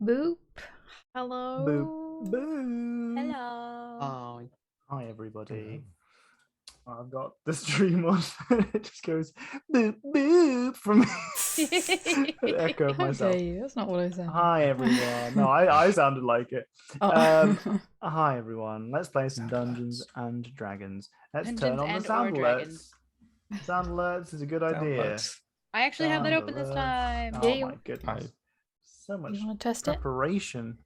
Boop. Hello. Boop. Boop. Hello. Hi, everybody. I've got the stream on. It just goes boop boop from the echo of How myself. dare you? That's not what I said. Hi, everyone. No, I sounded like it. Oh. Hi, everyone. Let's play some Sound Dungeons alerts. and Dragons. Let's Dungeons turn on the and sound or alerts. dragons. Sound alerts is a good idea. Downloads. I actually have that Sound open this alerts. time. Oh Yeah, my goodness. So much You want to test it? preparation.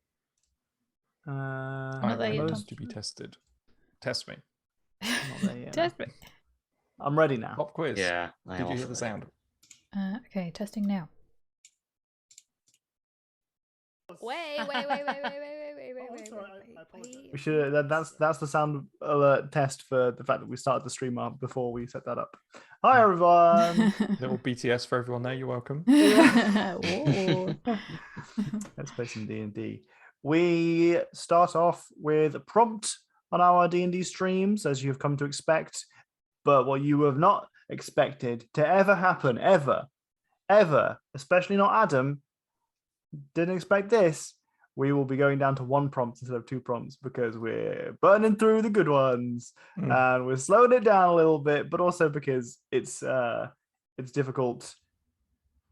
Not I'm there yet, supposed Tom. to be tested. Test me. Not there yet. Test me. I'm ready now. Pop quiz. Yeah, I Did am you hear also the ready. sound? Okay, testing now. Wait. We should. That's the sound alert test for the fact that we started the stream up before we set that up. Hi, everyone. Little BTS for everyone there. You're welcome. Whoa. Let's play some D&D. We start off with a prompt on our D&D streams, as you've come to expect. But what you have not expected to ever happen, ever, especially not Adam, didn't expect this. We will be going down to one prompt instead of two prompts because we're burning through the good ones and we're slowing it down a little bit, but also because it's difficult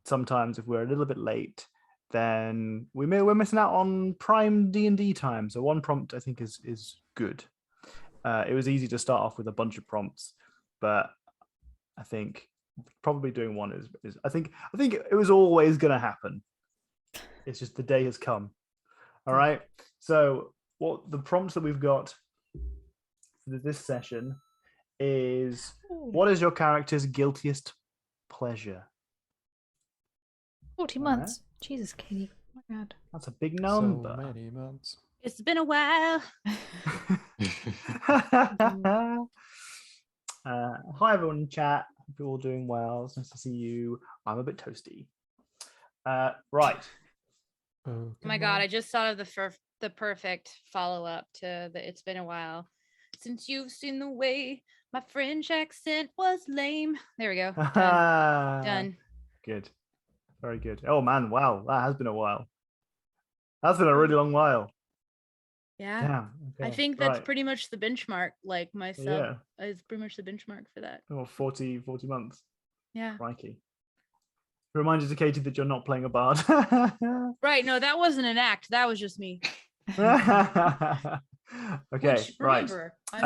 sometimes if we're a little bit late, then we're missing out on prime D&D time. So one prompt I think is good. It was easy to start off with a bunch of prompts, but I think probably doing one is I think it was always going to happen. It's just the day has come. All right. So what the prompts that we've got for this session is, what is your character's guiltiest pleasure? 40 months. Jesus, Katie. Oh my God. That's a big So number. many months. It's been a while. Hi everyone in chat. Hope you're all doing well. It's nice to see you. I'm a bit toasty. Right. Oh my God, I just thought of the perfect follow-up to the It's Been a While. Since you've seen the way my French accent was lame. There we go. Done. Good. Very good. Oh man, wow. That has been a while. That's been a really long while. Yeah. Damn. Okay. I think that's right. pretty much the benchmark. Like my sub Yeah. is pretty much the benchmark for that. Oh, 40 months. Yeah. Crikey. Remind you to Katie that you're not playing a bard. Right. No, that wasn't an act. That was just me. Okay, Which, right. remember, I'm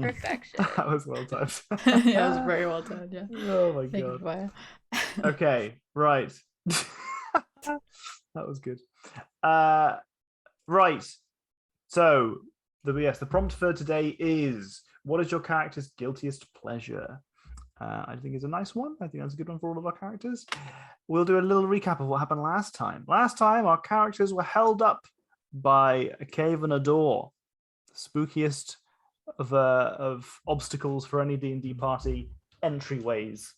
perfection. That was well timed. Yeah, it was very well done. Yeah. Oh my Thank you, god. Fire. Okay, right. That was good. Right. So the prompt for today is, what is your character's guiltiest pleasure? I think it's a nice one. I think that's a good one for all of our characters. We'll do a little recap of what happened last time. Last time, our characters were held up by a cave and a door. The spookiest of obstacles for any D&D party, entryways.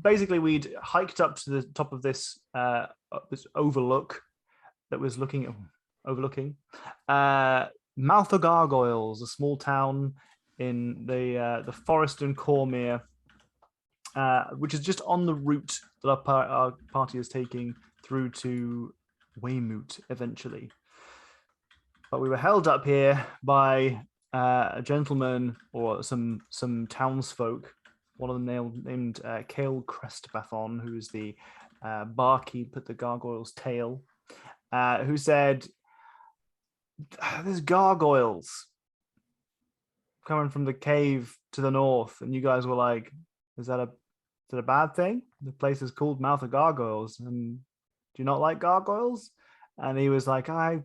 Basically, we'd hiked up to the top of this overlook that was overlooking Mouth of Gargoyles, a small town in the forest in Cormier, which is just on the route that our party is taking through to Weymouth eventually. But we were held up here by a gentleman or some townsfolk. One of them named Cale Crestbathon, who is the barkeep at the Gargoyles' Tail, who said, "There's gargoyles coming from the cave to the north," and you guys were like, is that a bad thing? The place is called Mouth of Gargoyles, and do you not like gargoyles? And he was like, I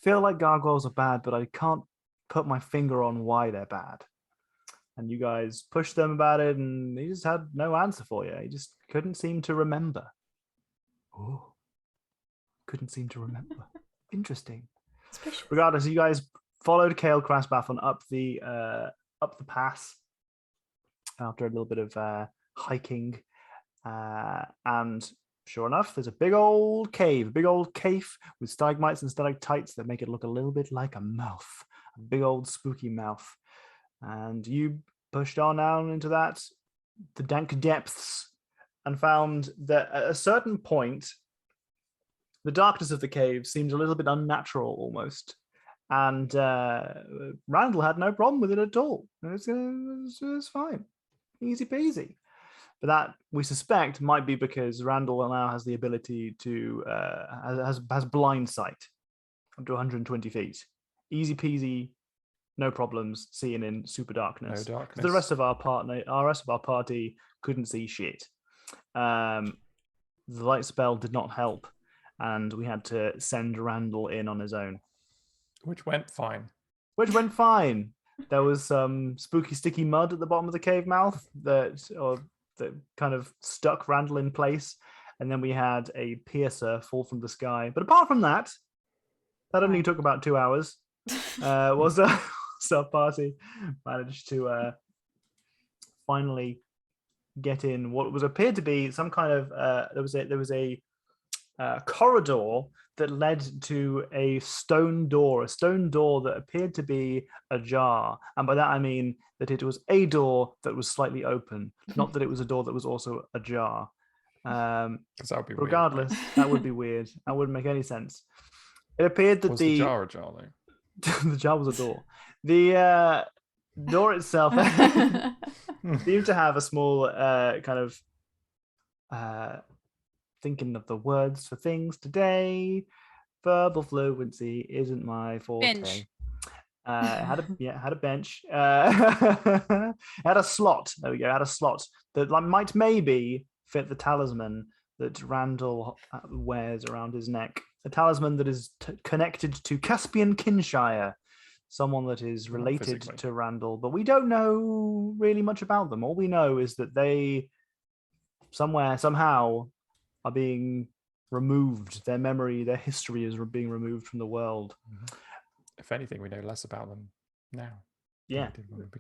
feel like gargoyles are bad, but I can't put my finger on why they're bad. And you guys pushed them about it, and he just had no answer for you. He just couldn't seem to remember. Oh, couldn't seem to remember. Interesting. Suspicious. Regardless, you guys followed Cale Crasbathon up the pass after a little bit of hiking, and sure enough, there's a big old cave with stalagmites and stalactites that make it look a little bit like a mouth, a big old spooky mouth. And you pushed on down into the dank depths and found that at a certain point, the darkness of the cave seemed a little bit unnatural almost. And Randall had no problem with it at all. It was fine. Easy peasy. But that, we suspect, might be because Randall now has the ability to, has blind sight up to 120 feet. Easy peasy, no problems, seeing in super darkness. No darkness. The rest of our party couldn't see shit. The light spell did not help, and we had to send Randall in on his own. Which went fine. There was some spooky, sticky mud at the bottom of the cave mouth that kind of stuck Randall in place, and then we had a piercer fall from the sky. But apart from that only took about 2 hours. Was our party managed to finally get in what was appeared to be some kind of there was a corridor that led to a stone door that appeared to be ajar, and by that I mean that it was a door that was slightly open, not that it was a door that was also ajar. That would be regardless, weird, that would be weird. That wouldn't make any sense. It appeared that was the jar a jar though? the jar was a door. The door itself seemed to have a small kind of thinking of the words for things today. Verbal fluency isn't my forte. Bench. It had a bench. It had a slot. There we go. It had a slot that might maybe fit the talisman that Randall wears around his neck. A talisman that is connected to Caspian Kinshire, someone that is related to Randall, but we don't know really much about them. All we know is that they somehow are being removed. Their memory, their history is being removed from the world. If anything, we know less about them now. Yeah,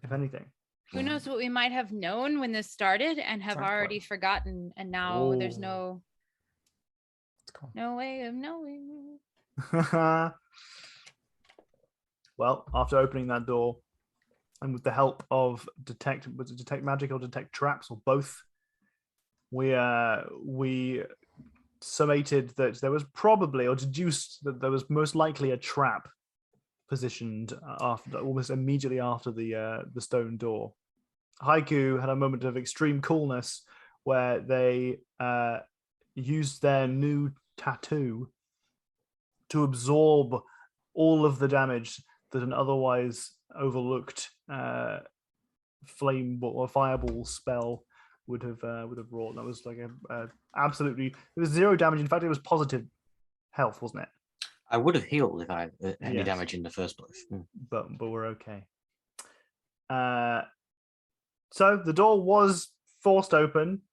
if anything. Who knows what we might have known when this started and have already forgotten, and now there's no way of knowing. Well, after opening that door, and with the help of detect magic or detect traps or both, we summated that there was probably, or deduced that there was most likely a trap positioned after, almost immediately after the stone door. Haiku had a moment of extreme coolness where they used their new tattoo to absorb all of the damage that an otherwise overlooked flame or fireball spell would have wrought. That was like a absolutely, it was 0 damage. In fact, it was positive health, wasn't it? I would have healed if I had any damage in the first place. But we're okay. So the door was forced open.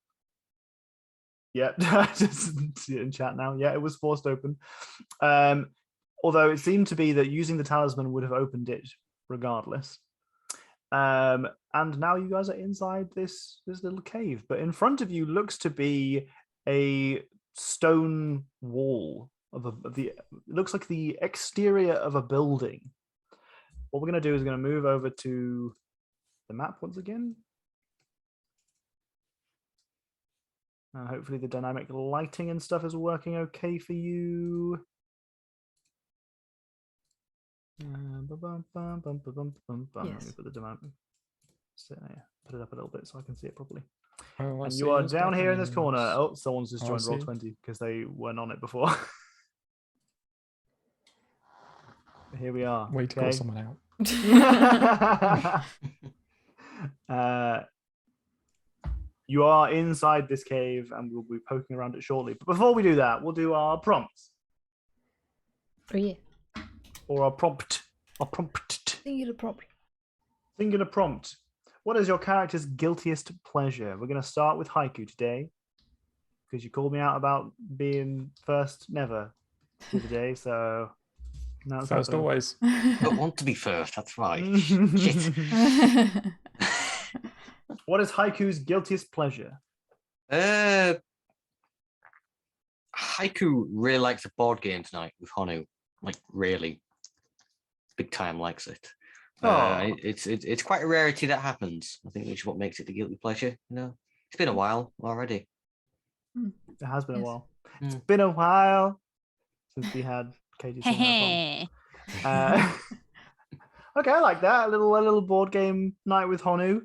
Yeah, just see it in chat now. Yeah, it was forced open. Although it seemed to be that using the talisman would have opened it regardless. And now you guys are inside this little cave. But in front of you looks to be a stone wall it looks like the exterior of a building. What we're going to do is we're going to move over to the map once again. Hopefully the dynamic lighting and stuff is working okay for you. Yes. Put the dynamic. So, yeah, put it up a little bit so I can see it properly. Oh, and you are down here in this corner. Oh, someone's just joined Roll20 because they weren't on it before. Here we are. Way to call someone out. You are inside this cave and we'll be poking around it shortly. But before we do that, we'll do our prompts. Oh, yeah. Or our prompt. Our prompt. Singular prompt. Singular prompt. What is your character's guiltiest pleasure? We're going to start with Haiku today because you called me out about being first never today. So now it's first happening. always. Don't want to be first. That's right. Shit. What is Haiku's guiltiest pleasure? Haiku really likes a board game tonight with Honu. Like really, big time likes it. It's quite a rarity that happens. I think which is what makes it the guilty pleasure. You know, it's been a while already. It has been a Yes. while. It's Mm. been a while since we had Katie sing that song. Okay, I like that. A little board game night with Honu.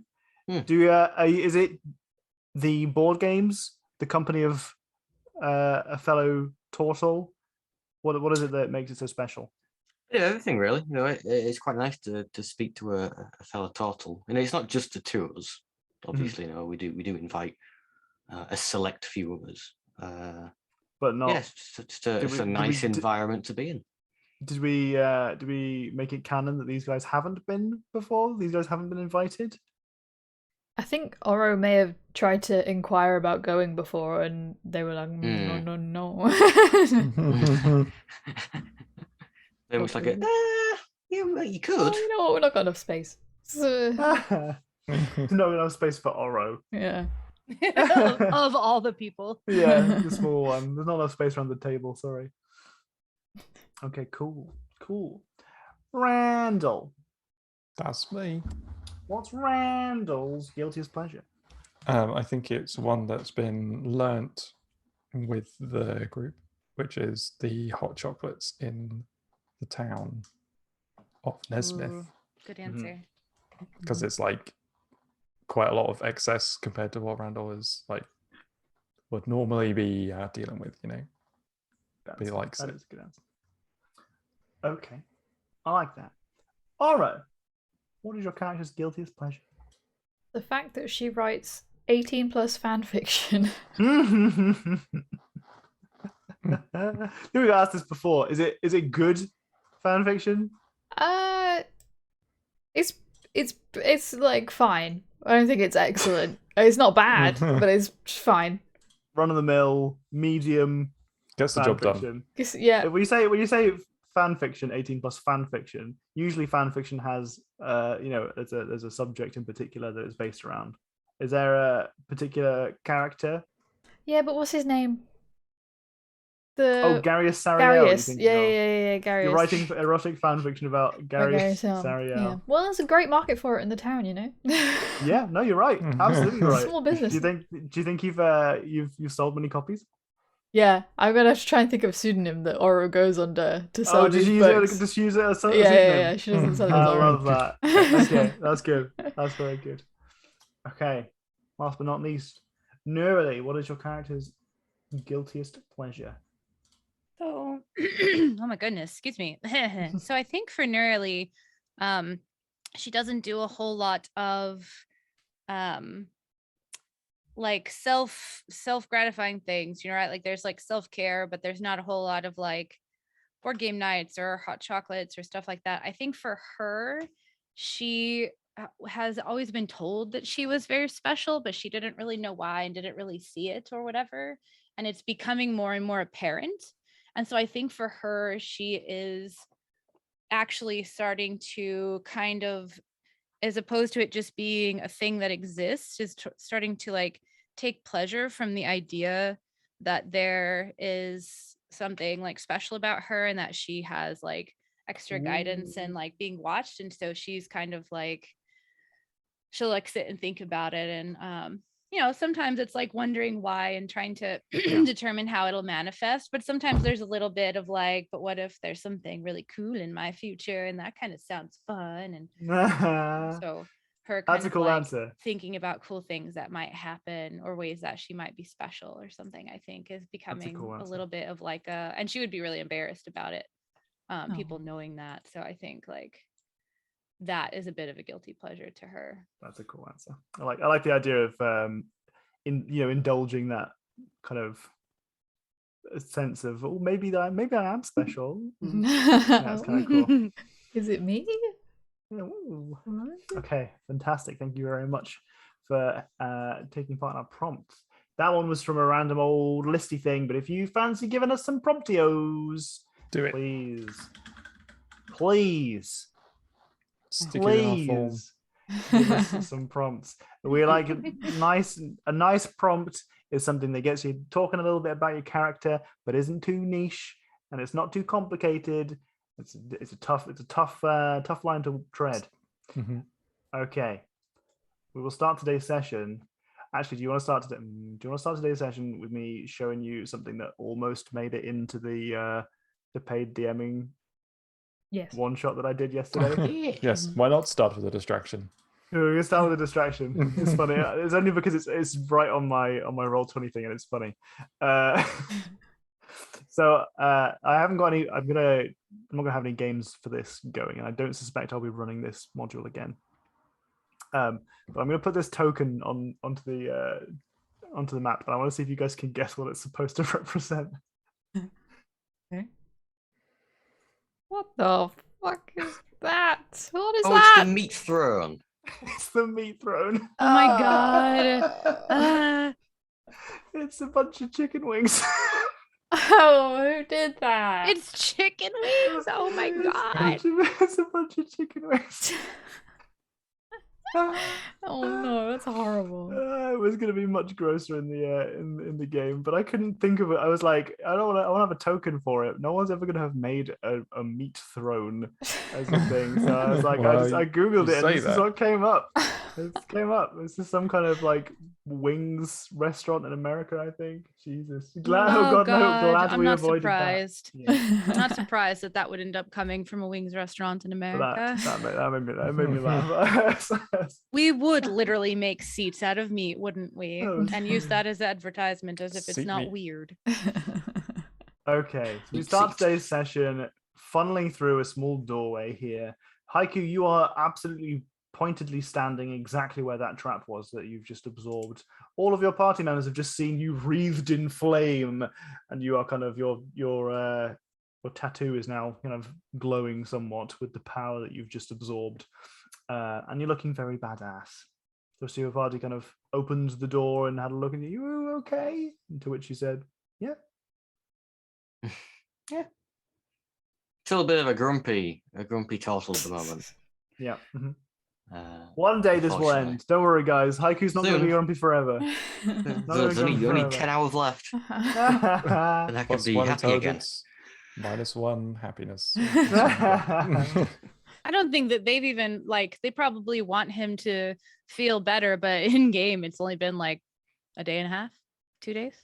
Hmm. Is it the board games, the company of a fellow tortle? What is it that makes it so special? Yeah, everything really. It's quite nice to speak to a fellow tortle, and it's not just the two of us. Obviously, we do invite a select few of us. But not. Yes, it's a nice environment to be in. Did we make it canon that these guys haven't been before? These guys haven't been invited? I think Oro may have tried to inquire about going before, and they were like, no, no, no. It was like, you could. Oh, you know what? We're not got enough space. So, There's not enough space for Oro. yeah. of all the people. Yeah, the small one. There's not enough space around the table. Sorry. Okay, cool. Randall. That's me. What's Randall's guiltiest pleasure? I think it's one that's been learnt with the group, which is the hot chocolates in the town of Nesmith, Ooh, good answer. because it's like quite a lot of excess compared to what Randall is like would normally be dealing with, But he likes That it. is a good answer. Okay, I like that. Oro, what is your character's guiltiest pleasure? The fact that she writes 18 plus fan fiction. We asked this before. Is it good fan fiction? It's like fine. I don't think it's excellent. It's not bad, but it's fine. Run of the mill, medium Gets the fan job done. fiction. Yeah. When you say fan fiction, 18 plus fan fiction, usually fan fiction has there's a subject in particular that it's based around. Is there a particular character? Yeah, but what's his name? Garius Sariel. Garius. Yeah, Garius. You're writing erotic fan fiction about Garius Sariel. Yeah. Well, there's a great market for it in the town, Yeah, no, you're right. Absolutely right. Small business. Do you think you've sold many copies? Yeah, I'm gonna have to try and think of a pseudonym that Oro goes under to sell Did these you books. just use it as a Yeah. She doesn't sell it I as Oro. love that. Okay, that's good. That's very good. Okay, last but not least, Nurali, what is your character's guiltiest pleasure? So, oh my goodness, excuse me. So I think for Nurali, she doesn't do a whole lot of like self gratifying things, right? Like there's like self-care, but there's not a whole lot of like board game nights or hot chocolates or stuff like that. I think for her, she has always been told that she was very special, but she didn't really know why and didn't really see it or whatever. And it's becoming more and more apparent. And so I think for her, she is actually starting to kind of, as opposed to it just being a thing that exists, is starting to like take pleasure from the idea that there is something like special about her and that she has like extra guidance and like being watched. And so she's kind of like, she'll like sit and think about it. And sometimes it's like wondering why and trying to determine how it'll manifest. But sometimes there's a little bit of like, but what if there's something really cool in my future? And that kind of sounds fun. And so her kind That's a of cool like answer. thinking about cool things that might happen or ways that she might be special or something, I think is becoming a little bit of like and she would be really embarrassed about it. People knowing that. So I think like that is a bit of a guilty pleasure to her. That's a cool answer. I like the idea of indulging that kind of a sense of maybe I am special. That's kind of cool. Is it me? Ooh. Okay, fantastic. Thank you very much for taking part in our prompts. That one was from a random old listy thing, but if you fancy giving us some promptios, do it, please. Stick it in our form. Give us some prompts. We like a nice prompt is something that gets you talking a little bit about your character, but isn't too niche and it's not too complicated. It's a tough line to tread. Mm-hmm. Okay, we will start today's session. Actually, do you want to start today? Do you want to start today's session with me showing you something that almost made it into the paid DMing Yes. one shot that I did yesterday? Yes. Why not start with a distraction? We're gonna start with a distraction. It's funny. It's only because it's right on my Roll20 thing, and it's funny. So I haven't got any. I'm not gonna have any games for this going, and I don't suspect I'll be running this module again. But I'm gonna put this token onto the map, and I want to see if you guys can guess what it's supposed to represent. Okay. What the fuck is that? What is Oh, that? it's the meat throne. It's the meat throne. Oh my god. It's a bunch of chicken wings. Oh, who did that? It's chicken wings. Oh my god. It's a bunch of chicken wings. Oh no, that's horrible. It was going to be much grosser in the game, but I couldn't think of it. I was like, I want to have a token for it. No one's ever going to have made a meat throne as a thing. So I was like, Well, I googled you it, and say this is that. what came up. This is some kind of like wings restaurant in America, I think. Jesus, glad, Oh God, no, glad I'm we not avoided surprised. that. Yeah. I'm not surprised that would end up coming from a wings restaurant in But America. that made me laugh. We would literally make seats out of meat, wouldn't we? Oh, And use that as advertisement as if it's Seat not meat. weird. Okay, so we Meat start seats. today's session funneling through a small doorway here. Haiku, you are absolutely pointedly standing exactly where that trap was that you've just absorbed. All of your party members have just seen you wreathed in flame, and you are kind of your tattoo is now kind of glowing somewhat with the power that you've just absorbed, and you're looking very badass. So your party kind of opened the door and had a look at you. "You okay?" To which you said, "Yeah." Still a bit of a grumpy tortle at the moment. Yeah. Mhm. Uh, One day this will Unfortunately. end. Don't worry, guys. Haiku's not going to be Soon. grumpy forever. There's only forever. 10 hours left, and I can Plus be one happy again. intelligence, minus one happiness. I don't think that they've even they probably want him to feel better, but in game it's only been like a day and a half, 2 days,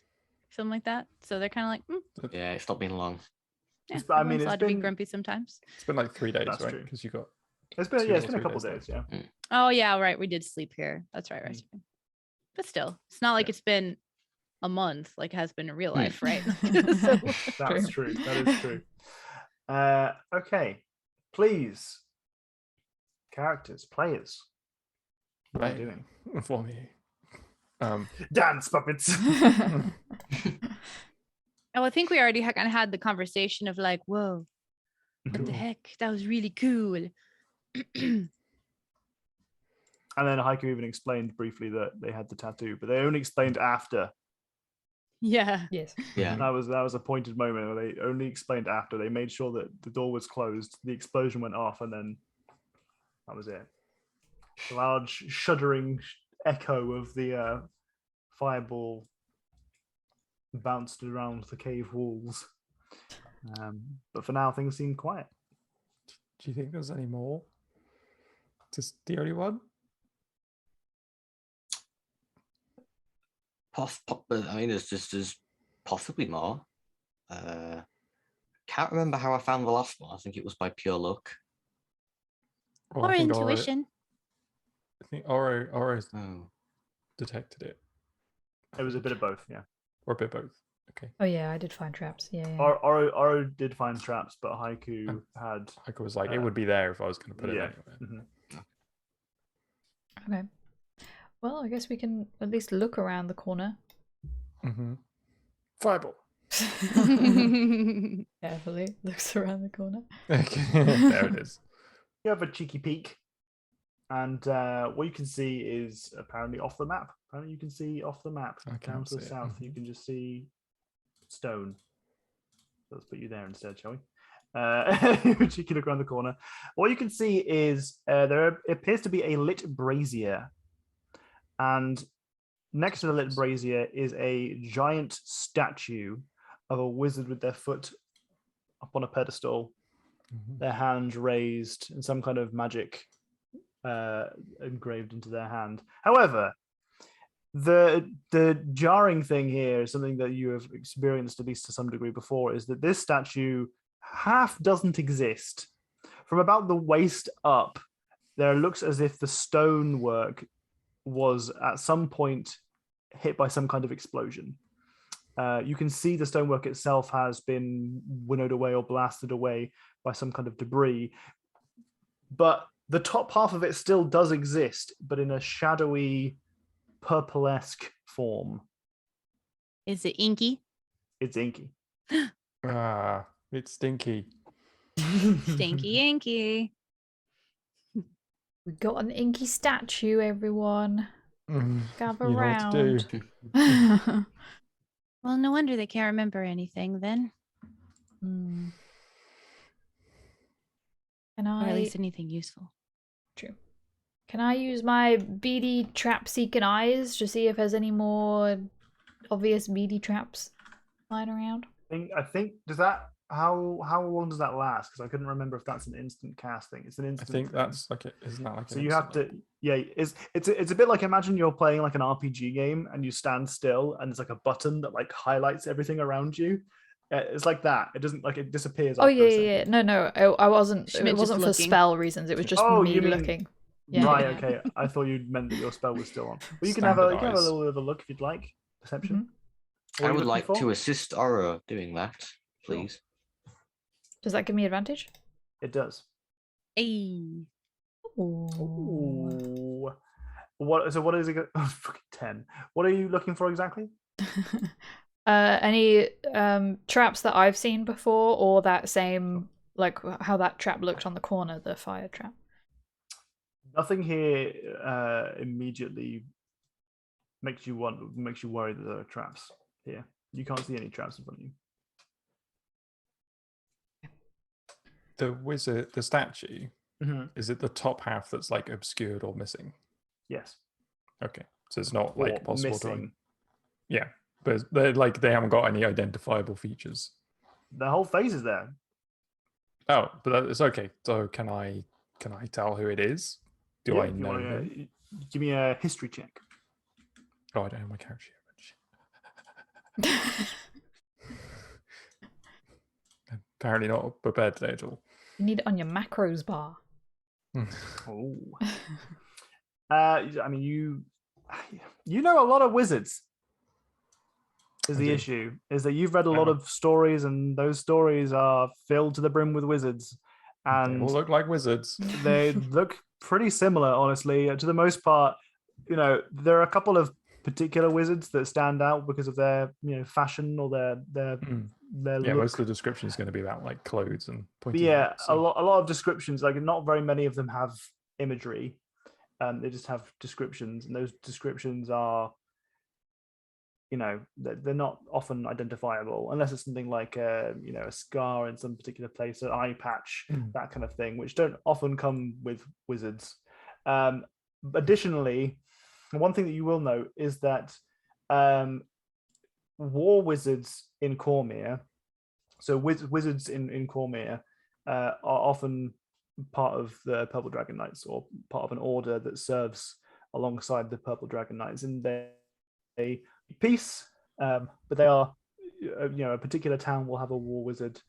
something like that. So they're kind of like, Yeah, it's not been long. yeah, I mean, everyone's it's allowed to be been- grumpy sometimes. It's been like 3 days, That's right? true. Because you got It's been 2 or a 3 couple days days, yeah. Oh yeah, right. We did sleep here. That's right. Right. But still, it's not like it's been a month like it has been in real life, right? So- That's true. That is true. Okay, please, characters, players, what are you Right. doing? for me. Dance puppets. Oh, I think we already kind of had the conversation of like, whoa, what the heck? That was really cool. And then Haiku even explained briefly that they had the tattoo, but they only explained after. Yeah. Yes. Yeah. That was a pointed moment where they only explained after. They made sure that the door was closed, the explosion went off, and then that was it. A large shuddering echo of the fireball bounced around the cave walls. But for now, things seem quiet. Do you think there's any more? Just the only one? I mean, there's possibly more. Can't remember how I found the last one. I think it was by pure luck. Well, Or I think intuition. I think Oro Oh. detected it. It was a bit of both, yeah. Or a bit both. Okay. Oh yeah, I did find traps. Yeah. Oro did find traps, but Haiku had. Like it was like, it would be there if I was going to put yeah. it anywhere. Mhm. Okay. Well, I guess we can at least look around the corner. Mm-hmm. Fireball. Carefully looks around the corner. Okay. There it is. You have a cheeky peek, and what you can see is apparently off the map. Apparently, you can see off the map I down can't to the see it. south. You can just see stone. Let's put you there instead, shall we? Cheeky look around the corner. What you can see is there appears to be a lit brazier, and next to the lit brazier is a giant statue of a wizard with their foot up on a pedestal, their hand raised, and some kind of magic engraved into their hand. However, The jarring thing here is something that you have experienced at least to some degree before, is that this statue half doesn't exist. From about the waist up, there looks as if the stonework was at some point hit by some kind of explosion. You can see the stonework itself has been winnowed away or blasted away by some kind of debris, but the top half of it still does exist, but in a shadowy, purple-esque form. Is it inky? It's inky. It's stinky. Stinky inky. We got an inky statue, everyone. Gather You know what to round. do. Well, no wonder they can't remember anything then. Hmm. Can Or at I? least anything useful. True. Can I use my beady trap seeking eyes to see if there's any more obvious beady traps lying around? I think does that how long does that last? Because I couldn't remember if that's an instant cast thing. It's an I instant. think thing. that's like isn't that like So an you have instant? to, yeah. It's a bit like, imagine you're playing like an RPG game and you stand still and there's like a button that like highlights everything around you. It's like that. It doesn't like it disappears. Oh after yeah, a yeah, second. yeah. No. I wasn't. She meant It just wasn't for looking. spell reasons. It was just Oh, me you mean- looking. Yeah. Right. yeah. Okay. I thought you meant that your spell was still on. But you can have a Standard little bit of a look if you'd like. Perception. What I are you would looking like for? to assist Oro doing that, Sure. please. Does that give me advantage? It does. Hey. Ooh. Ooh. What? So what is it? Oh, fucking 10. What are you looking for exactly? Any traps that I've seen before, or that same like how that trap looked on the corner, the fire trap. Nothing here immediately makes you worry that there are traps here. You can't see any traps in front of you. The wizard, the statue, Mm-hmm. is it the top half that's like obscured or missing? Yes. Okay, so it's not Or like possible to. missing. Yeah, but they haven't got any identifiable features. The whole face is there. Oh, but it's okay. So can I tell who it is? Do Yeah, I if you know wanna, them? give me a history check. Oh, I don't have my character yet. Apparently not prepared today at all. You need it on your macros bar. Oh. I mean, you know a lot of wizards. Is I the do. issue is that you've read a lot Oh. of stories, and those stories are filled to the brim with wizards, They and all look like wizards. they look pretty similar, honestly. To the most part, there are a couple of particular wizards that stand out because of their, fashion or their Mm. their Yeah, look. most of the description is going to be about like clothes and But pointy yeah, hats, a so- lot of descriptions. Like, not very many of them have imagery. They just have descriptions, and those descriptions are, they're not often identifiable unless it's something like a scar in some particular place, an eye patch, that kind of thing, which don't often come with wizards. Additionally, one thing that you will note is that war wizards in Cormier, so wizards in Cormier, are often part of the Purple Dragon Knights, or part of an order that serves alongside the Purple Dragon Knights, and they peace, but they are, a particular town will have a war wizard,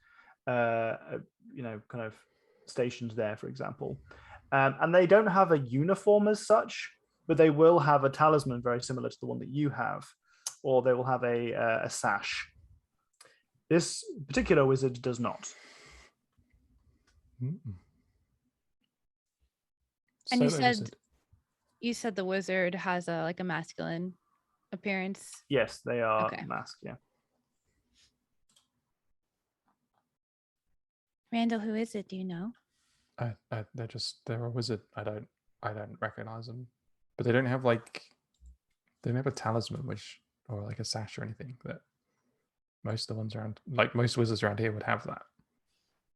kind of stationed there, for example, and they don't have a uniform as such, but they will have a talisman very similar to the one that you have, or they will have a sash. This particular wizard does not. Mm-mm. And you Solo said wizard. the wizard has a masculine appearance. Yes, they are Okay. masked. Yeah. Randall, who is it? Do you know? They're a wizard. I don't recognize them, but they don't have a talisman, or like a sash or anything that most of the ones around, like most wizards around here, would have that,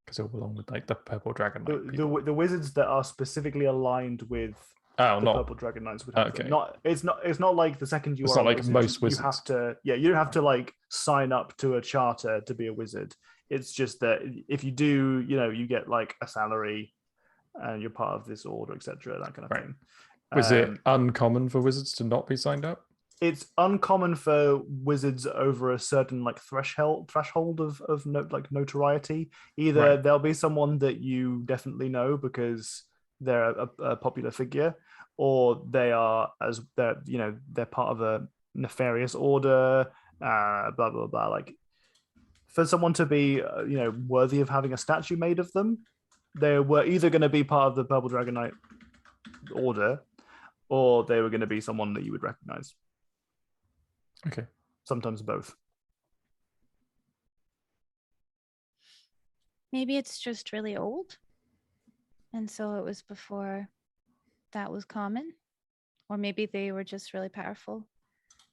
because it belong with like the Purple Dragon Knight people. The wizards that are specifically aligned with Oh, the not Purple Dragon Knights would have okay. them. It's not like the second you It's are not a like wizard, most you wizards. have to you don't have to like sign up to a charter to be a wizard. It's just that if you do, you get like a salary and you're part of this order, etc., that kind of Right. thing. Was it uncommon for wizards to not be signed up? it's uncommon for wizards over a certain like threshold of notoriety. Either Right. there'll be someone that you definitely know because they're a popular figure, or they're part of a nefarious order, blah blah blah. Like for someone to be worthy of having a statue made of them, they were either going to be part of the Purple Dragon Knight order, or they were going to be someone that you would recognize. Okay. Sometimes both. Maybe it's just really old. And so it was before that was common. Or maybe they were just really powerful.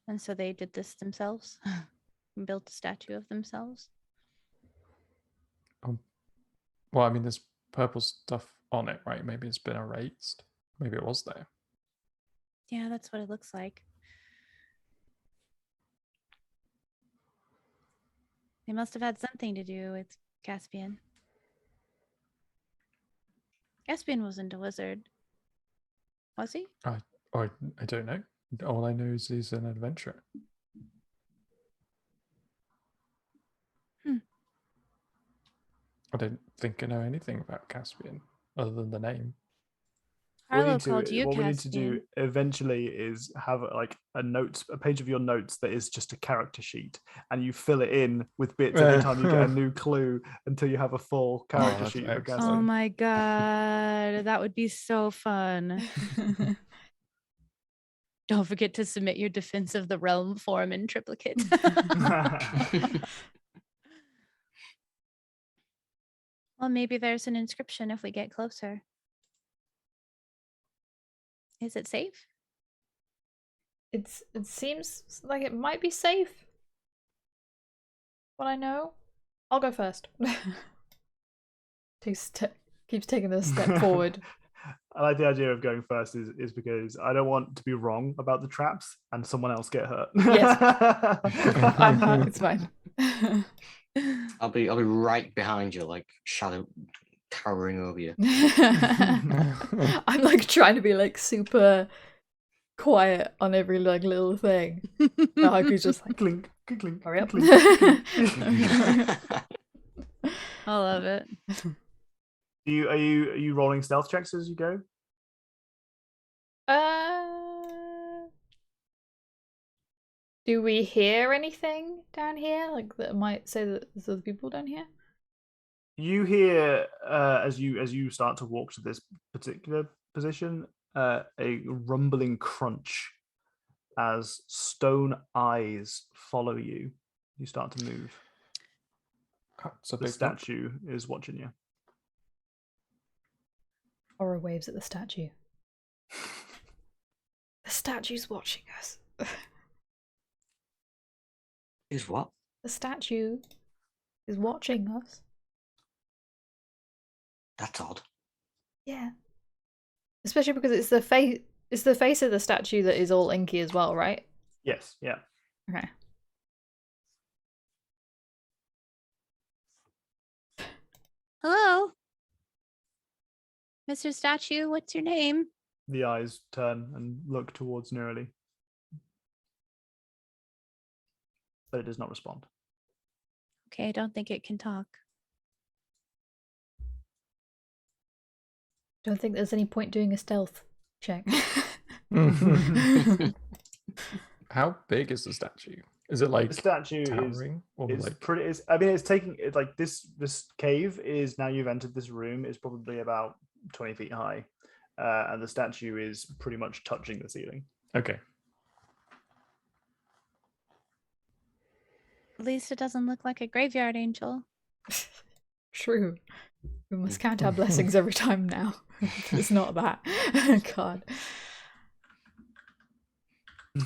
And so they did this themselves and built a statue of themselves. Well, I mean, there's purple stuff on it, right? Maybe it's been erased. Maybe it was there. Yeah, that's what it looks like. They must have had something to do with Caspian. Caspian wasn't a wizard. Was he? I don't know. All I know is he's an adventurer. I don't think I know anything about Caspian other than the name. Harlow called you what we need to Caspian. do eventually is have like a page of your notes that is just a character sheet, and you fill it in with bits every time you get a new clue until you have a full character that's sheet for excellent. Caspian. Oh my god, that would be so fun. Don't forget to submit your Defense of the Realm form in triplicate. Well, maybe there's an inscription if we get closer. Is it safe? It seems like it might be safe. What I know. I'll go first. Keeps taking a step forward. I like the idea of going first is because I don't want to be wrong about the traps and someone else get hurt. Yes. It's fine. I'll be right behind you, like shadow towering over you. I'm like trying to be like super quiet on every like little thing. I hope he's just like Clink, clink, hurry up. clink. I love it. Are you rolling stealth checks as you go? Do we hear anything down here like that might say that there's other people down here? You hear as you start to walk to this particular position a rumbling crunch as stone eyes follow you. You start to move. So The statue is watching you. Aura waves at the statue. The statue's watching us. Is what? The statue is watching us. That's odd. Yeah. Especially because it's the face of the statue that is all inky as well, right? Yes, yeah. Okay. Hello? Mr. Statue, what's your name? The eyes turn and look towards Neurali. But it does not respond. Okay, I don't think it can talk. Don't think there's any point doing a stealth check. How big is the statue? Is it like The statue towering? Or is like pretty. I mean, it's taking it like this cave is now you've entered this room is probably about 20 feet high, and the statue is pretty much touching the ceiling. okay? At least it doesn't look like a graveyard angel. True. We must count our blessings every time now. It's not that. God.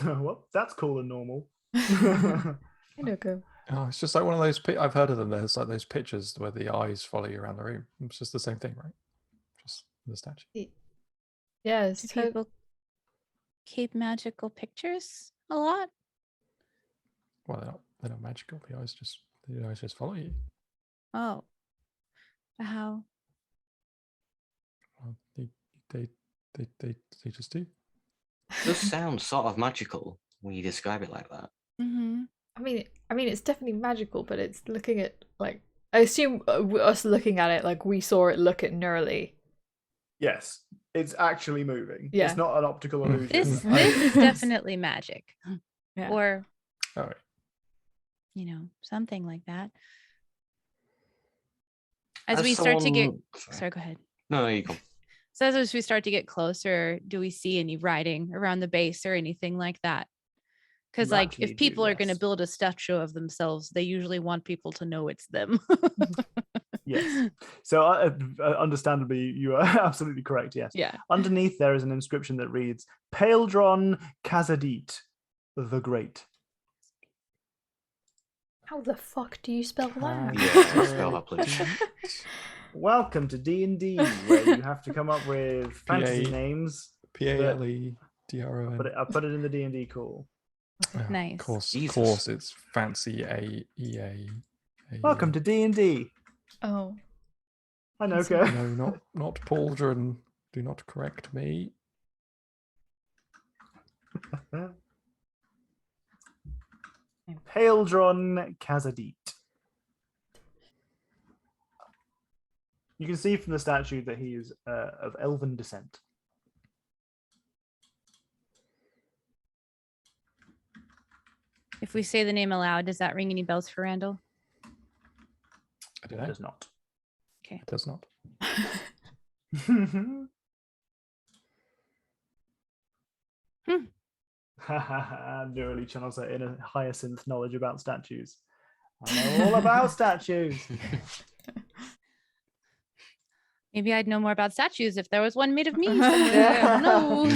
Well, that's cool and normal. I know, go. Oh, it's just like one of those. I've heard of them. There's like those pictures where the eyes follow you around the room. It's just the same thing, right? Just the statue. Yeah, Do it's people keep magical pictures a lot? Well, they're not magical. The eyes just follow you. Oh. How? Well, they just do. It does sound sort of magical. when you describe it like that. Mm-hmm. I mean, it's definitely magical, but it's looking at like I assume us looking at it like we saw it look at Nurley. Yes, it's actually moving. Yeah. It's not an optical illusion. This is definitely magic, Yeah. or All right. something like that. As we start to get, sorry, go ahead. No, you go. So as we start to get closer, do we see any writing around the base or anything like that? Because You like actually if people do, are going to yes. build a statue of themselves, they usually want people to know it's them. Yes. So understandably, you are absolutely correct. Yes. Yeah. Underneath there is an inscription that reads Paeldron Khazadit the Great. How the fuck do you spell that? Yeah, spell that, please. Welcome to D&D, where you have to come up with fantasy PA names. PALEDRON. I put it in the D&D call. Nice. Of course, Jesus. it's fancy AEA. Welcome to D&D. Oh. I know, Fancy. okay. No, not Pauldron. Do not correct me. Paeldron Khazadit. You can see from the statue that he is of elven descent. If we say the name aloud, does that ring any bells for Randall? I don't It know. does not. It does not. Nearly channels her inner hyacinth knowledge about statues. I know all about statues. Maybe I'd know more about statues if there was one made of me somewhere. I don't know.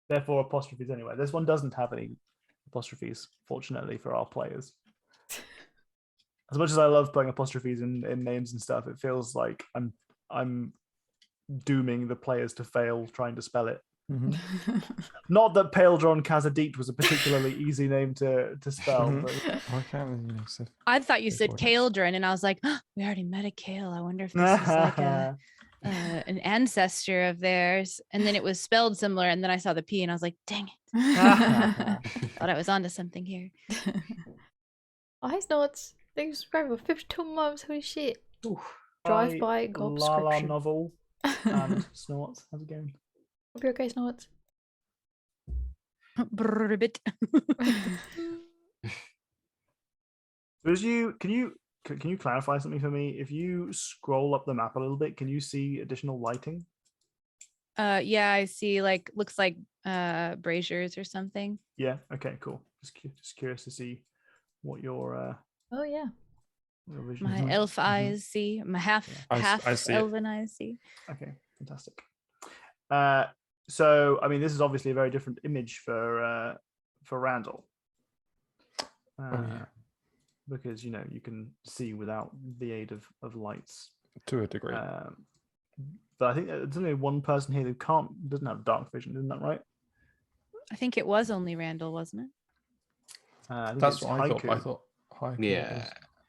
Therefore, apostrophes anyway. This one doesn't have any apostrophes, fortunately for our players. As much as I love putting apostrophes in names and stuff, it feels like I'm dooming the players to fail trying to spell it. Mhm. Not that Paeldron Khazadit was a particularly easy name to spell, but Why can't I thought you said Before. Kaldron, and I was like, oh, we already met a Kale. I wonder if this is like an ancestor of theirs. And then it was spelled similar, and then I saw the P, and I was like, dang it. Thought I was onto something here. Hi, Snorts. Thank you for subscribing for 52 months. Holy shit. Drive Drive-by La La gobscription. novel and Snorts. How's it going? Hope you're okay, Snorts. Bribbit. Can you clarify something for me? If you scroll up the map a little bit, can you see additional lighting? Yeah, I see. Like, looks like braziers or something. Yeah. Okay. Cool. Just curious to see what your Oh, yeah. vision My is like. elf eyes see. My half I see it. elven eyes see. Okay. Fantastic. So I mean, this is obviously a very different image for Randall. yeah. Because you can see without the aid of lights. To a degree. But I think there's only one person here who doesn't have dark vision, isn't that right? I think it was only Randall, wasn't it? I think That's it's what I thought. Haiku. I thought Haiku Yeah. was.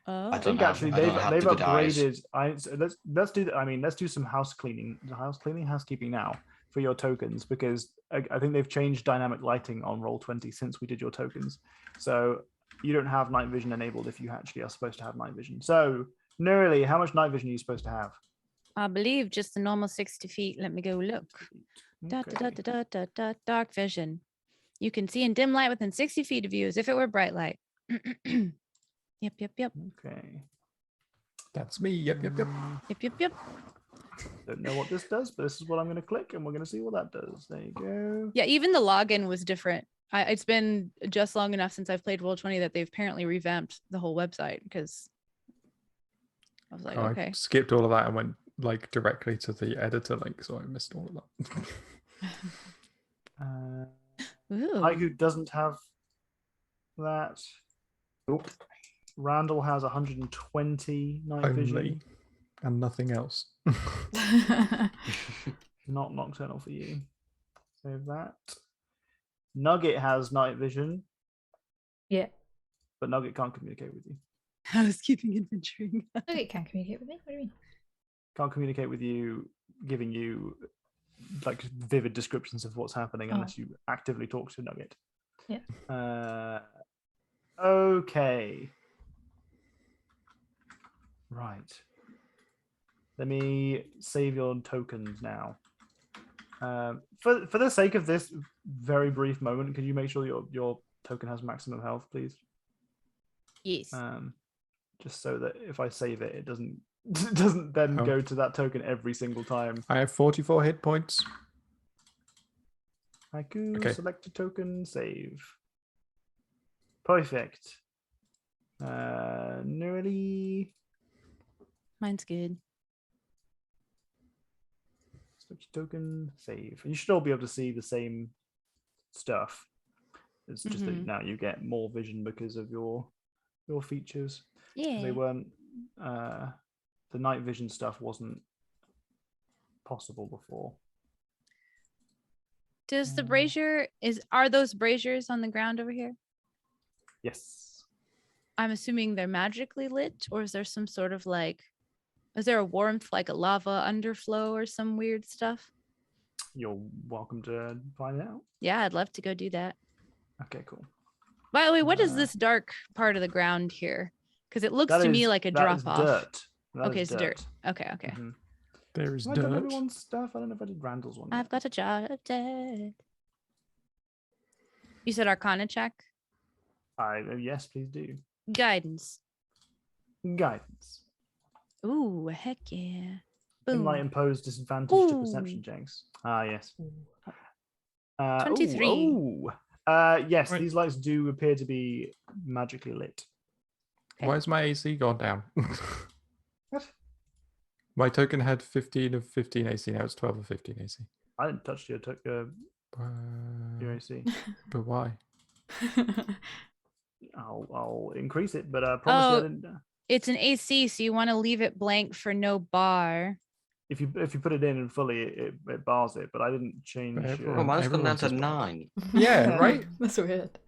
Oh. I think actually I they've don't have the good eyes. upgraded. So let's do that. I mean, let's do some housekeeping now for your tokens, because I think they've changed dynamic lighting on Roll20 since we did your tokens. So you don't have night vision enabled if you actually are supposed to have night vision. So Nurley, how much night vision are you supposed to have? I believe just the normal 60 feet. Let me go look. Okay. Dark vision. You can see in dim light within 60 feet of you as if it were bright light. Yep. Okay. That's me. Yep. Yep. Don't know what this does, but this is what I'm going to click, and we're going to see what that does. There you go. Yeah, even the login was different. It's been just long enough since I've played Roll20 that they've apparently revamped the whole website, because I was like, okay. I skipped all of that and went like directly to the editor link, so I missed all of that. Ooh. Haiku doesn't have that. Nope. Randall has 120 night vision. Only and nothing else. Not nocturnal for you. Save that. Nugget has night vision. Yeah. But Nugget can't communicate with you. Housekeeping adventuring. Okay, can't communicate with me. What do you mean? Can't communicate with you, giving you like vivid descriptions of what's happening Oh. unless you actively talk to Nugget. Yeah. Okay. Right. Let me save your tokens now. For the sake of this very brief moment, could you make sure your token has maximum health, please? Yes. Just so that if I save it, it doesn't then Oh. go to that token every single time. I have 44 hit points. Haiku, Okay. select a token, save. Perfect. Nearly. Mine's good. Select a token, save. And you should all be able to see the same stuff. It's just that now you get more vision because of your features. 'Cause Yeah. they weren't. The night vision stuff wasn't possible before. Does the brazier are those braziers on the ground over here? Yes. I'm assuming they're magically lit, or is there some sort of like, is there a warmth like a lava underflow or some weird stuff? You're welcome to find out. Yeah, I'd love to go do that. Okay, cool. By the way, what is this dark part of the ground here? Because it looks That to me is- like a that drop is off. Dirt. That Okay, is it's dirt. Okay, okay. Mhm. There is Have I done dirt. everyone's stuff? I don't know if I did Randall's one. I've yet. got a jar of dirt. You said Arcana check? Yes, please do. Guidance. Guidance. Ooh, heck yeah. Inlight Boom. imposed disadvantage to Ooh. perception checks. Ah, yes. 23. Yes, Right. these lights do appear to be magically lit. Okay. Why has my AC gone down? What? My token had 15 of 15 AC. Now it's 12 of 15 AC. I didn't touch your AC. But why? I'll increase it, but I promise you I Oh. didn't. It's an AC, so you want to leave it blank for no bar. If you put it in and fully, it bars it. But I didn't change. But Oh, everyone- mine's gone down to everyone's is bad. 9. Yeah, right? That's weird.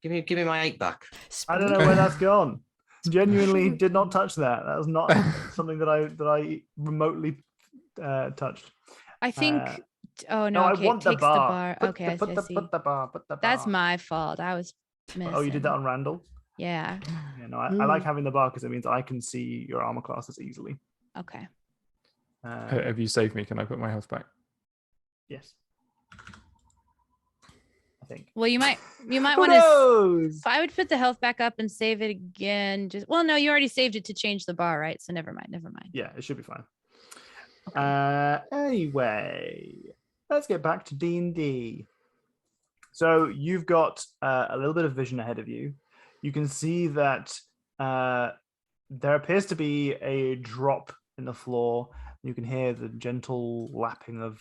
Give me my 8 back. I don't know where that's gone. Genuinely did not touch that. That was not something that I remotely touched. I think. Oh No, no, I okay, want it the takes bar. the bar. Put Okay, the, I put, the, see. put the bar. Put the bar. That's my fault. I was missing. Oh, you did that on Randall? Yeah. Yeah, no, I like having the bar because it means I can see your armor classes easily. Okay. Have you saved me? Can I put my health back? Yes. I think. Well, you might Who want to. knows? So I would put the health back up and save it again. Just no, you already saved it to change the bar, right? So never mind. Never mind. Yeah, it should be fine. Okay. Anyway, let's get back to D&D. So you've got a little bit of vision ahead of you. You can see that there appears to be a drop in the floor. You can hear the gentle lapping of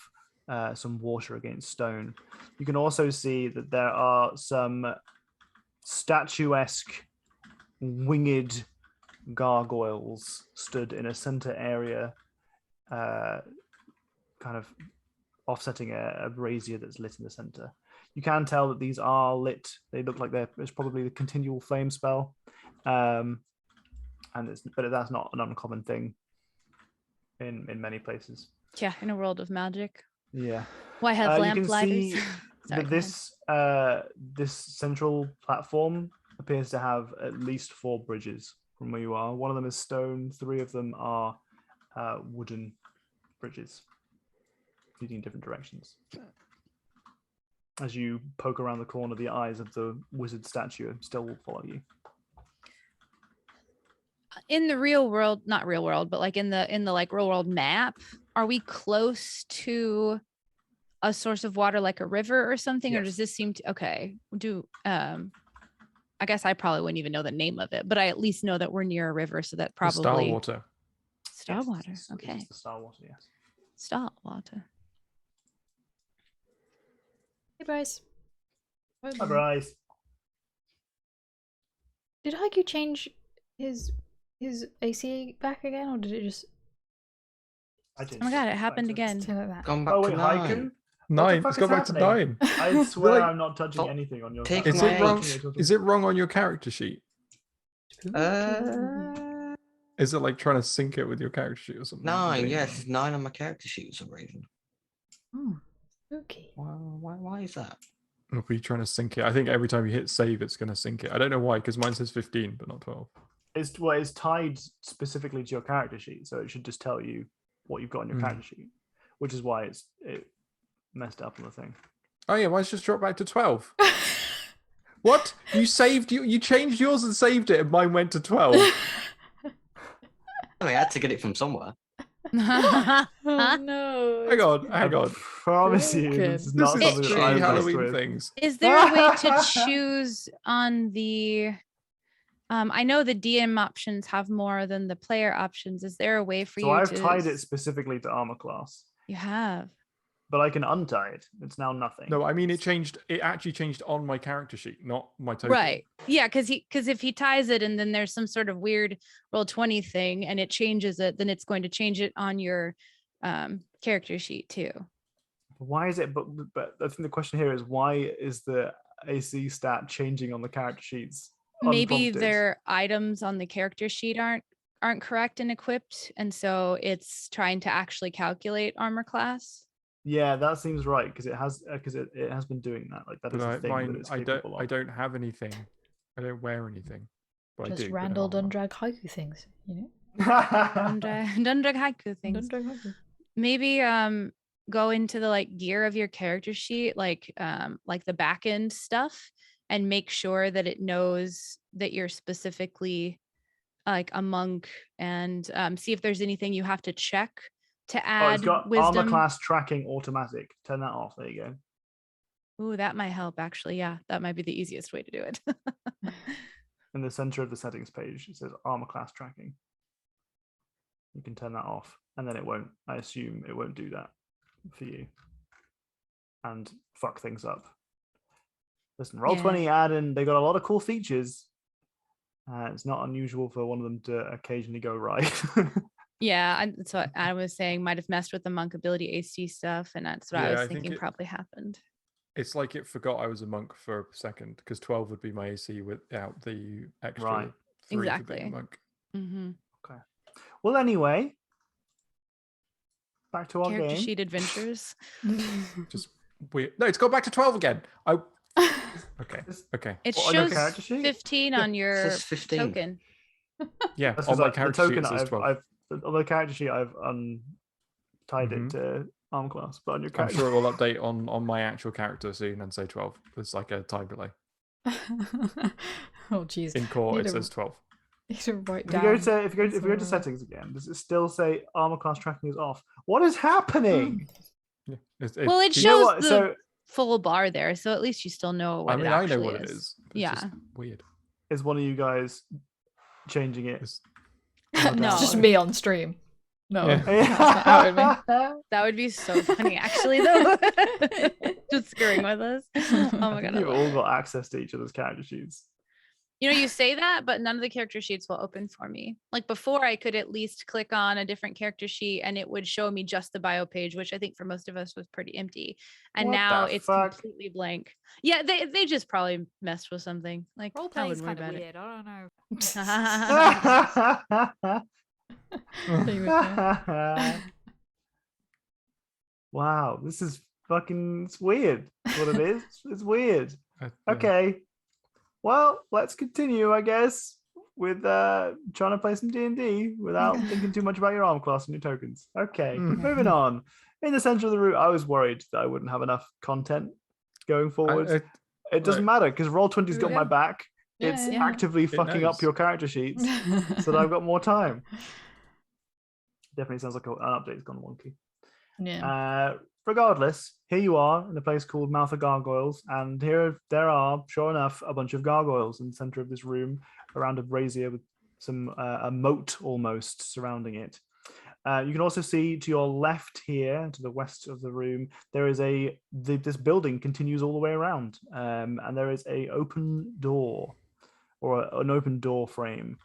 some water against stone. You can also see that there are some statuesque winged gargoyles stood in a center area, kind of offsetting a brazier that's lit in the center. You can tell that these are lit. They look like it's probably the continual flame spell, but that's not an uncommon thing in many places. Yeah, in a world of magic. Yeah. Why have You lamp can lighters? see Sorry, that go ahead. this central platform appears to have at least 4 bridges from where you are. One of them is stone. 3 of them are wooden bridges leading in different directions. As you poke around the corner, the eyes of the wizard statue still will follow you. In the real world, not real world, but like in the like real world map, are we close to a source of water like a river or something? Or Yes. does this seem to I guess I probably wouldn't even know the name of it, but I at least know that we're near a river, so that The probably Star Water. Star Yes, water. it's Okay. the Star Water, yes. Star water. Hey, Bryce. Hi, Bryce. Did Haiku change his AC back again, or did it just I Oh my god, it happened again. stay like that? Gone back Oh, wait, to Haiku? 9. 9. fuck It's is gone back to happening? 9. I swear Like- I'm not touching Stop anything on your taking Is my it wrong? age. Is it wrong on your character sheet? Is it like trying to sync it with your character sheet or something? 9, Getting yes, wrong? it's 9 on my character sheet for some reason. Spooky. Why is that? Or are you trying to sync it? I think every time you hit save, it's going to sync it. I don't know why, because mine says 15, but not 12. It's tied specifically to your character sheet, so it should just tell you what you've got on your character sheet, which is why it messed up on the thing. Oh yeah, mine's just dropped back to 12. What? You saved you changed yours and saved it, and mine went to 12. I had to get it from somewhere. Oh no. Hang on. I promise you, broken. this is not This is something that cheating I'm Halloween with. things. Is there a way to choose on the I know the DM options have more than the player options. Is there a way for So you I've to tied it specifically to armor class, You have. but I can untie it. It's now nothing. No, I mean it actually changed on my character sheet, not my token. Right. Yeah, because if he ties it and then there's some sort of weird Roll20 thing and it changes it, then it's going to change it on your character sheet too. Why is it? But I think the question here is why is the AC stat changing on the character sheets? Maybe unprompted? their items on the character sheet aren't correct and equipped, and so it's trying to actually calculate armor class. Yeah, that seems right because it has been doing that. Like that is But a thing that it's capable I of. don't have anything. I don't wear anything. But Just I do. but Randall no, I'm not. Dundrag haiku things, you know? Dundrag haiku things. Dundrag haiku. Maybe go into the like gear of your character sheet, like the back end stuff, and make sure that it knows that you're specifically like a monk, and see if there's anything you have to check to Oh, add it's got wisdom. armor class tracking automatic. Turn that off. There you go. Ooh, that might help actually. Yeah, that might be the easiest way to do it. In the center of the settings page, it says armor class tracking. You can turn that off, and then it won't. I assume it won't do that for you, and fuck things up. Listen, Roll20 add in. They got a lot of cool features. It's not unusual for one of them to occasionally go right. Yeah, that's what I was saying. Might have messed with the monk ability AC stuff, and that's what I Yeah, was I think thinking probably happened. It's like it forgot I was a monk for a second because 12 would be my AC without the extra Right. 3 for Exactly. being a monk. Mm-hmm. Okay. Well, anyway, back to our Character game. sheet adventures. Just weird. No, it's gone back to 12 again. Okay. Okay. It What, on your shows character sheet? 15 Yeah, on it your says 15. token. Yeah, That's on 'cause my the character sheet token it says 12. on the character sheet I've untied it to armor class, but on your I'm character sure it will update on my actual character soon and say 12. It's like a time delay. Oh jeez. In court, Need it to- says 12. Need to write if down. you go to settings again, does it still say armor class tracking is off? What is happening? Yeah. Well, it keeps- You know shows what? the So full bar there, so at least you still know what I mean, it I actually know what it is. It's Yeah. just weird. is one of you guys changing it? It's- No. It's just me on stream. No. Yeah. That's not how it would be. That would be so funny, actually, though. Just screwing with us. Oh I my think god. I you've love all it. got access to each other's character sheets. You know, you say that, but none of the character sheets will open for me. Like before, I could at least click on a different character sheet and it would show me just the bio page, which I think for most of us was pretty empty. And What now the it's fuck? completely blank. Yeah, they just probably messed with something. Like Role I playing's wouldn't kind worry of about weird. I it. don't know. Wow, this is fucking it's weird. That's what it is. It's weird. Yeah. Okay. Well, let's continue, I guess, with trying to play some D&D without thinking too much about your armor class and your tokens. Okay, moving on. In the center of the route, I was worried that I wouldn't have enough content going forward. It doesn't matter because Roll20's got my back. Yeah, It's yeah. actively fucking up knows. your character sheets so that I've got more time. Definitely sounds like an update's gone wonky. Yeah. Regardless, here you are in a place called Mouth of Gargoyles, and here there are, sure enough, a bunch of gargoyles in the center of this room around a brazier with some a moat almost surrounding it. You can also see to your left here, to the west of the room, there is this building continues all the way around, and there is a open door or an open door frame.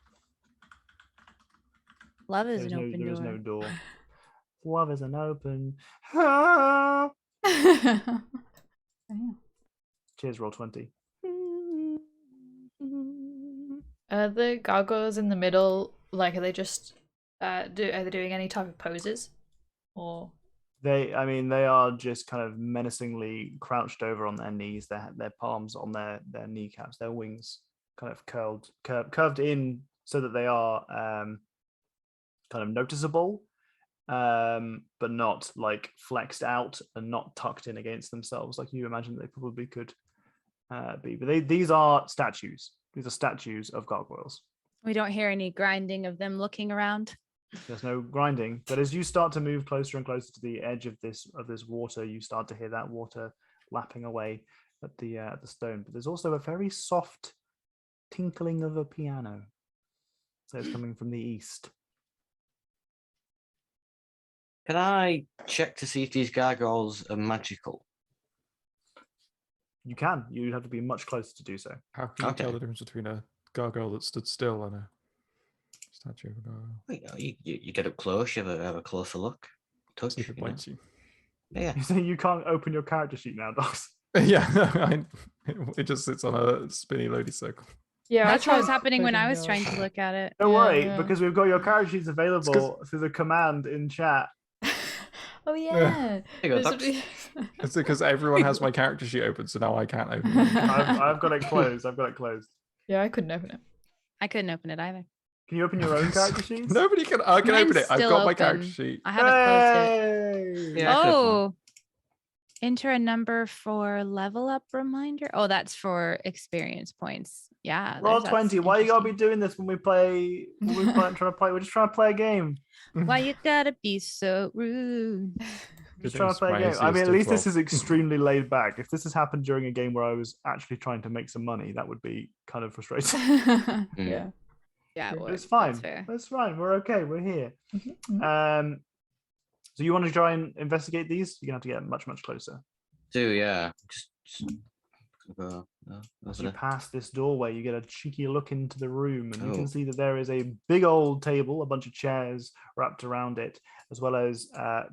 Love is There's an open there is door. no door. Love is an open. Cheers, Roll20. Are the gargoyles in the middle, like, are they just are they doing any type of poses, or They are just kind of menacingly crouched over on their knees, their palms on their kneecaps, their wings kind of curved in so that they are kind of noticeable, but not like flexed out and not tucked in against themselves like you imagine they probably could be. But these are statues. These are statues of gargoyles. We don't hear any grinding of them looking around. There's no grinding, but as you start to move closer and closer to the edge of this water, you start to hear that water lapping away at the stone. But there's also a very soft tinkling of a piano that's coming from the east. Can I check to see if these gargoyles are magical? You can. You'd have to be much closer to do so. How can you tell Okay. the difference between a gargoyle that stood still and a statue of a gargoyle? Well, you get up close, you have a closer look. Touch, See if it you know. bites you. Yeah. You say you can't open your character sheet now, Doss. Yeah, it just sits on a spinny loady circle. Yeah, That's what was tried happening when I clicking was yours. trying to look at it. Don't worry, Yeah. because we've got your character sheets available through the command in chat. Oh yeah. There you go, This would be- It's because everyone has my character sheet open, so now I can't open it. I've got it closed. I've got it closed. Yeah, I couldn't open it. I couldn't open it either. Can you open your own character sheets? Nobody can. I can Mine's open it. I've still got my character open. sheet. I haven't closed it. Hey! Yeah, I could've Oh, enter a number for level up reminder. Oh, that's for experience points. Yeah. Roll that's 20. Why you gotta be interesting. doing this when we play? Trying to play. We're just trying to play a game. Why you gotta be so rude? Just Good trying to thing play a my game. AC I is mean, at still least this 12. is extremely laid back. If this has happened during a game where I was actually trying to make some money, that would be kind of frustrating. Yeah. Yeah, But it it's would. fine. That's fair. That's fine. We're okay. We're here. Mhm. So you want to try and investigate these? You're gonna have to get much, much closer. Do, yeah. Just go. As you pass this doorway, you get a cheeky look into the room, and you Oh. can see that there is a big old table, a bunch of chairs wrapped around it, as well as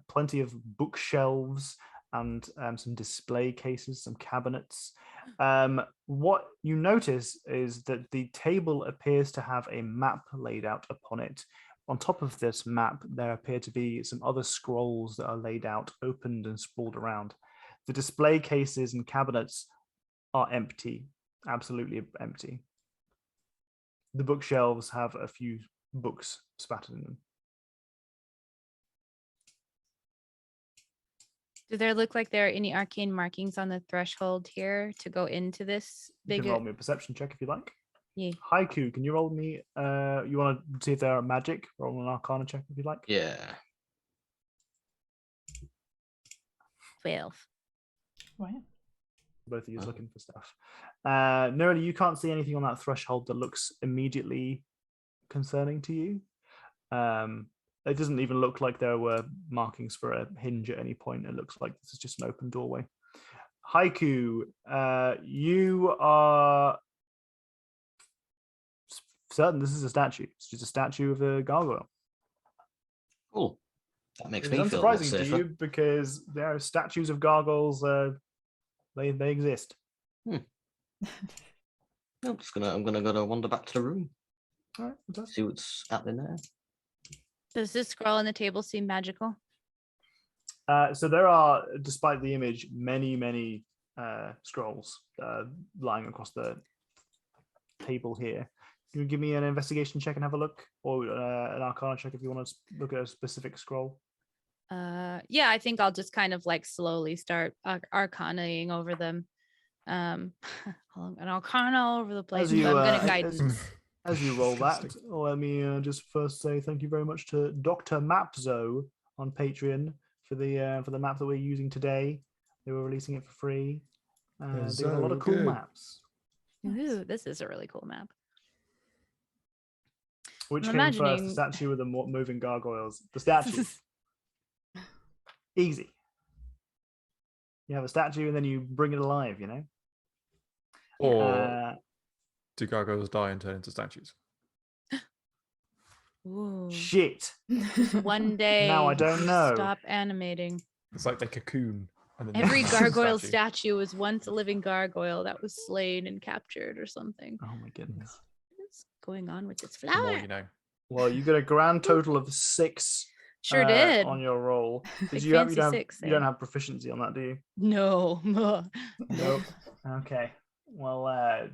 plenty of bookshelves and some display cases, some cabinets. What you notice is that the table appears to have a map laid out upon it. On top of this map, there appear to be some other scrolls that are laid out, opened and sprawled around. The display cases and cabinets are empty, absolutely empty. The bookshelves have a few books spattered in them. Do there look like there are any arcane markings on the threshold here to go into this You big? can roll me a perception check if you like. Yeah. Haiku, can you roll me? You want to see if there are magic? Roll an Arcana check if you like. Yeah. 12. Wow. Both of you Oh. looking for stuff. Nerily, you can't see anything on that threshold that looks immediately concerning to you. It doesn't even look like there were markings for a hinge at any point. It looks like this is just an open doorway. Haiku, you are certain this is a statue. It's just a statue of a gargoyle. Cool. That makes It's me feel a lot unsurprising to safer. you because there are statues of gargoyles. They exist. I'm gonna go to wander back to the room. All right, fantastic. See what's happening there. Does this scroll on the table seem magical? So there are, despite the image, many scrolls lying across the table here. Can you give me an investigation check and have a look, or an Arcana check if you want to look at a specific scroll? Yeah, I think I'll just kind of like slowly start arcanaing over them. An arcana all over the place. you, but I'm gonna uh, guide. As you roll that, Disgusting. let me just first say thank you very much to Dr. Mapzo on Patreon for the map that we're using today. They were releasing it for free. They're They got a lot so of cool good. maps. Ooh, this is a really cool map. Which I'm came first, the imagining- statue with the moving gargoyles? The statue. Easy. You have a statue and then you bring it alive, you know? Or do gargoyles die and turn into statues? Ooh. Shit. One day. Now I don't know. Stop animating. It's like they cocoon. And then they Every become a gargoyle statue. statue was once a living gargoyle that was slain and captured or something. Oh my goodness. What's going on with this The more flower? you know. Well, you get a grand total of 6 Sure did. on your roll. Big You don't fancy have, six you don't there. have proficiency on that, do you? No. Nope. Okay. Well,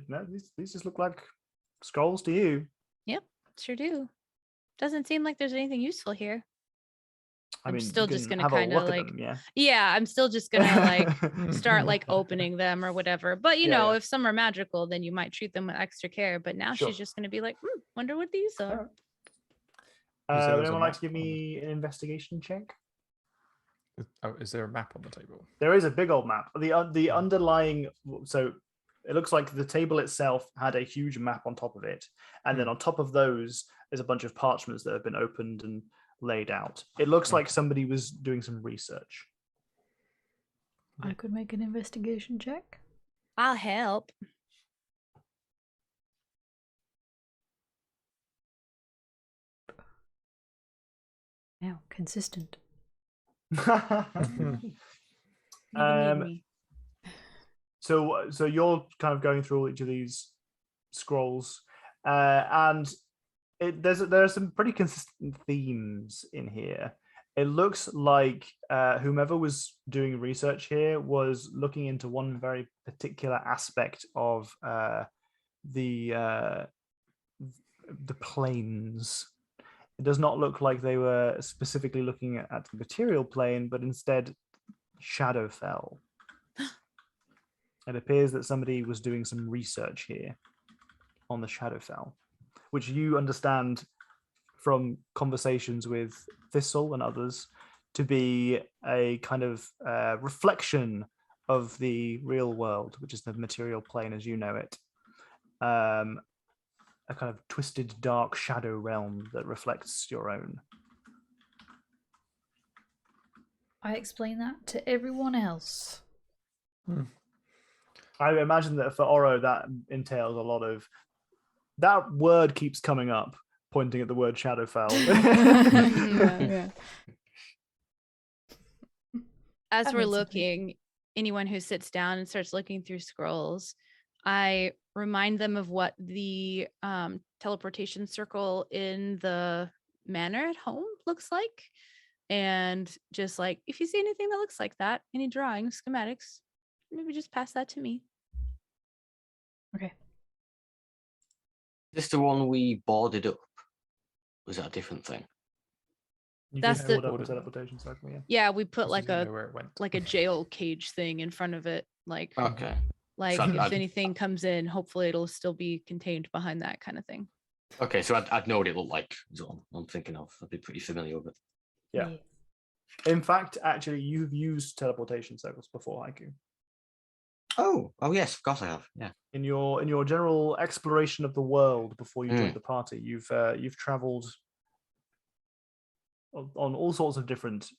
no, these just look like scrolls to you. Yep, sure do. Doesn't seem like there's anything useful here. I I'm mean, still you just can gonna have a kind look of at like, them, yeah. yeah, I'm still just gonna like start like opening them or whatever. But you Yeah, know, yeah. if some are magical, then you might treat them with extra care. But now Sure. she's just gonna be like, wonder what these are. Alright. You said there Would was a anyone like to map give on the- me an investigation check? Oh, is there a map on the table? There is a big old map. The underlying, so it looks like the table itself had a huge map on top of it, and then on top of those, there's a bunch of parchments that have been opened and laid out. It looks like somebody was doing some research. I could make an investigation check. I'll help. Now, consistent. Never need me. So you're kind of going through each of these scrolls, and there are some pretty consistent themes in here. It looks like whomever was doing research here was looking into one very particular aspect of the planes. It does not look like they were specifically looking at the material plane, but instead Shadowfell. It appears that somebody was doing some research here on the Shadowfell, which you understand from conversations with Thistle and others to be a kind of reflection of the real world, which is the material plane as you know it. A kind of twisted, dark shadow realm that reflects your own. I explain that to everyone else. I imagine that for Oro, that entails a lot of... That word keeps coming up, pointing at the word Shadowfell. Yeah. As That we're makes sense. looking, anyone who sits down and starts looking through scrolls, I remind them of what the teleportation circle in the manor at home looks like. And just like, if you see anything that looks like that, any drawings, schematics, maybe just pass that to me. Okay. Is this the one we boarded up? Was that a different thing? You That's just the- pulled up a teleportation circle, yeah. Yeah, we put Just like didn't a know where it went. like a jail cage thing in front of it. Like Okay. like So if I'd- anything comes in, hopefully it'll still be contained behind that kind of thing. Okay, so I'd know what it looked like. Is what I'm thinking of. I'd be pretty familiar with it. Yeah. In fact, actually, you've used teleportation circles before, Haiku. Oh yes, of course I have. Yeah. In your general exploration of the world before you joined the party, you've traveled on all sorts of different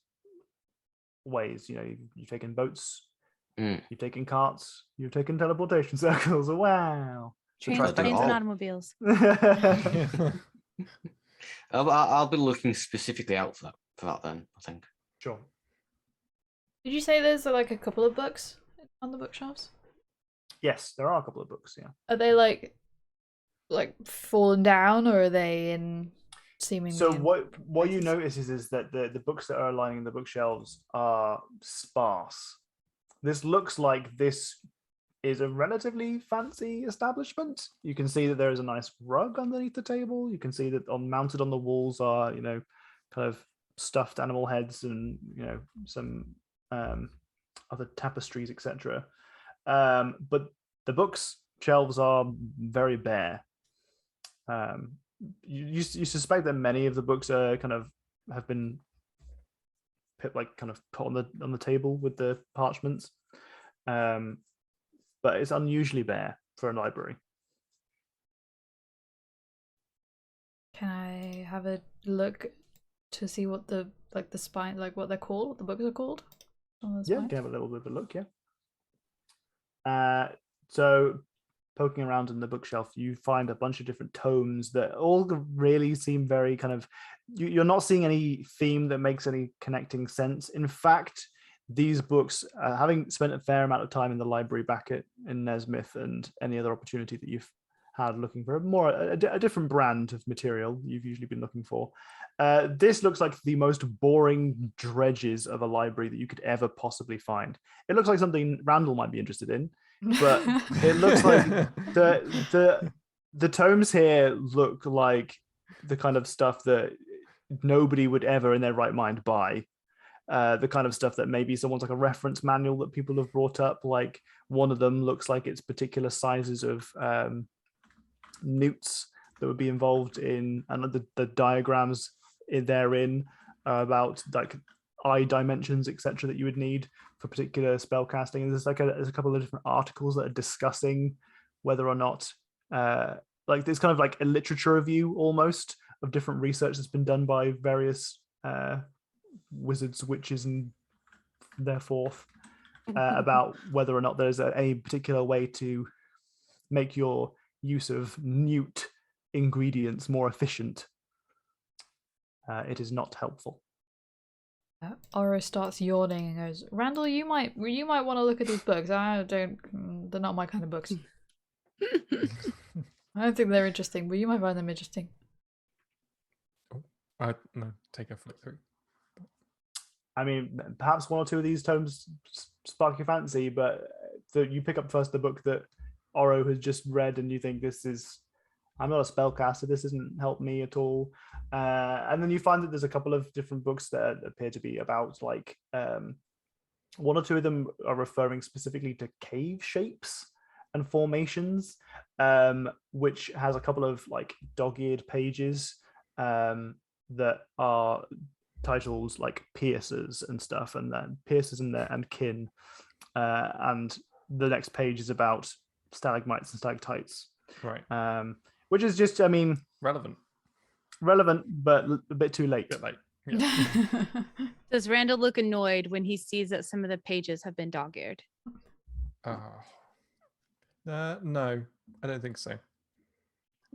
ways. You know, you've taken boats, you've taken carts, you've taken teleportation circles. Wow. Trains, try to do it planes and all. automobiles. I'll be looking specifically out for that then, I think. Sure. Did you say there's like a couple of books on the bookshelves? Yes, there are a couple of books, yeah. Are they like fallen down, or are they in seemingly? So in what you places? notice is that the books that are lining the bookshelves are sparse. This looks like this is a relatively fancy establishment. You can see that there is a nice rug underneath the table. You can see that mounted on the walls are, you know, kind of stuffed animal heads and, you know, some other tapestries, etc. But the books shelves are very bare. You suspect that many of the books are have been put on the table with the parchments, but it's unusually bare for a library. Can I have a look to see what the spine, like what they're called, what the books are called? On the Yeah, you spine? can have a little bit of a look. Yeah. So poking around in the bookshelf, you find a bunch of different tomes that all really seem very kind of... You're not seeing any theme that makes any connecting sense. In fact, these books, having spent a fair amount of time in the library back in Nesmith and any other opportunity that you've had looking for a different brand of material you've usually been looking for, This looks like the most boring dredges of a library that you could ever possibly find. It looks like something Randall might be interested in, but it looks like the tomes here look like the kind of stuff that nobody would ever in their right mind buy. The kind of stuff that maybe someone's like a reference manual that people have brought up. Like one of them looks like it's particular sizes of newts that would be involved in, and the diagrams therein about like eye dimensions, etc., that you would need for particular spell casting. And there's a couple of different articles that are discussing whether or not like there's kind of like a literature review almost of different research that's been done by various wizards, witches, and their forth about whether or not there's any particular way to make your use of newt ingredients more efficient. It is not helpful. Oro starts yawning and goes, "Randall, you might want to look at these books. They're not my kind of books. I don't think they're interesting, but you might find them interesting." No, take a flick through. I mean, perhaps one or two of these tomes spark your fancy, but you pick up first the book that Oro has just read, and you think, I'm not a spellcaster, this doesn't help me at all. And then you find that there's a couple of different books that appear to be about, like, one or two of them are referring specifically to cave shapes and formations, which has a couple of like dog-eared pages that are titles like piercers and stuff, and then piercers and kin, and the next page is about stalagmites and stalactites, right? Which is just, I mean, relevant, but a bit too late. A bit late. Yeah. Does Randall look annoyed when he sees that some of the pages have been dog-eared? No, I don't think so.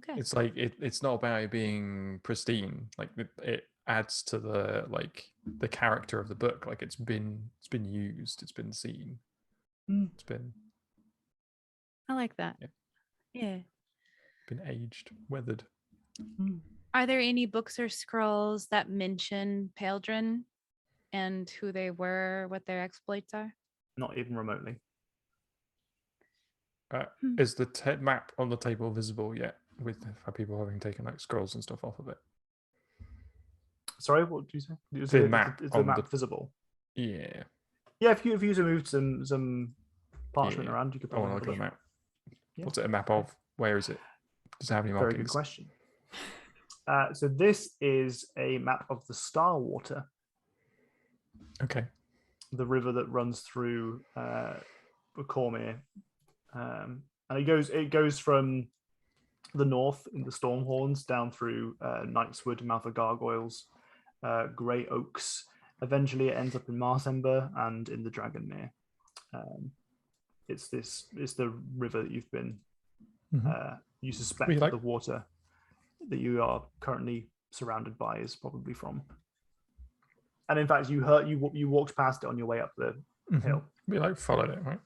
Okay. It's like it's not about it being pristine. Like it adds to the character of the book. Like it's been used, it's been seen, it's been. I like that. Yeah. Been aged, weathered. Are there any books or scrolls that mention Paildren and who they were, what their exploits are? Not even remotely. Is the map on the table visible yet? For people having taken like scrolls and stuff off of it. Sorry, what did you say? Is the map visible? Yeah. Yeah, if you moved some parchment around, you could probably look at the map. Yeah. What's it a map of? Where is it? Does it have any markings? Very good question. So this is a map of the Starwater. Okay. The river that runs through Cormier, and it goes from the north in the Stormhorns down through Knightswood, Mouth of Gargoyles, Grey Oaks. Eventually, it ends up in Marsember and in the Dragonmere. It's the river that you've been. You suspect that the water that you are currently surrounded by is probably from. And in fact, you walked past it on your way up the hill. We followed it, right?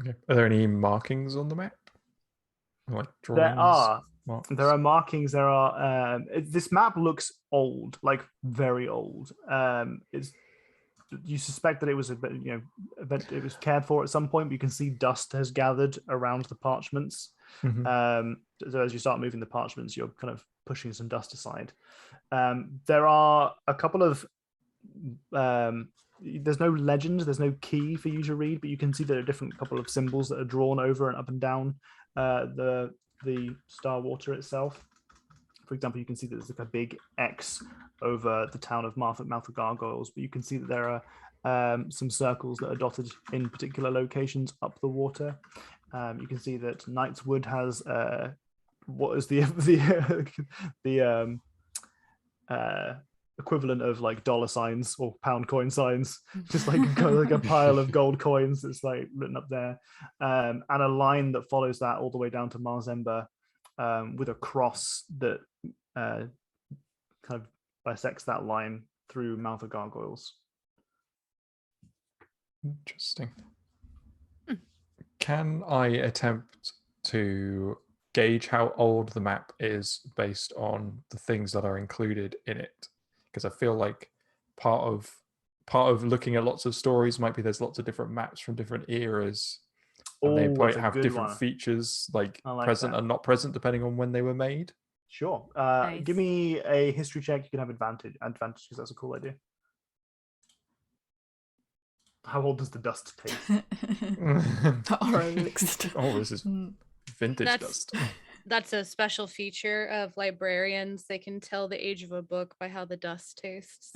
Okay. Are there any markings on the map? Like drawings? There are markings. There are. This map looks old, like very old. You suspect that it was it was cared for at some point, but you can see dust has gathered around the parchments. So as you start moving the parchments, you're kind of pushing some dust aside. There are a couple of there's no legend, there's no key for you to read, but you can see there are different couple of symbols that are drawn over and up and down the Starwater itself. For example, you can see that there's like a big X over the town of Mouth of Gargoyles, but you can see that there are some circles that are dotted in particular locations up the water. You can see that Knightswood has what is the equivalent of like dollar signs or pound coin signs, just like a pile of gold coins that's like written up there, and a line that follows that all the way down to Marsember, with a cross that kind of bisects that line through Mouth of Gargoyles. Interesting. Can I attempt to gauge how old the map is based on the things that are included in it, because I feel like part of looking at lots of stories might be there's lots of different maps from different eras, and they Oh, might that's a have good different one. features, like I like present that. and not present, depending on when they were made. Sure. Nice. Give me a history check. You can have advantage because that's a cool idea. How old does the dust taste? Oh, this is vintage That's dust. that's a special feature of librarians. They can tell the age of a book by how the dust tastes.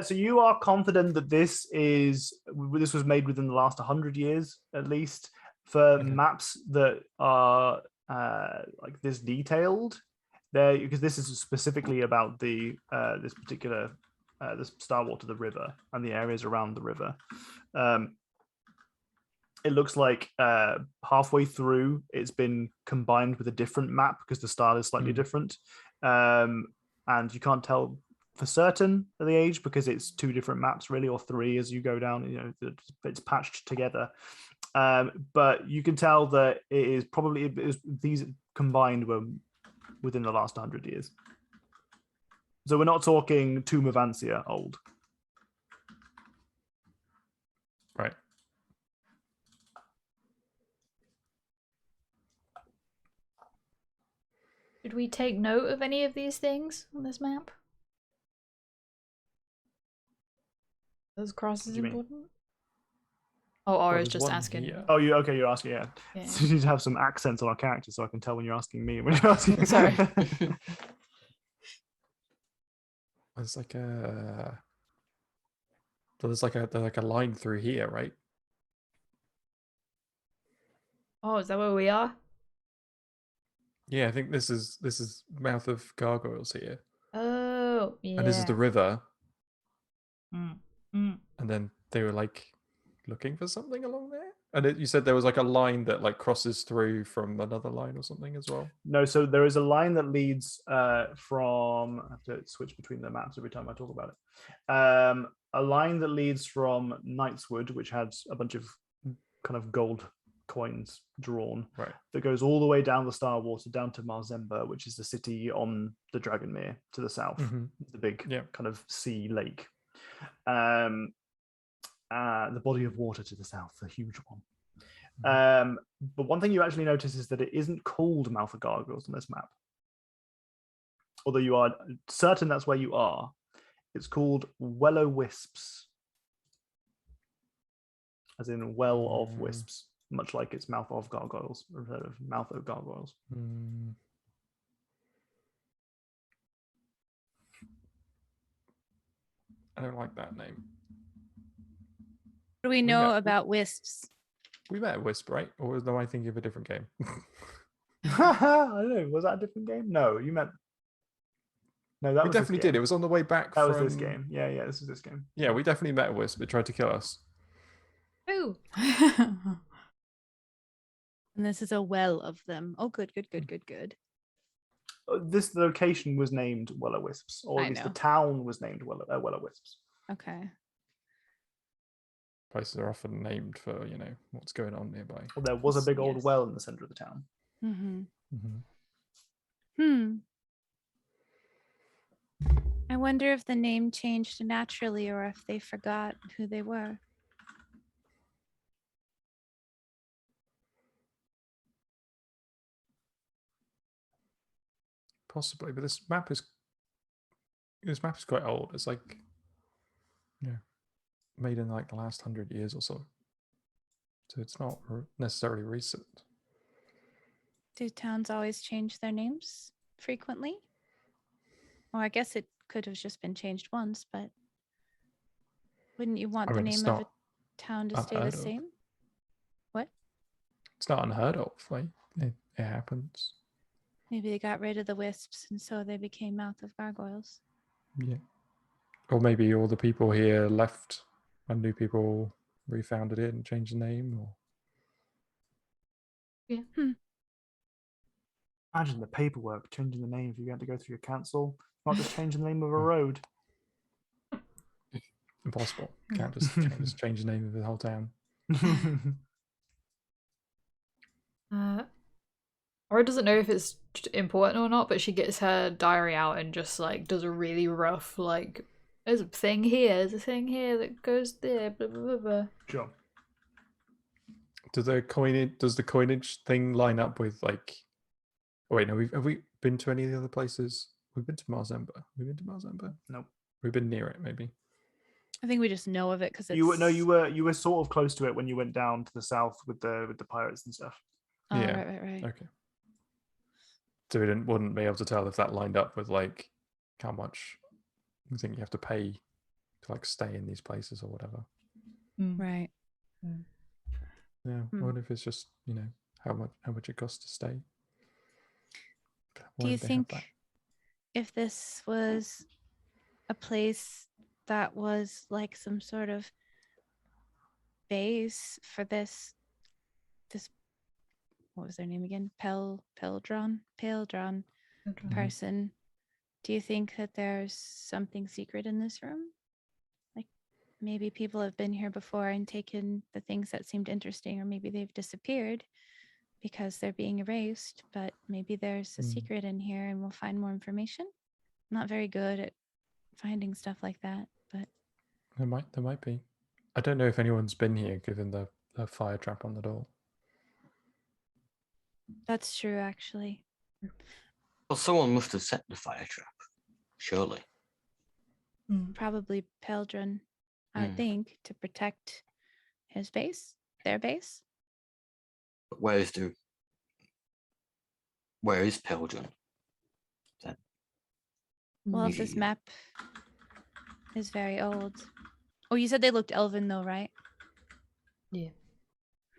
So you are confident that this was made within the last 100 years, at least, for Okay. maps that are like this detailed. There, because this is specifically about the this particular the Starwater, the river, and the areas around the river. It looks like halfway through it's been combined with a different map because the style is slightly different, and you can't tell for certain the age because it's two different maps, really, or three as you go down. You know, it's patched together, but you can tell that it is probably these combined were within the last 100 years. So we're not talking Tomb of Ansia old. Right. Should we take note of any of these things on this map? Those crosses What do you mean? important? Oh, I was there's just one asking. here. Oh, you're asking, yeah. Yeah. So you need to have some accents on our characters so I can tell when you're asking me and when you're asking. Sorry. There's like a there's like a line through here, right? Oh, is that where we are? Yeah, I think this is Mouth of Gargoyles here, Oh, yeah. and this is the river. Mm. And then they were like looking for something along there, and you said there was like a line that like crosses through from another line or something as well. No, so there is a line that leads from. I have to switch between the maps every time I talk about it. A line that leads from Knightswood, which has a bunch of kind of gold coins drawn, Right. that goes all the way down the Starwater down to Marzemba, which is the city on the Dragonmere to the south, the big kind of sea lake. The body of water to the south, the huge one. But one thing you actually notice is that it isn't called Mouth of Gargoyles on this map. Although you are certain that's where you are. It's called Well-o-Wisps. As in well of wisps, much like it's Mouth of Gargoyles, instead of Mouth of Gargoyles. I don't like that name. What do we know about wisps? We met Wisp, right? Or was I thinking of a different game? I don't know. Was that a different game? No, you meant. No, that we was definitely did. It was on the way back. That was this game. Yeah, this is this game. Yeah, we definitely met a Wisp. It tried to kill us. Ooh. And this is a well of them. Oh, good. This location was named Well-o-Wisps, or at least the town was named Well-o-Wisps. Okay. Places are often named for, you know, what's going on nearby. Well, there was a big old well in the center of the town. I wonder if the name changed naturally or if they forgot who they were. Possibly, but this map is quite old. It's like, made in like the last 100 years or so. So it's not necessarily recent. Do towns always change their names frequently? Or I guess it could have just been changed once, but wouldn't you want the name of a town to stay the same? What? It's not unheard of. Like it happens. Maybe they got rid of the wisps and so they became Mouth of Gargoyles. Yeah. Or maybe all the people here left and new people refounded it and changed the name. Or yeah. Imagine the paperwork, changing the name if you had to go through your council. Not just changing the name of a road. Impossible. Can't just change the name of the whole town. Aura doesn't know if it's important or not, but she gets her diary out and just like does a really rough like. There's a thing here. There's a thing here that goes there. Blah blah blah. Blah. Sure. Does the coinage thing line up with like? Oh, wait, no. Have we been to any of the other places? We've been to Marzemba. We've been to Marzemba. Nope. We've been near it, maybe. I think we just know of it because it's. You were sort of close to it when you went down to the south with the pirates and stuff. Oh, Yeah. right. Okay. So we wouldn't be able to tell if that lined up with like how much you think you have to pay to like stay in these places or whatever. Right. Yeah. I wonder if it's just how much it costs to stay. Do you think if this was a place that was like some sort of base for this what was their name again? Peldron person. Do you think that there's something secret in this room? Like maybe people have been here before and taken the things that seemed interesting, or maybe they've disappeared because they're being erased, but maybe there's a secret in here and we'll find more information. I'm not very good at finding stuff like that, but there might be. I don't know if anyone's been here given the fire trap on the door. that's true actually. Well, someone must have set the fire trap, surely. Probably Peldron, I would think, to protect his base, their base. But where is Peldron? Well, if this map is very old. Oh, you said they looked elven though, right? Yeah.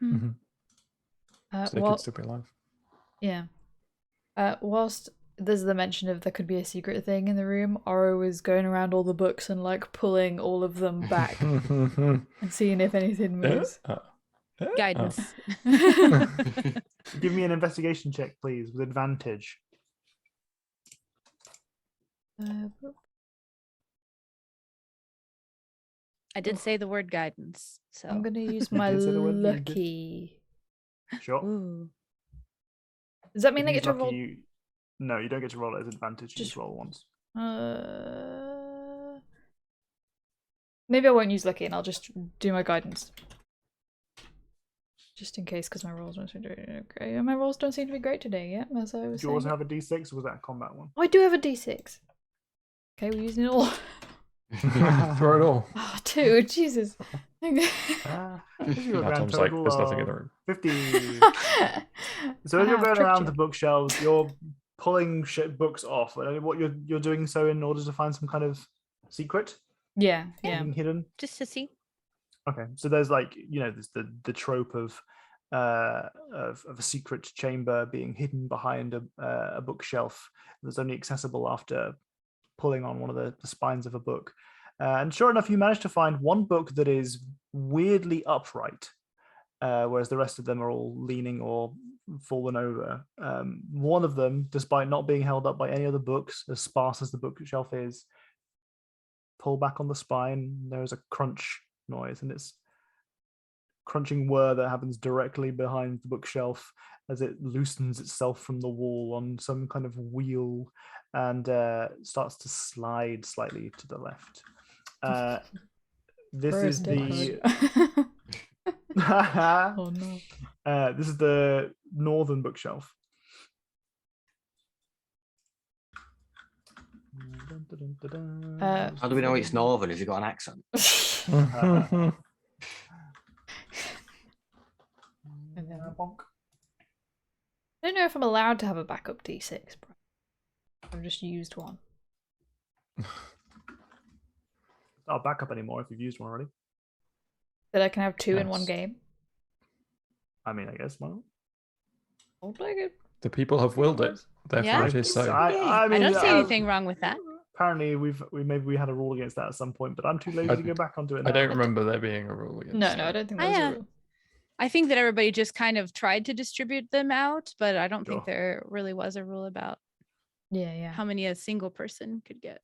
So they could still be alive. Yeah. Whilst there's the mention of there could be a secret thing in the room, Oro was going around all the books and like pulling all of them back and seeing if anything moves. Guidance. Give me an investigation check, please, with advantage. I did say the word guidance, so I'm gonna use my did say the word, you did. lucky. Sure. Ooh. Does that mean I If get to he's roll? lucky, No, you don't get to roll it as advantage. You just roll once. Maybe I won't use lucky and I'll just do my guidance. Just in case, because my rolls don't seem to be great. And my rolls don't seem to be great today yet, as I was Do you also have a d6 or was that a combat one? Oh, I do have a d6. Okay, we're using it all. Throw it all. Oh, 2, Jesus. This is your grand Tom's like, total there's nothing in of the room. 50. So as you're going around the bookshelves, you're pulling books off. What you're doing so in order to find some kind of secret? Yeah. Hidden? Just to see. Okay, so there's like there's the trope of a secret chamber being hidden behind a bookshelf that's only accessible after pulling on one of the spines of a book. And sure enough, you manage to find one book that is weirdly upright, whereas the rest of them are all leaning or fallen over. One of them, despite not being held up by any other books, as sparse as the bookshelf is, pull back on the spine, there is a crunch noise, and it's crunching whir that happens directly behind the bookshelf as it loosens itself from the wall on some kind of wheel and starts to slide slightly to the left. This is the Oh no. This is the northern bookshelf. How do we know it's northern if you've got an accent? I don't know if I'm allowed to have a backup d6, bro. I've just used one. Not backup anymore if you've used one already. That I can have 2 in Yes. one game. I mean, I guess. Well, I'll take it. The people have willed it. Therefore, Yeah. it is so. I mean, I don't see anything wrong with that. Apparently, we had a rule against that at some point, but I'm too lazy to go back onto it now. I don't remember there being a rule against No, that. I don't think that was a rule. I think that everybody just kind of tried to distribute them out, but I don't Sure. think there really was a rule about Yeah. how many a single person could get.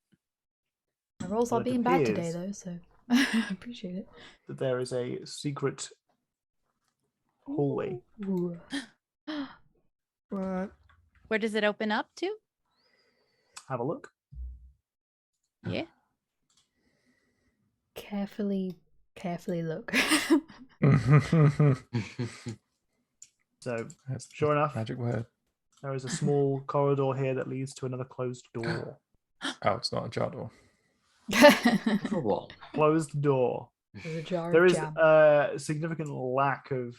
My rolls Well, are it being bad today, appears- though, so I appreciate it. That there is a secret hallway Ooh. What? Where does it open up to? Have a look. Yeah. Carefully look. So, That's sure the enough, magic word. there is a small corridor here that leads to another closed door. Oh, it's not a jar door. For what? Closed door. There's a jar There of is jam. a significant lack of.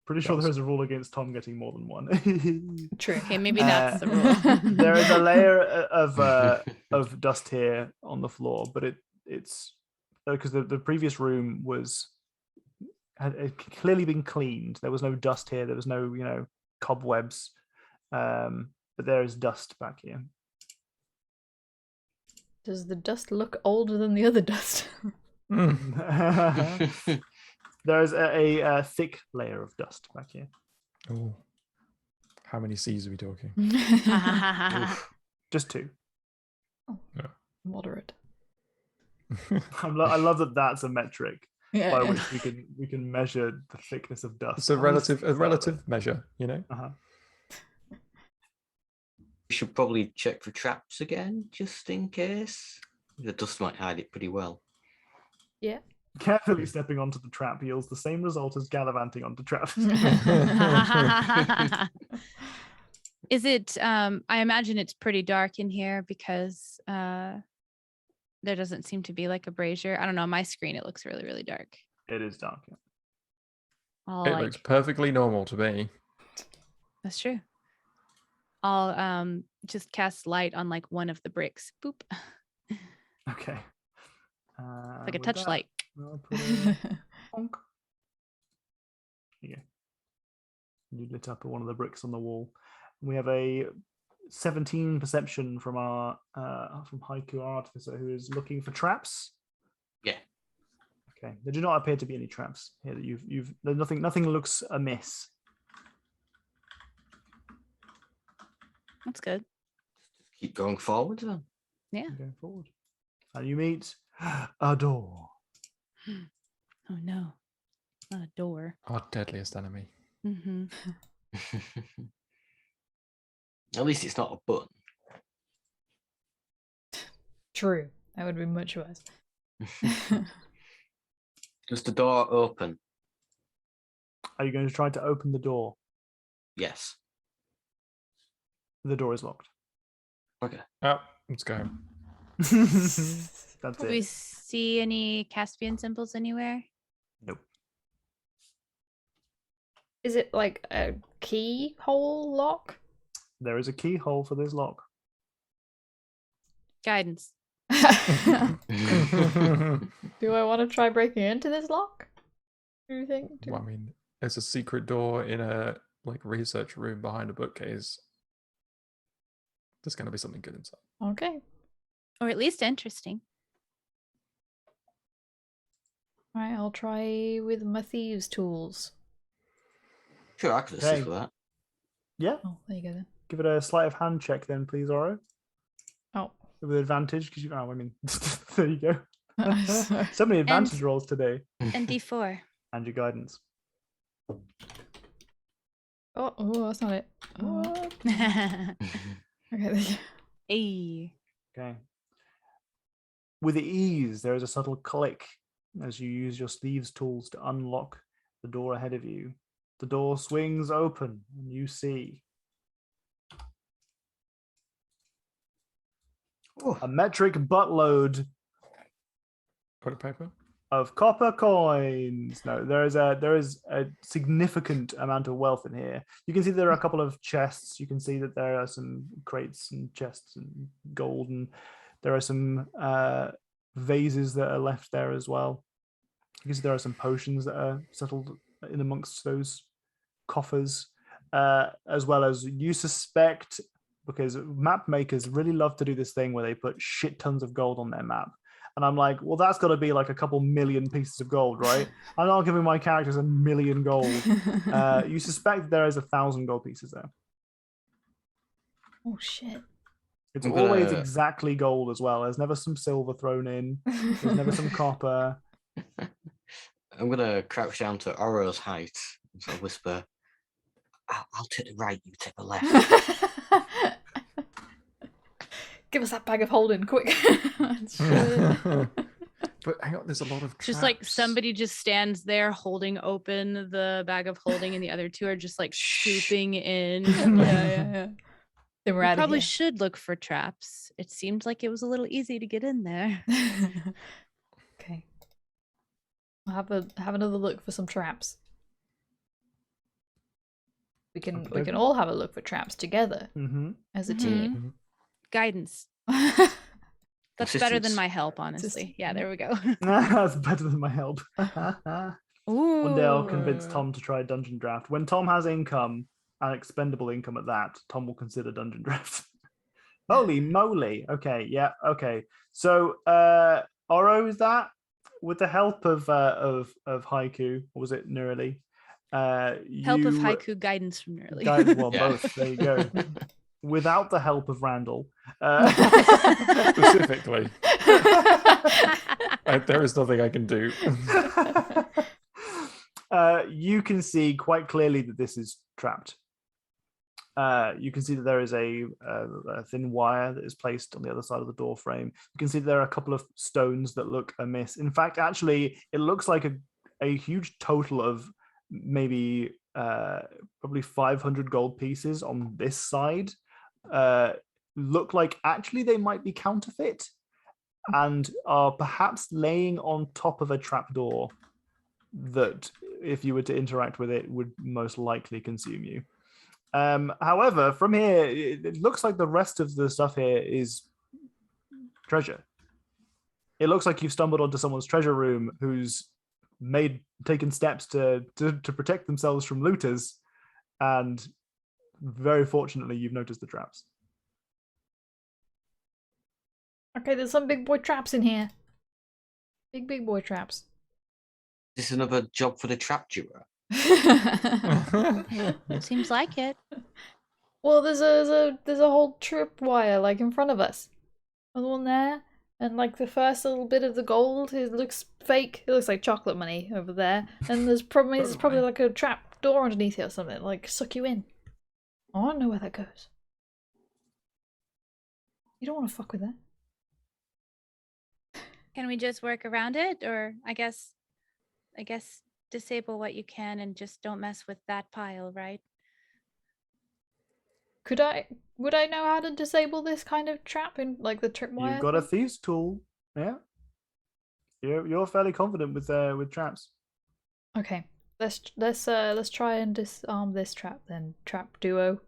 Pretty sure Yes. there is a rule against Tom getting more than one. True. Okay, maybe that's the rule. There is a layer of dust here on the floor, but it's because the previous room had clearly been cleaned. There was no dust here. There was no cobwebs, but there is dust back here. Does the dust look older than the other dust? There is a thick layer of dust back here. Oh, how many C's are we talking? Oof. Just 2. Moderate. I love that that's a metric Yeah. by which we can measure the thickness of dust. It's a relative measure, you know. Uh-huh. We should probably check for traps again, just in case. The dust might hide it pretty well. Yeah. Carefully stepping onto the trap yields the same result as gallivanting onto traps. Is it I imagine it's pretty dark in here because there doesn't seem to be like a brazier. I don't know, on my screen it looks really, really dark. It is dark. Yeah. I'll, It looks perfectly normal to me. That's true. I'll just cast light on like one of the bricks. Boop. Okay. Like a With touch that, light. I'll put a bonk. There you go. You lit up one of the bricks on the wall. We have a 17 perception from our from Haiku Artificer, who is looking for traps. Yeah. Okay. There do not appear to be any traps here that you've there's nothing looks amiss. That's good. Keep going forward then. Yeah. Going forward. And you meet a door. Oh no. Not a door. Our deadliest enemy. Mm-hmm. At least it's not a button. True. That would be much worse. Does the door open? Are you going to try to open the door? Yes. The door is locked. Okay. Oh, let's go. That's Do we it. see any Caspian symbols anywhere? Nope. Is it like a keyhole lock? There is a keyhole for this lock. Guidance. Do I want to try breaking into this lock? Do you think? Well, I mean, there's a secret door in a research room behind a bookcase. There's going to be something good inside. Okay. Or at least interesting. Alright, I'll try with my thieves' tools. Sure, I could assist Okay. with that. Yeah. Oh, there you go then. Give it a sleight of hand check then, please, Oro. Oh. With advantage, because there you go. Sorry. So many advantage rolls today. And D4. And your guidance. Oh, that's not it. Oh, okay, there you go. Hey. Okay. With ease, there is a subtle click as you use your thieves' tools to unlock the door ahead of you. The door swings open, and you see Oh, a metric buttload Toilet paper? of copper coins. No, there is a significant amount of wealth in here. You can see there are a couple of chests. You can see that there are some crates and chests and gold, and there are some vases that are left there as well. You can see there are some potions that are settled in amongst those coffers, as well as you suspect, because map makers really love to do this thing where they put shit tons of gold on their map. And I'm like, well, that's got to be like a couple million pieces of gold, right? I'm not giving my characters 1 million gold. You suspect there is 1,000 gold pieces there. Oh shit. It's I'm always gonna- exactly gold as well. There's never some silver thrown in. There's never some copper. I'm gonna crouch down to Oro's height and sort of whisper, I'll take the right, you take the left. Give us that bag of holding, quick. But hang on, there's a lot of Just like traps. somebody just stands there holding open the bag of holding, and the other two are just like scooping in. yeah. Then we're We out of probably here. should look for traps. It seemed like it was a little easy to get in there. Okay. I'll have another look for some traps. We can Okey-dokey. all have a look for traps together Mm-hmm. as a Mhm. team. Guidance. That's better than Assistance. my help, honestly. Assist- Yeah, there we go. That's better than my help. Ooh. One day I'll convince Tom to try Dungeon Draft. When Tom has income, and expendable income at that, Tom will consider Dungeon Draft. Holy moly. Okay, yeah, okay. So Oro, is that with the help of Haiku, or was it Neurali? Help of haiku, guidance from Nearly. Well, Yeah. both. There you go. Without the help of Randall. Specifically, there is nothing I can do. You can see quite clearly that this is trapped. You can see that there is a thin wire that is placed on the other side of the door frame. You can see there are a couple of stones that look amiss. In fact, actually, it looks like a huge total of maybe probably 500 gold pieces on this side. Look like actually they might be counterfeit and are perhaps laying on top of a trapdoor that, if you were to interact with it, would most likely consume you. However, from here, it looks like the rest of the stuff here is treasure. It looks like you've stumbled onto someone's treasure room who's taken steps to protect themselves from looters, and very fortunately, you've noticed the traps. Okay, there's some big boy traps in here. Big boy traps. Is this another job for the trap duo? Seems like it. Well, there's a whole trip wire like in front of us. Another one there, and like the first little bit of the gold, it looks fake. It looks like chocolate money over there, and there's probably like a trap door underneath it or something, like suck you in. I want to know where that goes. You don't want to fuck with that. Can we just work around it, or I guess disable what you can and just don't mess with that pile, right? Would I know how to disable this kind of trap in like the tripwire? You've got a thing? thieves tool, yeah. You're fairly confident with traps. Okay, let's try and disarm this trap then. Trap duo.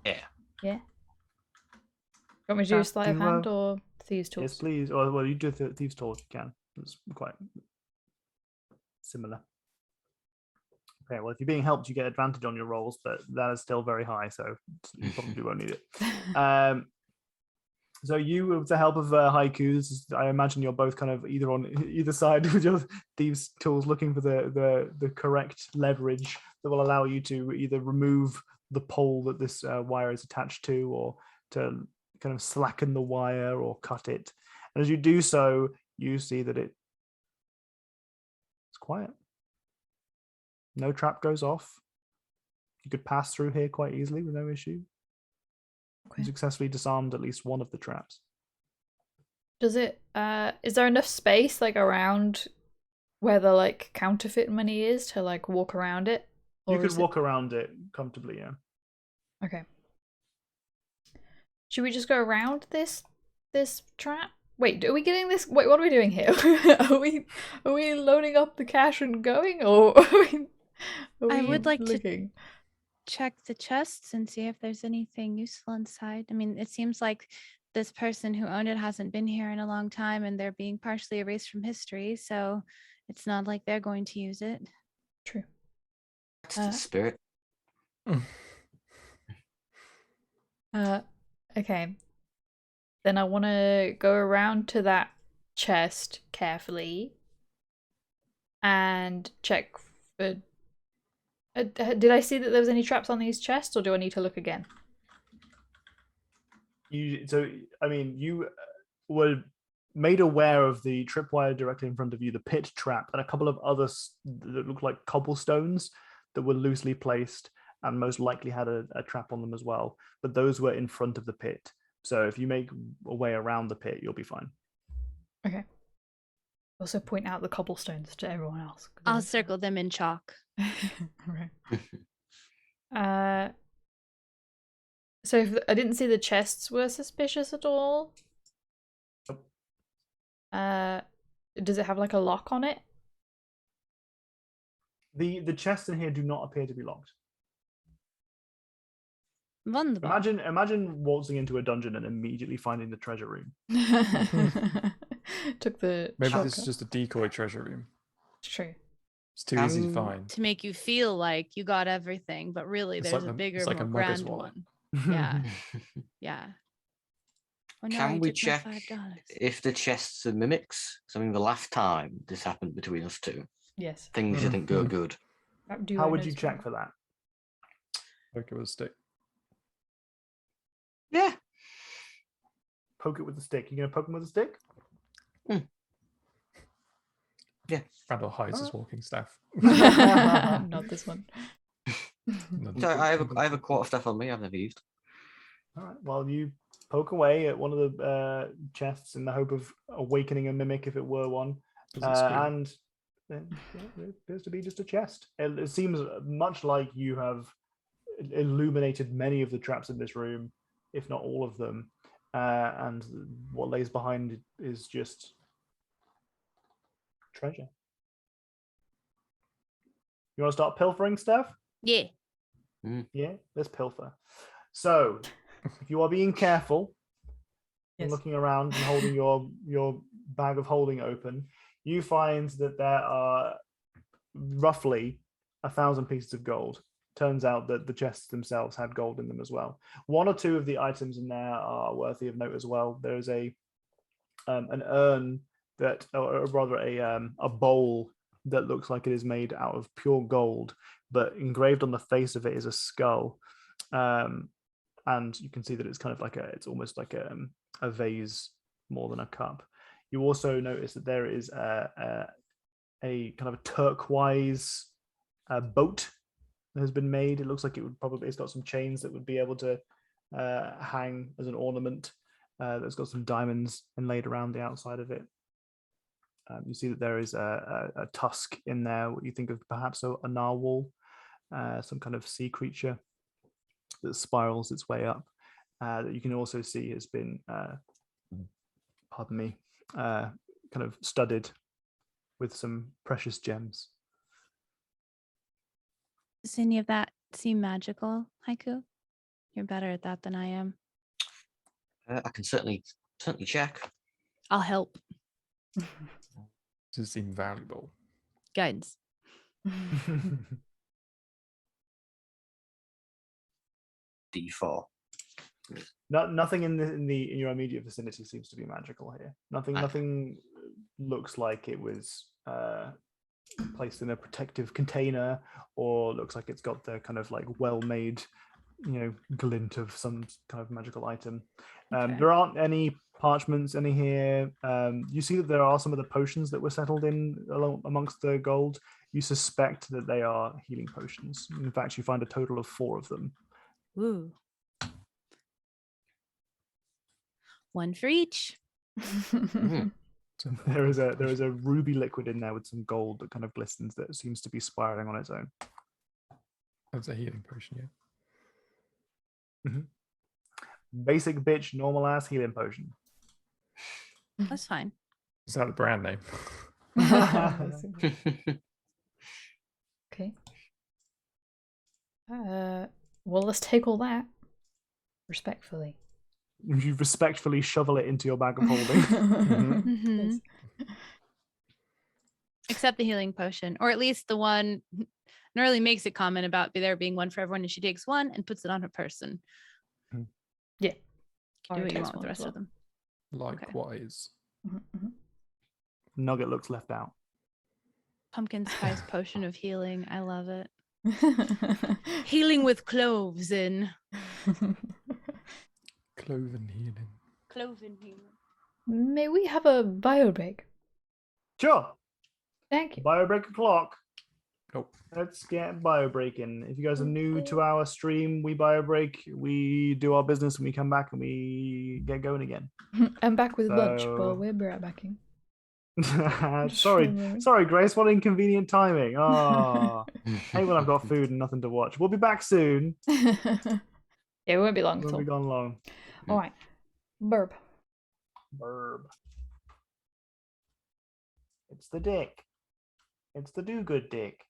Yeah. Yeah. Want me to do Trap sleight of hand duo. or thieves tools? Yes, please. Or well, you do thieves tool if you can. It's quite similar. Okay, well, if you're being helped, you get advantage on your rolls, but that is still very high, so you probably won't need it. So you, with the help of Haiku, I imagine you're both kind of either on either side with your thieves tools, looking for the correct leverage that will allow you to either remove the pole that this wire is attached to, or to kind of slacken the wire or cut it. And as you do so, you see that it's quiet. No trap goes off. You could pass through here quite easily with no issue. Okay. You successfully disarmed at least one of the traps. Does it? Is there enough space like around where the like counterfeit money is to like walk around it? You Or could is walk around it comfortably, yeah. Okay. Should we just go around this trap? Wait, are we getting this? Wait, what are we doing here? are we loading up the cash and going, or I would like to looking? check the chests and see if there's anything useful inside. I mean, it seems like this person who owned it hasn't been here in a long time, and they're being partially erased from history, so it's not like they're going to use it. True. That's the spirit. Okay. Then I want to go around to that chest carefully and check for. Did I see that there was any traps on these chests, or do I need to look again? You were made aware of the tripwire directly in front of you, the pit trap, and a couple of others that look like cobblestones that were loosely placed and most likely had a trap on them as well. But those were in front of the pit. So if you make a way around the pit, you'll be fine. Okay. Also point out the cobblestones to everyone else. I'll circle them in chalk. Right. So if I didn't see the chests were suspicious at all. Nope. Does it have like a lock on it? The chests in here do not appear to be locked. Wunderbar. Imagine waltzing into a dungeon and immediately finding the treasure room. Took the Maybe shortcut. this is just a decoy treasure room. It's true. It's too easy to find. To make you feel like you got everything, but really It's there's like a bigger, it's like more a mugger's grand wallet. one. Yeah. Yeah. Oh, no, I Can we took my check $5. if the chests are mimics? So I mean, the last time this happened between us two, Yes. things didn't go good. How would you check for that? Poke it with a stick. Yeah. Poke it with a stick. You gonna poke him with a stick? Yeah. Randall hides his walking staff. Not this one. So I have a quarterstaff on me. I've never used. All right. Well, you poke away at one of the chests in the hope of awakening a mimic if it were one, and then it appears to be just a chest. It seems much like you have illuminated many of the traps in this room, if not all of them, and what lays behind it is just treasure. You want to start pilfering stuff? Yeah. Yeah, let's pilfer. So, if you are being careful and Yes. looking around and holding your bag of holding open, you find that there are roughly 1,000 pieces of gold. Turns out that the chests themselves had gold in them as well. One or two of the items in there are worthy of note as well. There is an urn that, or rather a bowl that looks like it is made out of pure gold, but engraved on the face of it is a skull. And you can see that it's kind of like it's almost like a vase more than a cup. You also notice that there is a kind of a turquoise boat that has been made. It looks like it's got some chains that would be able to hang as an ornament. That's got some diamonds inlaid around the outside of it. You see that there is a tusk in there, what you think of perhaps a narwhal, some kind of sea creature that spirals its way up. That you can also see has been, kind of studded with some precious gems. Does any of that seem magical, Haiku? You're better at that than I am. I can certainly check. I'll help. Does it seem valuable? Guidance. D4. Nothing in your immediate vicinity seems to be magical here. Nothing looks like it was placed in a protective container, or looks like it's got the kind of like well-made, glint of some kind of magical item. Okay. There aren't any parchments any here. You see that there are some of the potions that were settled in amongst the gold. You suspect that they are healing potions. In fact, you find a total of 4 of them. Ooh. One for each. There is a ruby liquid in there with some gold that kind of glistens, that seems to be spiraling on its own. That's a healing potion, yeah. Mm-hmm. Basic bitch, normal ass healing potion. That's fine. Is that the brand name? Okay. Well, let's take all that respectfully. You respectfully shovel it into your bag of holding. Mhm. Except the healing potion, or at least the one. Nerly makes a comment about there being one for everyone, and she takes one and puts it on her person. Yeah. Do what you want with the rest of them. Likewise. Nugget looks left out. Pumpkin spice potion of healing. I love it. Healing with cloves in. Cloven healing. Cloven healing. May we have a bio break? Sure. Thank you. Bio break o'clock. Oh, Let's get bio breaking. If you guys are new to our stream, we bio break, we do our business, and we come back and we get going again. I'm back with lunch, So- but we'll be right back. sorry, Grace. What inconvenient timing. Oh, hey, when I've got food and nothing to watch. We'll be back soon. Yeah, it won't be long. Won't be gone long. All right, burp. Burb. It's the dick. It's the do-good dick.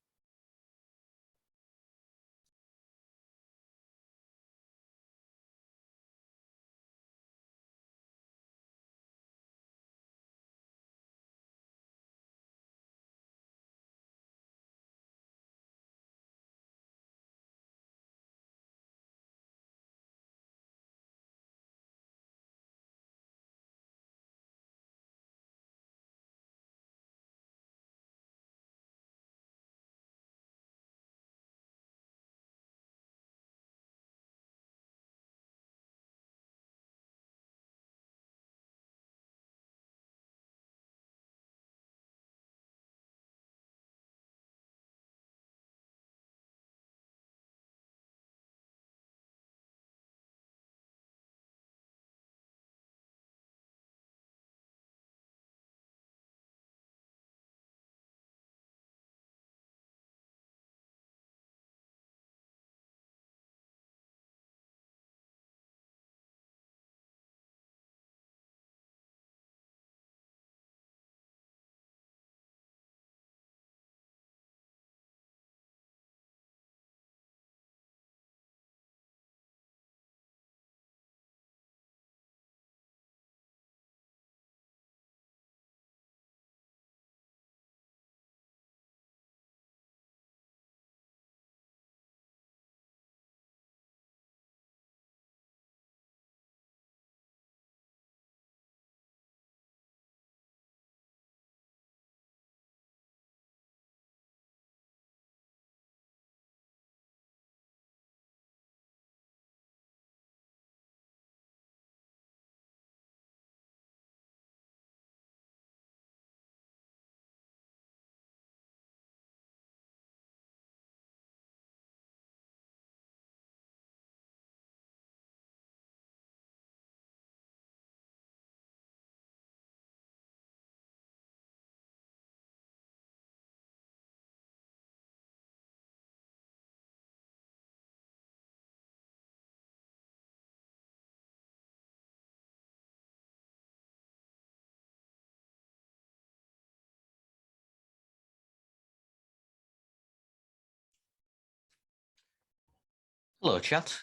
Hello, chat.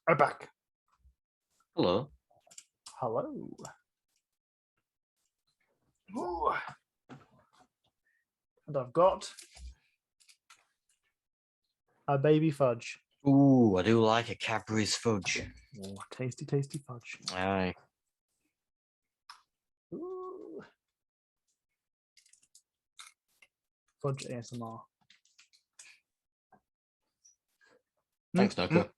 I'm back. Hello. Hello. Ooh. And I've got a baby fudge. Ooh, I do like a Cadbury's fudge. Oh, tasty, tasty fudge. Aye. Ooh. Fudge ASMR. Thanks, Noko.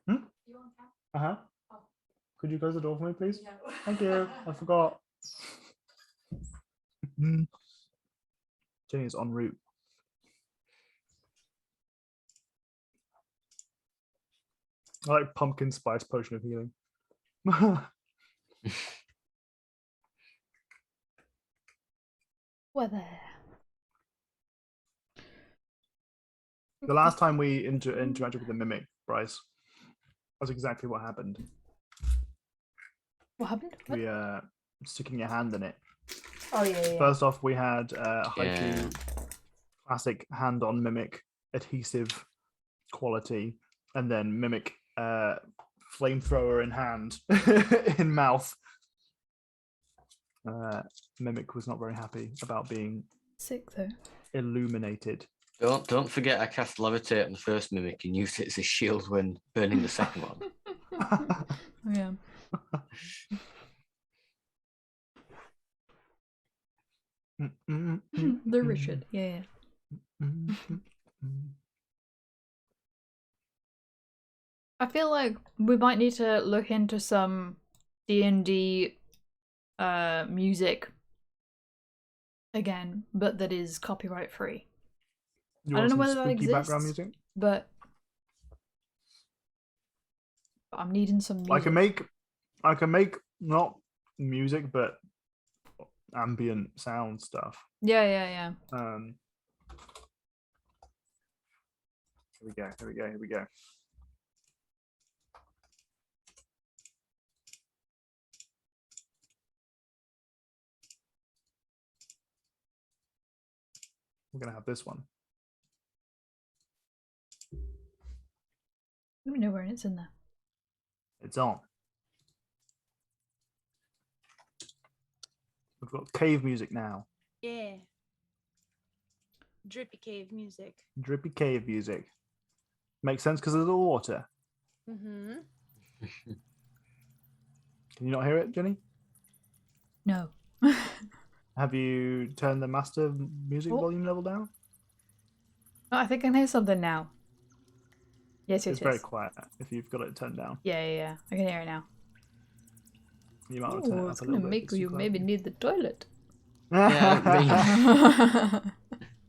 Uh-huh. Could you close the door for me, please? Thank you. I forgot. Jenny is en route. I like pumpkin spice potion of healing. Weather. The last time we interacted with the mimic, Bryce, that's exactly what happened. What happened? What? We sticking your hand in it. Oh yeah. First off, we had haiku, Yeah. classic hand-on mimic adhesive quality, and then mimic flamethrower in hand in mouth. Mimic was not very happy about being Sick though. illuminated. Don't forget I cast levitate on the first mimic and used it as a shield when burning the second one. Yeah. The Richard. Yeah. I feel like we might need to look into some D&D music again, but that is copyright free. You I don't want know some whether that spooky background exists, music? but I'm needing some music. I can make not music but ambient sound stuff. Yeah. Here we go. We're gonna have this one. Let me know where it's in there. It's on. We've got cave music now. Yeah. Drippy cave music. Drippy cave music. Makes sense because of the water. Mm-hmm. Can you not hear it, Jenny? No. Have you turned the master music Oh. volume level down? Oh, I think I can hear something now. Yes. It's very quiet if you've got it turned down. Yeah. I can hear it now. You might want to turn it Oh, up it's a gonna little bit. make you maybe need the toilet. Yeah,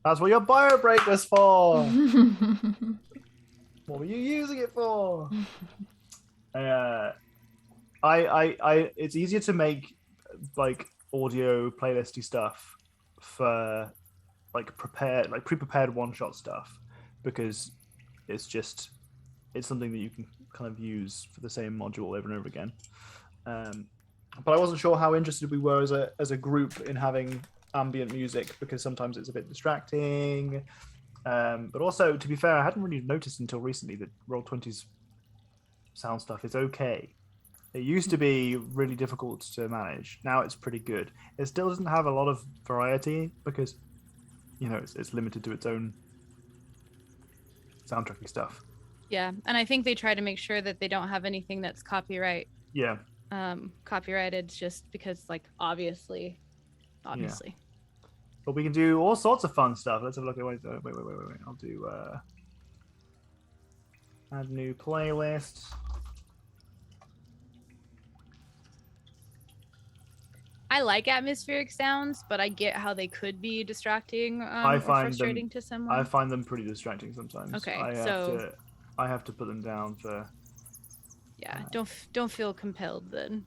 That's what your bio break was for. What were you using it for? It's easier to make like audio playlisty stuff for like pre-prepared one-shot stuff because it's something that you can kind of use for the same module over and over again. But I wasn't sure how interested we were as a group in having ambient music because sometimes it's a bit distracting. But also, to be fair, I hadn't really noticed until recently that Roll20's sound stuff is okay. It used to be really difficult to manage. Now it's pretty good. It still doesn't have a lot of variety because, it's limited to its own soundtracky stuff. Yeah, and I think they try to make sure that they don't have anything that's copyrighted just because, like, obviously. Yeah. But we can do all sorts of fun stuff. Let's have a look. Wait. I'll do add new playlist. I like atmospheric sounds, but I get how they could be distracting I or find frustrating them, to someone. I find them pretty distracting sometimes. Okay, I have to put them down for. Yeah, don't feel compelled then,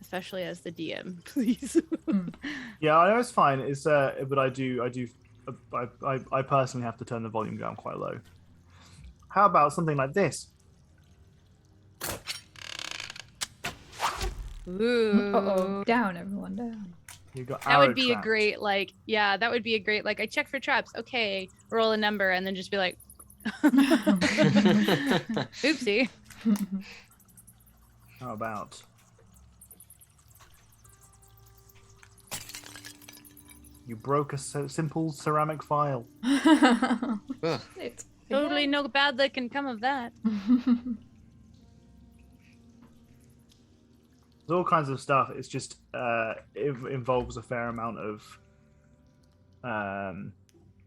especially as the DM, please. Yeah, I know it's fine. It's but I personally have to turn the volume down quite low. How about something like this? Ooh. Uh-oh. Down, everyone, down. You got That would be trapped. a great, like, yeah, that would be a great, like, I check for traps. Okay, roll a number and then just be like, oopsie. How about? You broke a simple ceramic file. Ugh. Totally no bad that can come of that. There's all kinds of stuff. It's just it involves a fair amount of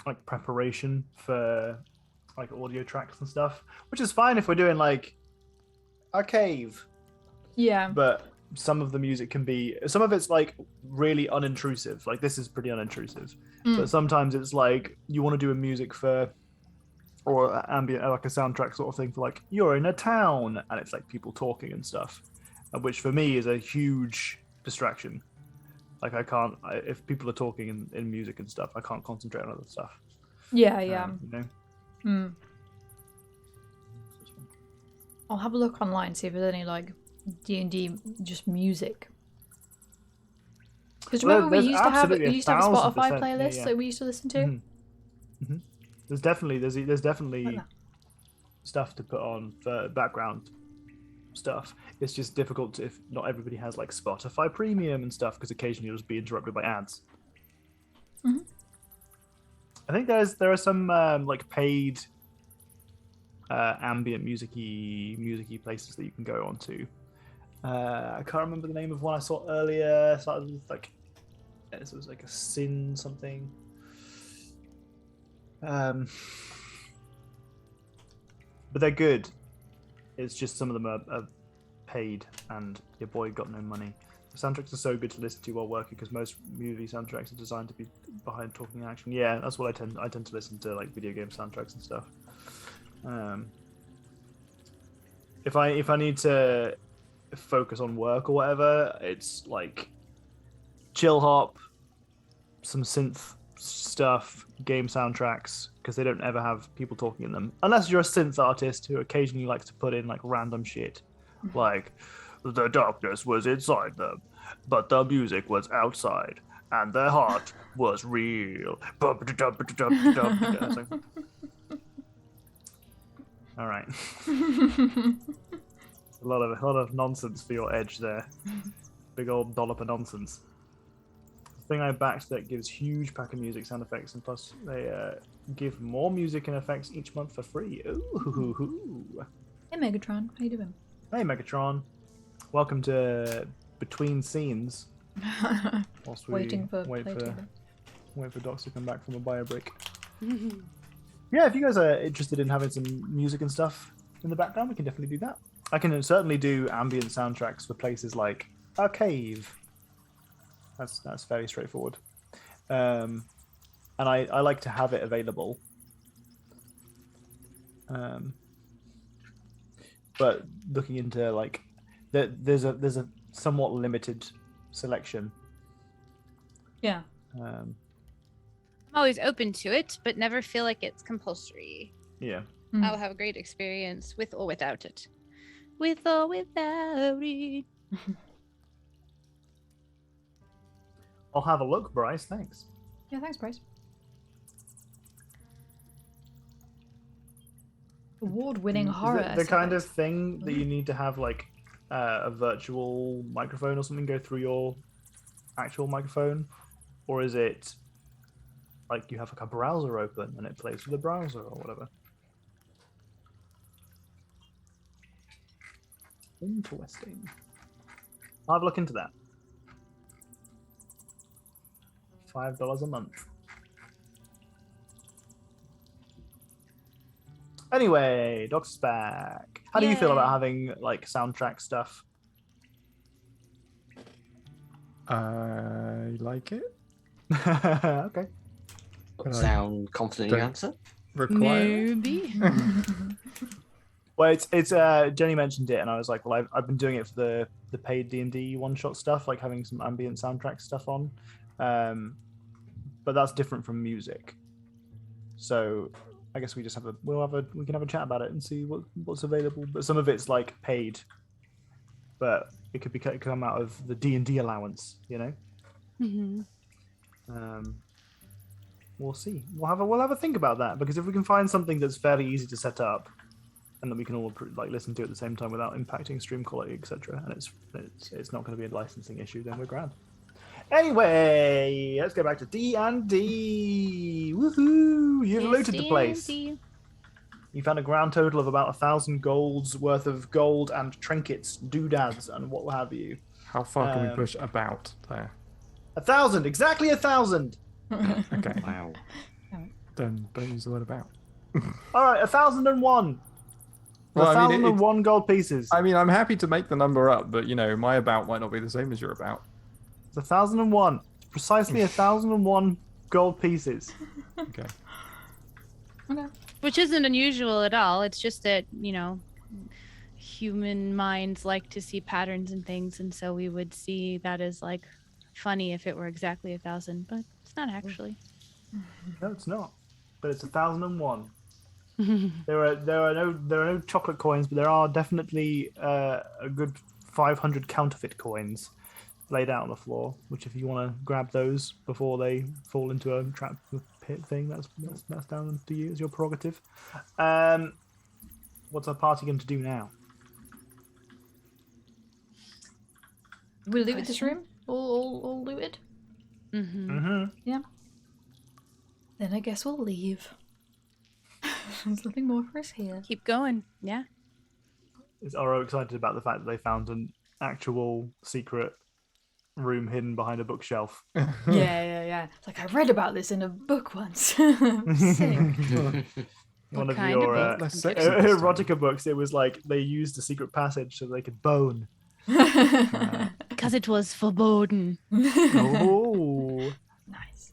like preparation for like audio tracks and stuff, which is fine if we're doing like a cave. Yeah. But some of the music can be, some of it's like really unintrusive. Like this is pretty unintrusive. But sometimes it's like you want to do a music for, or ambient, like a soundtrack sort of thing for like you're in a town and it's like people talking and stuff, which for me is a huge distraction. Like I can't, if people are talking in music and stuff, I can't concentrate on other stuff. Yeah. You know? I'll have a look online, see if there's any like D&D just music. Because remember we used to have a Spotify playlist that we used to listen to. Mm-hmm. There's definitely stuff to put on for background stuff. It's just difficult if not everybody has like Spotify Premium and stuff because occasionally you'll just be interrupted by ads. I think there are some like paid ambient musicy places that you can go on to. I can't remember the name of one I saw earlier. It started with like, it was like a sin something. But they're good. It's just some of them are paid, and your boy got no money. The soundtracks are so good to listen to while working because most movie soundtracks are designed to be behind talking action. Yeah, that's what I tend to listen to, like video game soundtracks and stuff. If I need to focus on work or whatever, it's like chill hop, some synth stuff, game soundtracks, because they don't ever have people talking in them, unless you're a synth artist who occasionally likes to put in like random shit, like the darkness was inside them, but the music was outside, and their heart was real. All right. a lot of nonsense for your edge there. Big old dollop of nonsense. The thing I backed that gives huge pack of music sound effects, and plus they give more music and effects each month for free. Ooh. Hey Megatron, how you doing? Hey Megatron, welcome to Between Scenes. Whilst we Waiting for wait playtable. for Docs to come back from a bio break. Yeah, if you guys are interested in having some music and stuff in the background, we can definitely do that. I can certainly do ambient soundtracks for places like a cave. That's fairly straightforward. And I like to have it available. But looking into like there's a somewhat limited selection. Yeah. I'm always open to it, but never feel like it's compulsory. Yeah. I'll have a great experience with or without it. With or without it. I'll have a look, Bryce. Thanks. Yeah, thanks, Bryce. Award-winning horror. Is it the kind of thing that you need to have like a virtual microphone or something go through your actual microphone, or is it like you have like a browser open and it plays with the browser or whatever? Interesting. I'll have a look into that. $5 a month. Anyway, Doc's back. How do you feel about Yay. having like soundtrack stuff? I like it. Okay. But I Sound confident in your don't- answer? Require it? Maybe. Well, it's Jenny mentioned it, and I was like, well, I've been doing it for the paid D&D one-shot stuff, like having some ambient soundtrack stuff on, but that's different from music. So I guess we can have a chat about it and see what's available. But some of it's like paid, but it could come out of the D&D allowance, you know. We'll see. We'll have a think about that, because if we can find something that's fairly easy to set up, and that we can all like listen to at the same time without impacting stream quality, etc., and it's not going to be a licensing issue, then we're grand. Anyway, let's go back to D&D. Woohoo! You've looted the place. D&D. You found a grand total of about 1,000 golds worth of gold and trinkets, doodads, and what have you. How far can we push about there? 1,000, exactly 1,000. Okay, Wow. then don't use the word about. All right, 1,001. Well, I mean, 1,001 gold pieces. I mean, I'm happy to make the number up, but you know, my about might not be the same as your about. It's 1,001. Precisely 1,001 gold pieces. Okay. Okay. Which isn't unusual at all. It's just that, you know, human minds like to see patterns and things, and so we would see that as like funny if it were exactly 1,000, but it's not actually. No, it's not. But it's 1,001. There are no chocolate coins, but there are definitely a good 500 counterfeit coins laid out on the floor. Which, if you want to grab those before they fall into a trap pit thing, that's down to you. It's your prerogative. What's our party going to do now? We loot this room? All looted? Mm-hmm. Then I guess we'll leave. There's nothing more for us here. Keep going. Yeah. Is Oro excited about the fact that they found an actual secret room hidden behind a bookshelf. Yeah. It's like I read about this in a book once. Sick. One What of kind of your book? Less I'm sexy kidding. this time. erotica books, it was like they used a secret passage so they could bone. Because it was foreboding. Oh. Nice.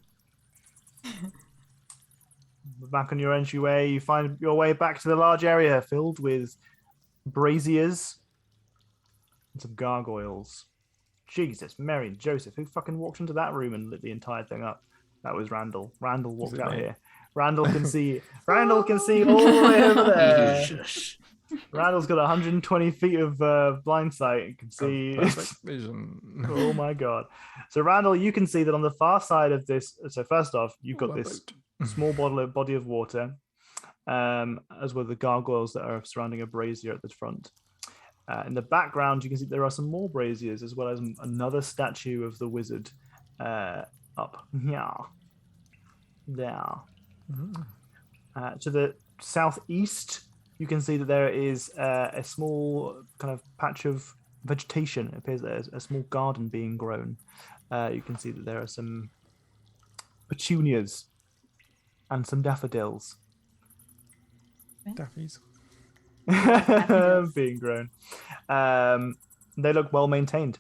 Back on your entryway, you find your way back to the large area filled with braziers and some gargoyles. Jesus, Mary and Joseph, who fucking walked into that room and lit the entire thing up? That was Randall. Randall walked it out me? here. Randall can see. Randall can see all the way over there. Shush. Randall's got 120 feet of blind sight and can see. Perfect vision. Oh my god! So Randall, you can see that on the far side of this. So first off, you've got My this boat. small body of water, as well as the gargoyles that are surrounding a brazier at the front. In the background, you can see there are some more braziers, as well as another statue of the wizard up here. There. Mm. To the southeast, you can see that there is a small kind of patch of vegetation. It appears there's a small garden being grown. You can see that there are some petunias and some daffodils Daffies. being grown. They look well maintained.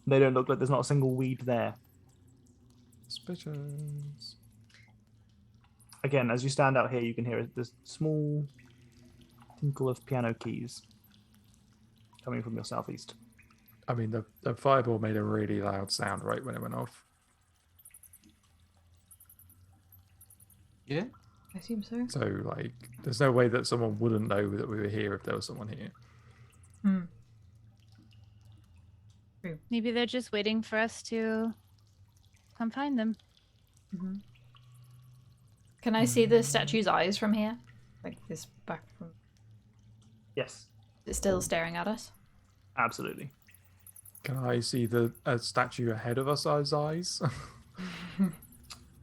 They don't look like there's not a single weed there. Suspicions. Again, as you stand out here, you can hear this small tinkle of piano keys coming from your southeast. I mean, the fireball made a really loud sound right when it went off. Yeah. I assume so. So, like, there's no way that someone wouldn't know that we were here if there was someone here. Hmm. Maybe they're just waiting for us to come find them. Mm-hmm. Can I see the statue's eyes from here? Like this back from... Yes, It's still staring at us? absolutely. Can I see the statue ahead of us' eyes?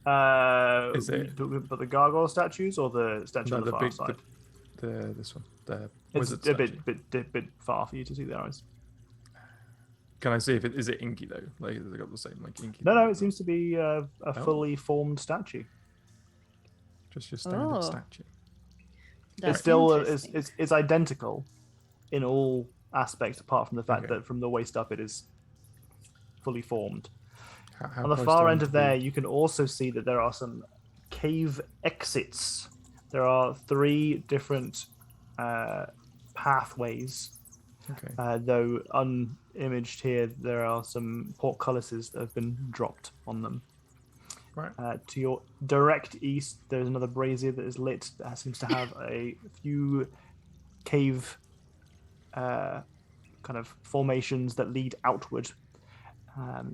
Is it- But the gargoyle statues or the statue No, on the the far big, side? this one, the It's wizard a statue. bit far for you to see their eyes. Can I see if it is it inky though? Like, has it got the same like inky? No, thing it as seems to be a Oh. fully formed statue. just your standard Oh. statue. That's It's still interesting. it's identical in all aspects, apart from the fact Okay. that from the waist up it is fully formed. How On the close far do I end need of to be? there, you can also see that there are some cave exits. There are 3 different pathways. Okay. Though unimaged here, there are some portcullises that have been dropped on them. Right. To your direct east, there's another brazier that is lit that seems to have a few cave kind of formations that lead outward.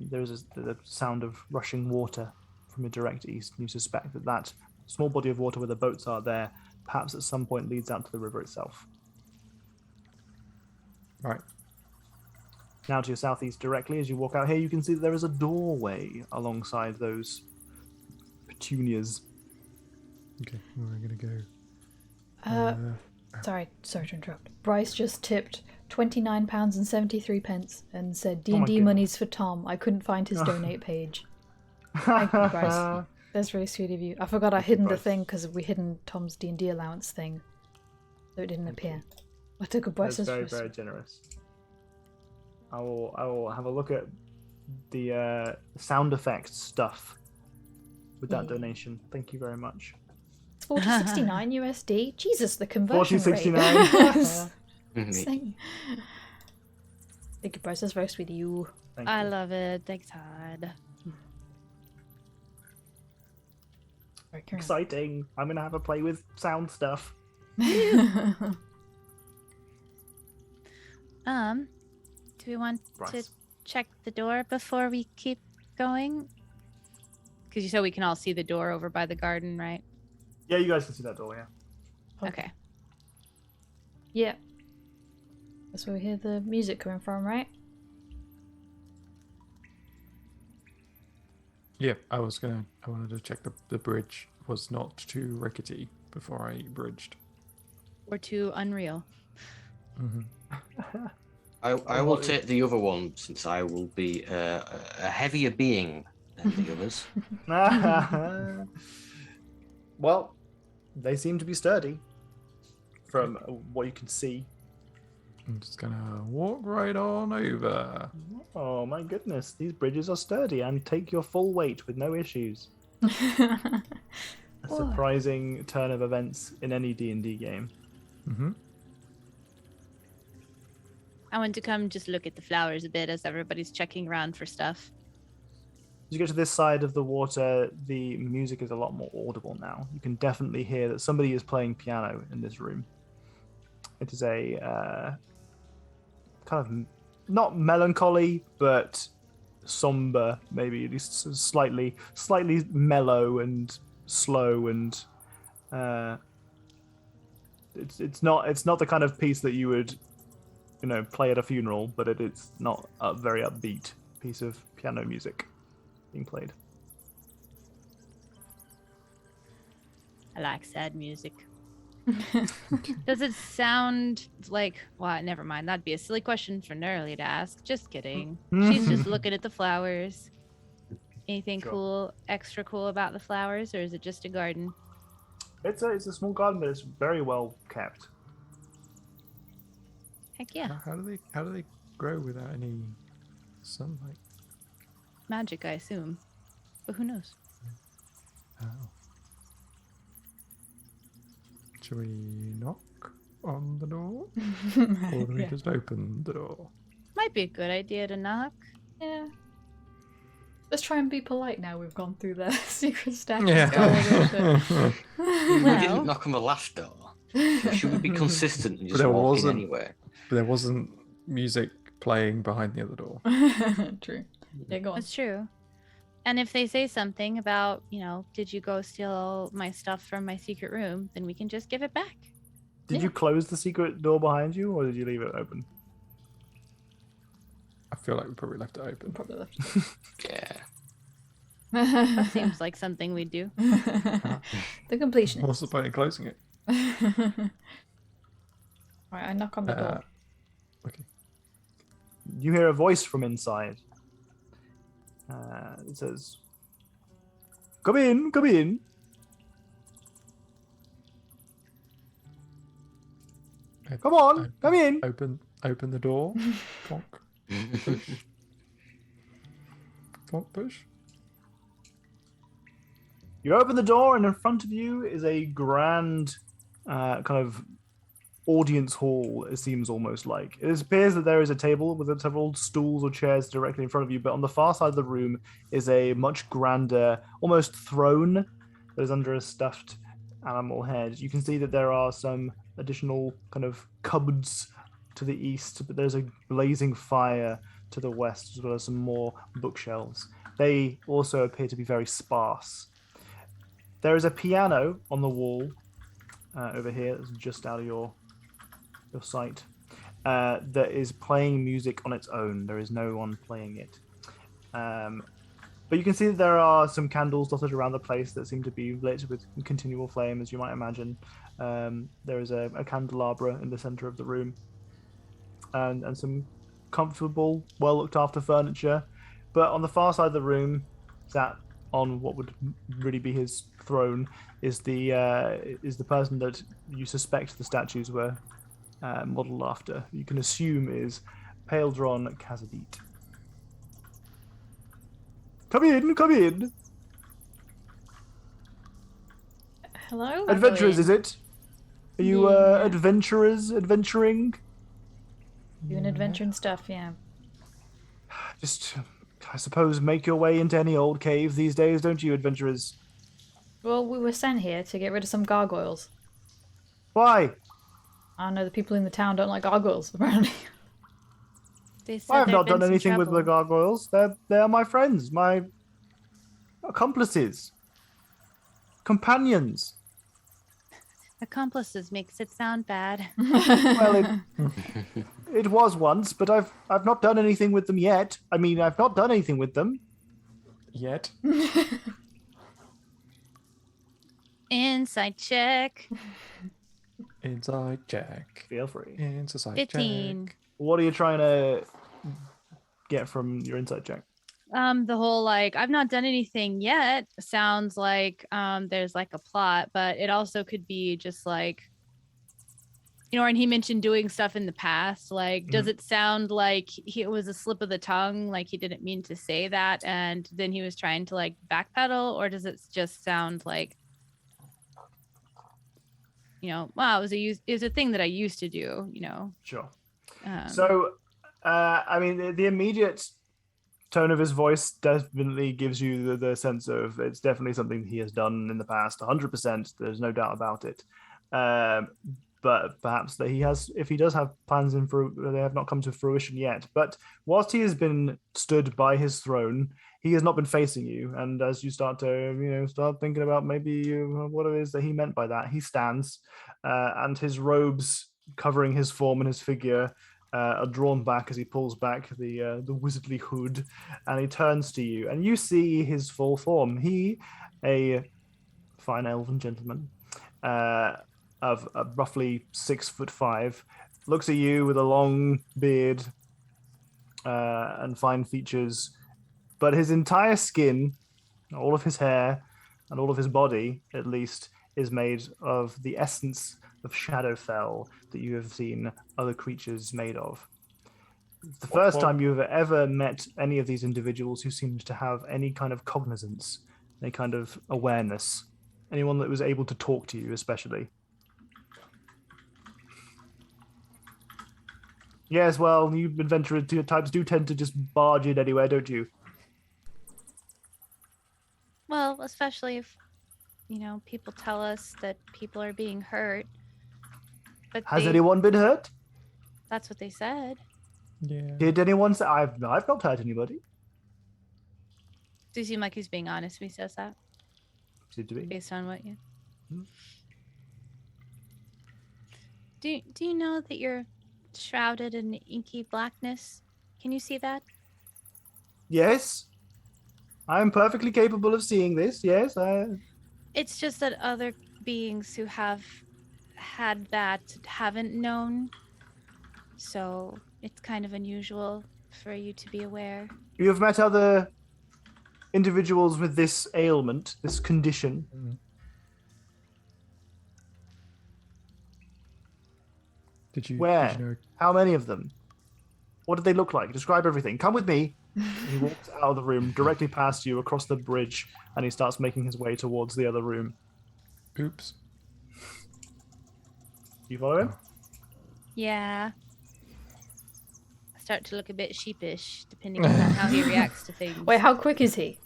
There's the sound of rushing water from your direct east, and you suspect that that small body of water where the boats are there perhaps at some point leads out to the river itself. Right. Now to your southeast directly, as you walk out here, you can see that there is a doorway alongside those petunias. Okay. Where are we gonna go? Sorry to interrupt. Bryce just tipped £29.73 and said Oh my D&D goodness. money's for Tom. I couldn't find his donate page. Thank you, Bryce. That's really sweet of you. I forgot I Thank you, hidden the Bryce. thing because we hidden Tom's D&D allowance thing, so it didn't appear. I took a Bryce. That's very, very generous. I will have a look at the sound effects stuff with that Yeah. donation. Thank you very much. It's 40.69 USD. Jesus, the conversion 40.69. rate. Insane. Thank you, Bryce. That's very sweet of you. Thank I you. love it. Thanks, Todd. Right, carry on. Exciting. I'm gonna have a play with sound stuff. Do we want to Bryce. check the door before we keep going? Because you said we can all see the door over by the garden, right? Yeah, you guys can see that door, yeah. Okay. Yeah. That's where we hear the music coming from, right? Yeah, I wanted to check the bridge was not too rickety before I bridged. Or too unreal. Mm-hmm. I will take the other one since I will be a heavier being than the others. Well, they seem to be sturdy from what you can see. I'm just gonna walk right on over. Oh my goodness, these bridges are sturdy and take your full weight with no issues. A surprising turn of events in any D&D game. Mm-hmm. I want to come just look at the flowers a bit as everybody's checking around for stuff. As you get to this side of the water, the music is a lot more audible now. You can definitely hear that somebody is playing piano in this room. It is a kind of not melancholy, but somber, maybe at least slightly mellow and slow, and it's not the kind of piece that you would play at a funeral, but it's not a very upbeat piece of piano music being played. I like sad music. Does it sound like... Well, never mind. That'd be a silly question for Nerly to ask. Just kidding. She's just looking at the flowers. Anything cool, extra cool about the flowers, or is it just a garden? It's a small garden, but it's very well kept. Heck yeah. How do they grow without any sunlight? Magic, I assume. But who knows? Oh. Shall we knock on the door? Or do we just open the door? Might be a good idea to knock. Yeah. Let's try and be polite now we've gone through the secret stash. Yeah. We didn't knock on the last door. So should we be consistent and just walk in anyway? But there wasn't music playing behind the other door. True. Yeah, go on. That's true. And if they say something about, did you go steal my stuff from my secret room, then we can just give it back. Did you close the secret door behind you, or did you leave it open? I feel like we probably left it open. Probably left. Yeah. That seems like something we'd do. The completionist. What's the point in closing it? Right, I knock on the door. Okay. You hear a voice from inside. It says, "Come in, come in." Come on, come in. Open the door. Clonk. Push. Clonk, push. You open the door, and in front of you is a grand kind of audience hall, it seems almost like. It appears that there is a table with several stools or chairs directly in front of you, but on the far side of the room is a much grander, almost throne that is under a stuffed animal head. You can see that there are some additional kind of cupboards to the east, but there's a blazing fire to the west, as well as some more bookshelves. They also appear to be very sparse. There is a piano on the wall over here that's just out of your sight that is playing music on its own. There is no one playing it. But you can see that there are some candles dotted around the place that seem to be lit with continual flame, as you might imagine. There is a candelabra in the center of the room, and some comfortable, well looked after furniture. But on the far side of the room, sat on what would really be his throne, is the person that you suspect the statues were modeled after. You can assume is Paeldron Khazadit. Come in, come in. Hello? Adventurers, is it? Are you adventurers, adventuring? Doing adventuring stuff, yeah. Just, I suppose, make your way into any old cave these days, don't you, adventurers? Well, we were sent here to get rid of some gargoyles. Why? I know the people in the town don't like gargoyles, apparently. They said I have there'd not been done some anything with the trouble. gargoyles. They are my friends, my accomplices, companions. Accomplices makes it sound bad. Well, it was once, but I've not done anything with them yet. I mean, I've not done anything with them Yet. Insight check. Inside check. Feel free. Inside 15. check. What are you trying to get from your insight check? The whole like I've not done anything yet sounds like there's like a plot, but it also could be just like, you know, and he mentioned doing stuff in the past. Like, does it sound like it was a slip of the tongue, like he didn't mean to say that, and then he was trying to like backpedal, or does it just sound like, you know, wow, it was a thing that I used to do, you know? Sure. I mean, the immediate tone of his voice definitely gives you the sense of it's definitely something he has done in the past. 100%. There's no doubt about it. But perhaps that he has, if he does have plans they have not come to fruition yet. But whilst he has been stood by his throne, he has not been facing you. And as you start to, start thinking about maybe what it is that he meant by that, he stands, and his robes covering his form and his figure are drawn back as he pulls back the wizardly hood, and he turns to you, and you see his full form. He, a fine elven gentleman, of roughly 6'5", looks at you with a long beard and fine features, but his entire skin, all of his hair, and all of his body, at least, is made of the essence of Shadowfell that you have seen other creatures made of. It's the first time you've ever met any of these individuals who seemed to have any kind of cognizance, any kind of awareness, anyone that was able to talk to you, especially. Yes, well, you adventurer types do tend to just barge in anywhere, don't you? Well, especially if, people tell us that people are being hurt. But Has anyone been hurt? That's what they said. Yeah. Did anyone say I've not hurt anybody? Do you seem like he's being honest when he says that? Seemed to be. Based on what you... Do you know that you're shrouded in inky blackness? Can you see that? Yes. I'm perfectly capable of seeing this, yes. It's just that other beings who have had that haven't known. So it's kind of unusual for you to be aware. You have met other individuals with this ailment, this condition. Did you Where? How many of them? What did they look like? Describe everything. Come with me. He walks out of the room, directly past you, across the bridge, and he starts making his way towards the other room. Oops. You follow him? Yeah. I start to look a bit sheepish, depending on how he reacts to things. Wait, how quick is he?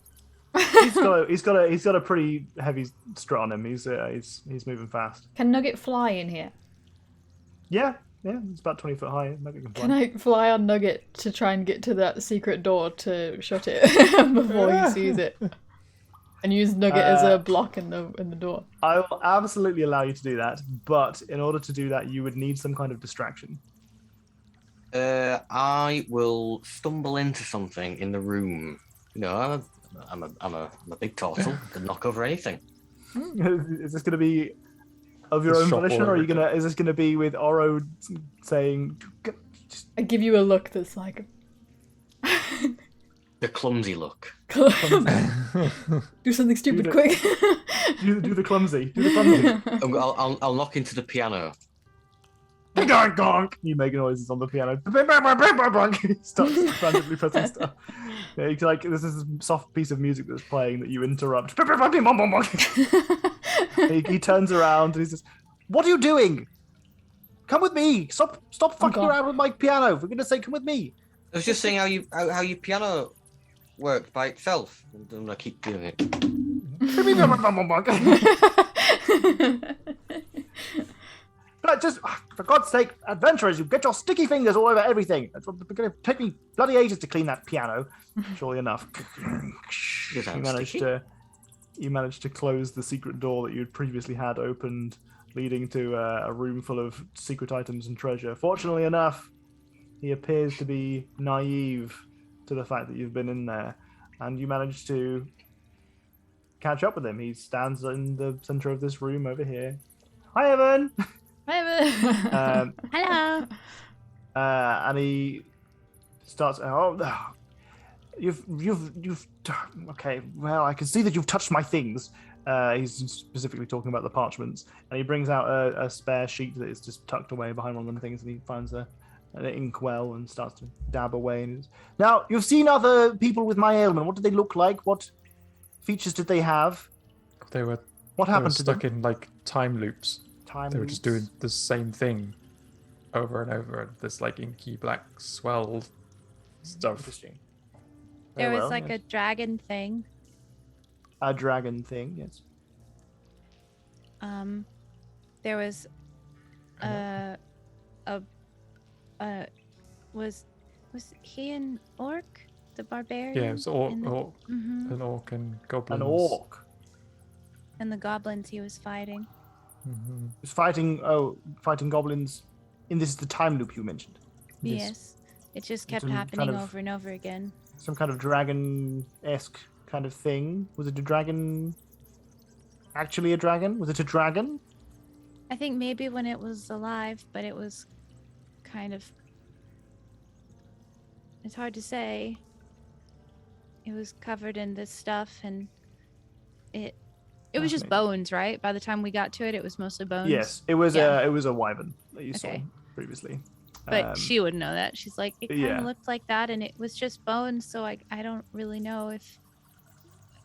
He's got a pretty heavy strut on him. He's moving fast. Can Nugget fly in here? Yeah, it's about 20 foot high. Maybe can fly. Can I fly on Nugget to try and get to that secret door to shut it before he sees it? And use Nugget as a block in the door. I will absolutely allow you to do that, but in order to do that, you would need some kind of distraction. I will stumble into something in the room. I'm a big tortle. Can knock over anything. Is this going to be of your own volition, or is this going to be with Oro saying? I give you a look that's like The clumsy look. do something stupid quick. do the clumsy. Do the clumsy. I'll knock into the piano. Gonk, gonk. You make noises on the piano. He starts frantically pressing stuff. Yeah, like this is a soft piece of music that's playing that you interrupt. He turns around and he says, "What are you doing? Come with me! Stop fucking around with my piano! For goodness sake, come with me!" I was just saying how your piano worked by itself. I'm gonna keep doing it. But just, for God's sake, adventurers, you get your sticky fingers all over everything. It's going to take me bloody ages to clean that piano. Surely enough. You managed to close the secret door that you'd previously had opened, leading to a room full of secret items and treasure. Fortunately enough, he appears to be naive to the fact that you've been in there, and you managed to catch up with him. He stands in the center of this room over here. Hi, Evan! Hi, Evan! Hello! And he starts. Oh, no. You've. Okay. Well, I can see that you've touched my things. He's specifically talking about the parchments, and he brings out a spare sheet that is just tucked away behind one of them things, and he finds an inkwell and starts to dab away. And now you've seen other people with my ailment. What did they look like? What features did they have? They were What happened to stuck them? in like time loops. They were just doing loops? the same thing over and over. This like inky black swelled stuff. Interesting. There Very was well, like yes. a dragon thing. A dragon thing, yes. There was was he an orc? The barbarian? Yeah, it was and an orc and goblins. An orc. And the goblins he was fighting. Mm-hmm. He's fighting goblins. In this is the time loop you mentioned. Yes. It just kept Some happening kind of- over and over again. Some kind of dragon-esque kind of thing. Was it a dragon? Actually a dragon? Was it a dragon? I think maybe when it was alive, but it was kind of... It's hard to say. It was covered in this stuff, and it was just Fascinating. bones, right? By the time we got to it, it was mostly bones. Yes, it was Yeah. a wyvern that you saw Okay. previously. But she wouldn't know that. She's like, it kind of yeah. looked like that, and it was just bones, so I don't really know if,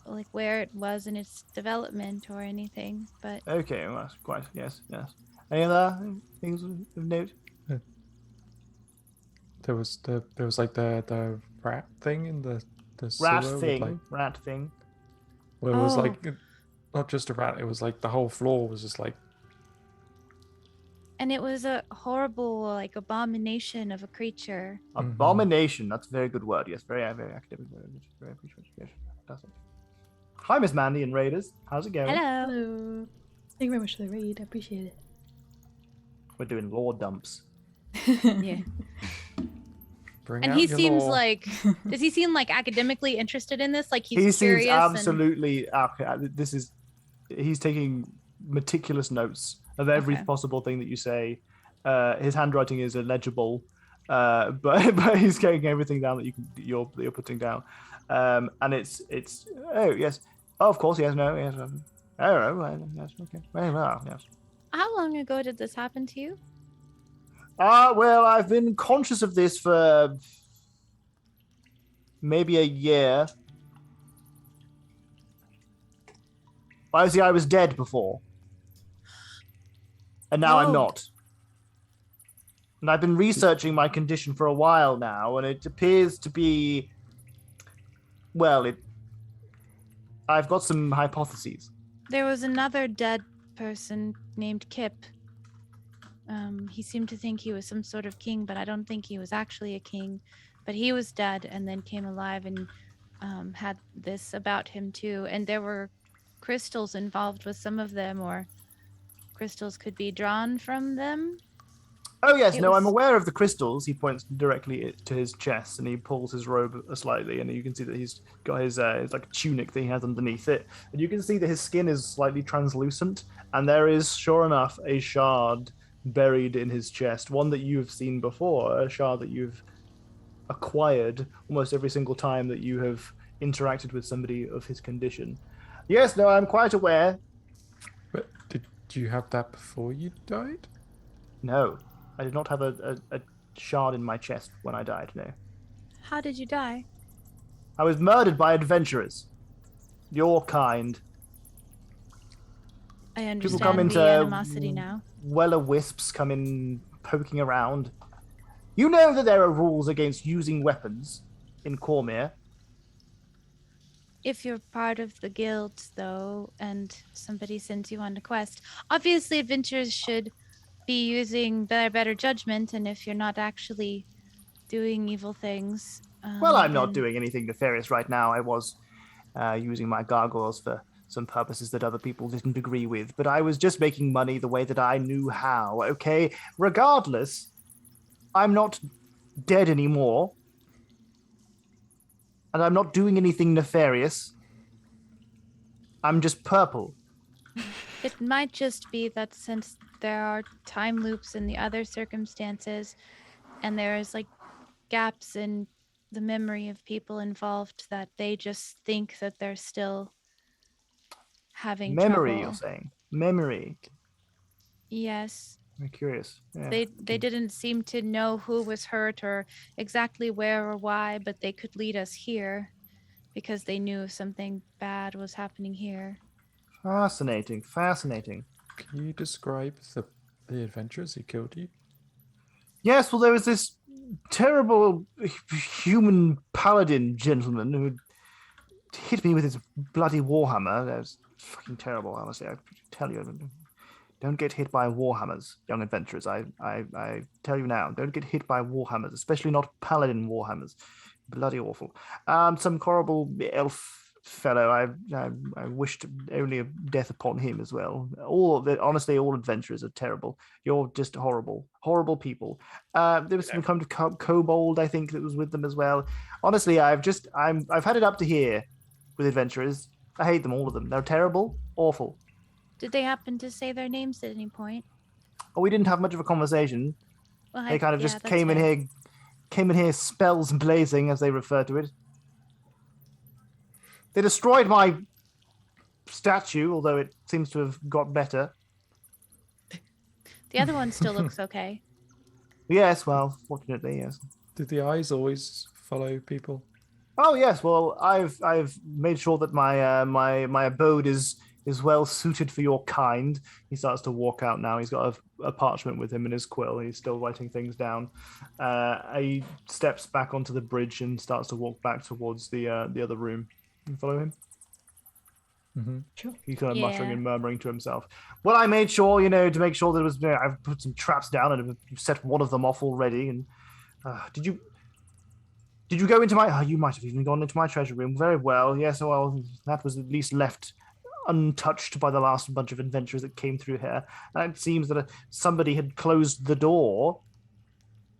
like, where it was in its development or anything, but... Okay, well, that's quite, yes. Any other things of note? There was like the rat thing in the Rat sewer with, thing. like, Rat thing. well, it was Oh. like not just a rat. It was like the whole floor was just like And it was a horrible, like, abomination of a creature. Abomination. That's a very good word. Yes, very academic word. Very appreciated. Yes, fantastic. Hi, Miss Mandy and Raiders. How's it going? Hello. Hello. Thank you very much for the read. I appreciate it. We're doing lore dumps. Yeah. bring And out he your seems lore. like, does he seem like academically interested in this? Like He he's seems curious? absolutely. He's taking meticulous notes of every Okay. possible thing that you say. His handwriting is illegible, but he's getting everything down that you're putting down. And it's oh yes, oh of course yes no yes yes okay very well yes. How long ago did this happen to you? Well, I've been conscious of this for maybe a year. I see. I was dead before, and now I'm Oh. not. And I've been researching my condition for a while now, and it appears to be. Well, I've got some hypotheses. There was another dead person named Kip. He seemed to think he was some sort of king, but I don't think he was actually a king. But he was dead and then came alive and had this about him too. And there were crystals involved with some of them, or crystals could be drawn from them. Oh yes, It no, I'm was- aware of the crystals. He points directly to his chest, and he pulls his robe slightly, and you can see that he's got his like tunic that he has underneath it, and you can see that his skin is slightly translucent, and there is, sure enough, a shard buried in his chest, one that you've seen before, a shard that you've acquired almost every single time that you have interacted with somebody of his condition. Yes, no, I'm quite aware. But did you have that before you died? No, I did not have a shard in my chest when I died, no. How did you die? I was murdered by adventurers. Your kind. I come understand into- the animosity now. Will-o-wisps come in poking around. You know that there are rules against using weapons in Cormyr. If you're part of the guild, though, and somebody sends you on a quest, obviously adventurers should be using their better judgment, and if you're not actually doing evil things... Well, I'm not then- doing anything nefarious right now. I was using my gargoyles for some purposes that other people didn't agree with, but I was just making money the way that I knew how, okay? Regardless, I'm not dead anymore. And I'm not doing anything nefarious. I'm just purple. It might just be that since there are time loops in the other circumstances, and there's like gaps in the memory of people involved that they just think that they're still having Memory, trouble. you're saying? Memory. Yes. I'm curious. Yeah. They didn't seem to know who was hurt or exactly where or why, but they could lead us here because they knew something bad was happening here. Fascinating. Fascinating. Can you describe the adventurers who killed you? Yes, well, there was this terrible human paladin gentleman who hit me with his bloody warhammer. That was fucking terrible, honestly. I tell you, don't get hit by warhammers, young adventurers. I tell you now, don't get hit by warhammers, especially not paladin warhammers. Bloody awful. Some horrible elf fellow. I wished only a death upon him as well. Honestly, all adventurers are terrible. You're just horrible people. There was some kind of kobold, I think, that was with them as well. Honestly, I've had it up to here with adventurers. I hate them, all of them. They're terrible, awful. Did they happen to say their names at any point? Oh, we didn't have much of a conversation. Well, They kind of just that's came in here spells blazing, as they refer to it. They destroyed my statue, although it seems to have got better. The other one still looks okay. Yes, well, fortunately, yes. Did the eyes always follow people? Oh yes, well, I've made sure that my abode is well suited for your kind. He starts to walk out now. He's got a parchment with him and his quill. He's still writing things down. He steps back onto the bridge and starts to walk back towards the other room. You follow him? Mm-hmm. Sure. He's kind of muttering and murmuring to himself. Well, I made sure, to make sure there was. I've put some traps down and I've set one of them off already. And did you go into my? You might have even gone into my treasure room. Very well. Yes. Well, that was at least left untouched by the last bunch of adventurers that came through here. And it seems that somebody had closed the door.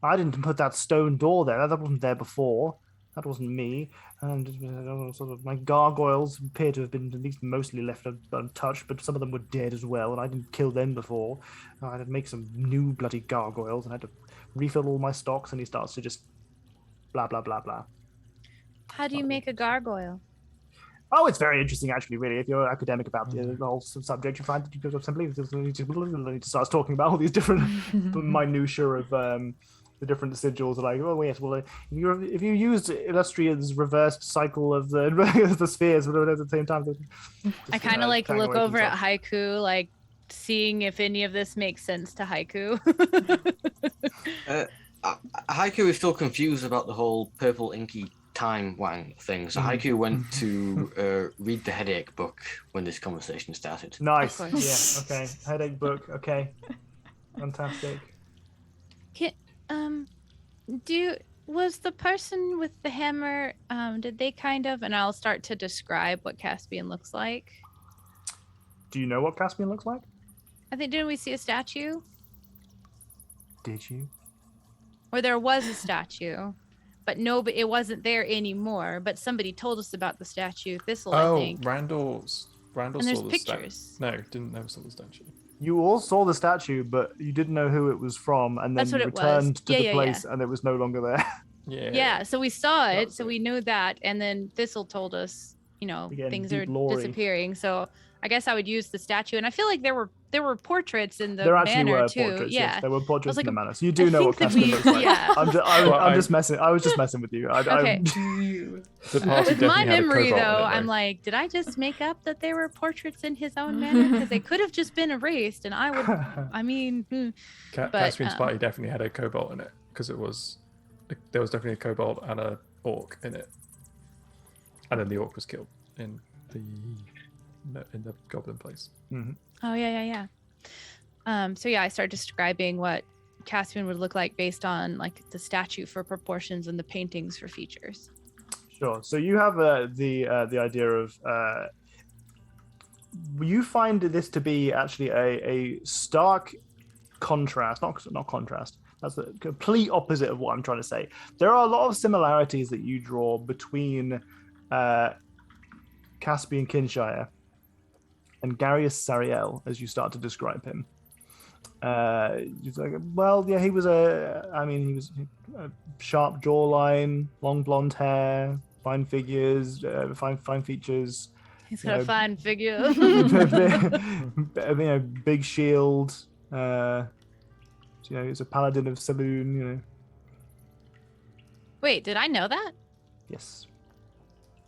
I didn't put that stone door there. That wasn't there before. That wasn't me. And sort of my gargoyles appear to have been at least mostly left untouched, but some of them were dead as well, and I didn't kill them before. I had to make some new bloody gargoyles, and I had to refill all my stocks, and he starts to just blah, blah, blah, blah. How do you make a gargoyle? Oh, it's very interesting, actually, really. If you're academic about the whole subject, you find that you go simply starts talking about all these different minutiae of the different sigils. Like, oh yes, well, if you used Illustria's reversed cycle of the spheres, but at the same time, I kind of like look over at Haiku, like seeing if any of this makes sense to Haiku. Haiku is still confused about the whole purple inky time wang thing. So Haiku went to read the headache book when this conversation started. Nice. Yeah. Okay. Headache book. Okay. Fantastic. Was the person with the hammer, did they kind of, and I'll start to describe what Caspian looks like. Do you know what Caspian looks like? Didn't we see a statue? Did you? Or there was a statue, but it wasn't there anymore, but somebody told us about the statue. Thistle, I think. Randall and saw there's the pictures. statue. No, never saw the statue. You all saw the statue, but you didn't know who it was from, and then you returned to the place, and it was no longer there. Yeah, so we saw it, so we knew that, and then Thistle told us, again, things are disappearing. So I guess I would use the statue, and I feel like there were portraits in the manor too. Portraits, yeah, yes, there were portraits in the manor. So you I do know what think Caspian looks like. Yeah. I'm just messing. I was just messing with you. Okay. The party With my definitely had a memory, cobalt in though, it, I'm like, did I just make up that there were portraits in his own manor? Because they could have just been erased, and I would. I mean, Caspian's party definitely had a cobalt in it because there was definitely a cobalt and a orc in it, and then the orc was killed in the goblin place. Mm-hmm. Oh yeah. So yeah, I started describing what Caspian would look like based on like the statue for proportions and the paintings for features. Sure. So you have the idea of you find this to be actually a stark contrast, not contrast. That's the complete opposite of what I'm trying to say. There are a lot of similarities that you draw between Caspian Kinshire and Garius Sariel as you start to describe him. He's like, well, yeah, he was a sharp jawline, long blonde hair, fine figures, fine features. He's You got a know, fine figure. big shield. He's a paladin of Saloon. Wait, did I know that? Yes.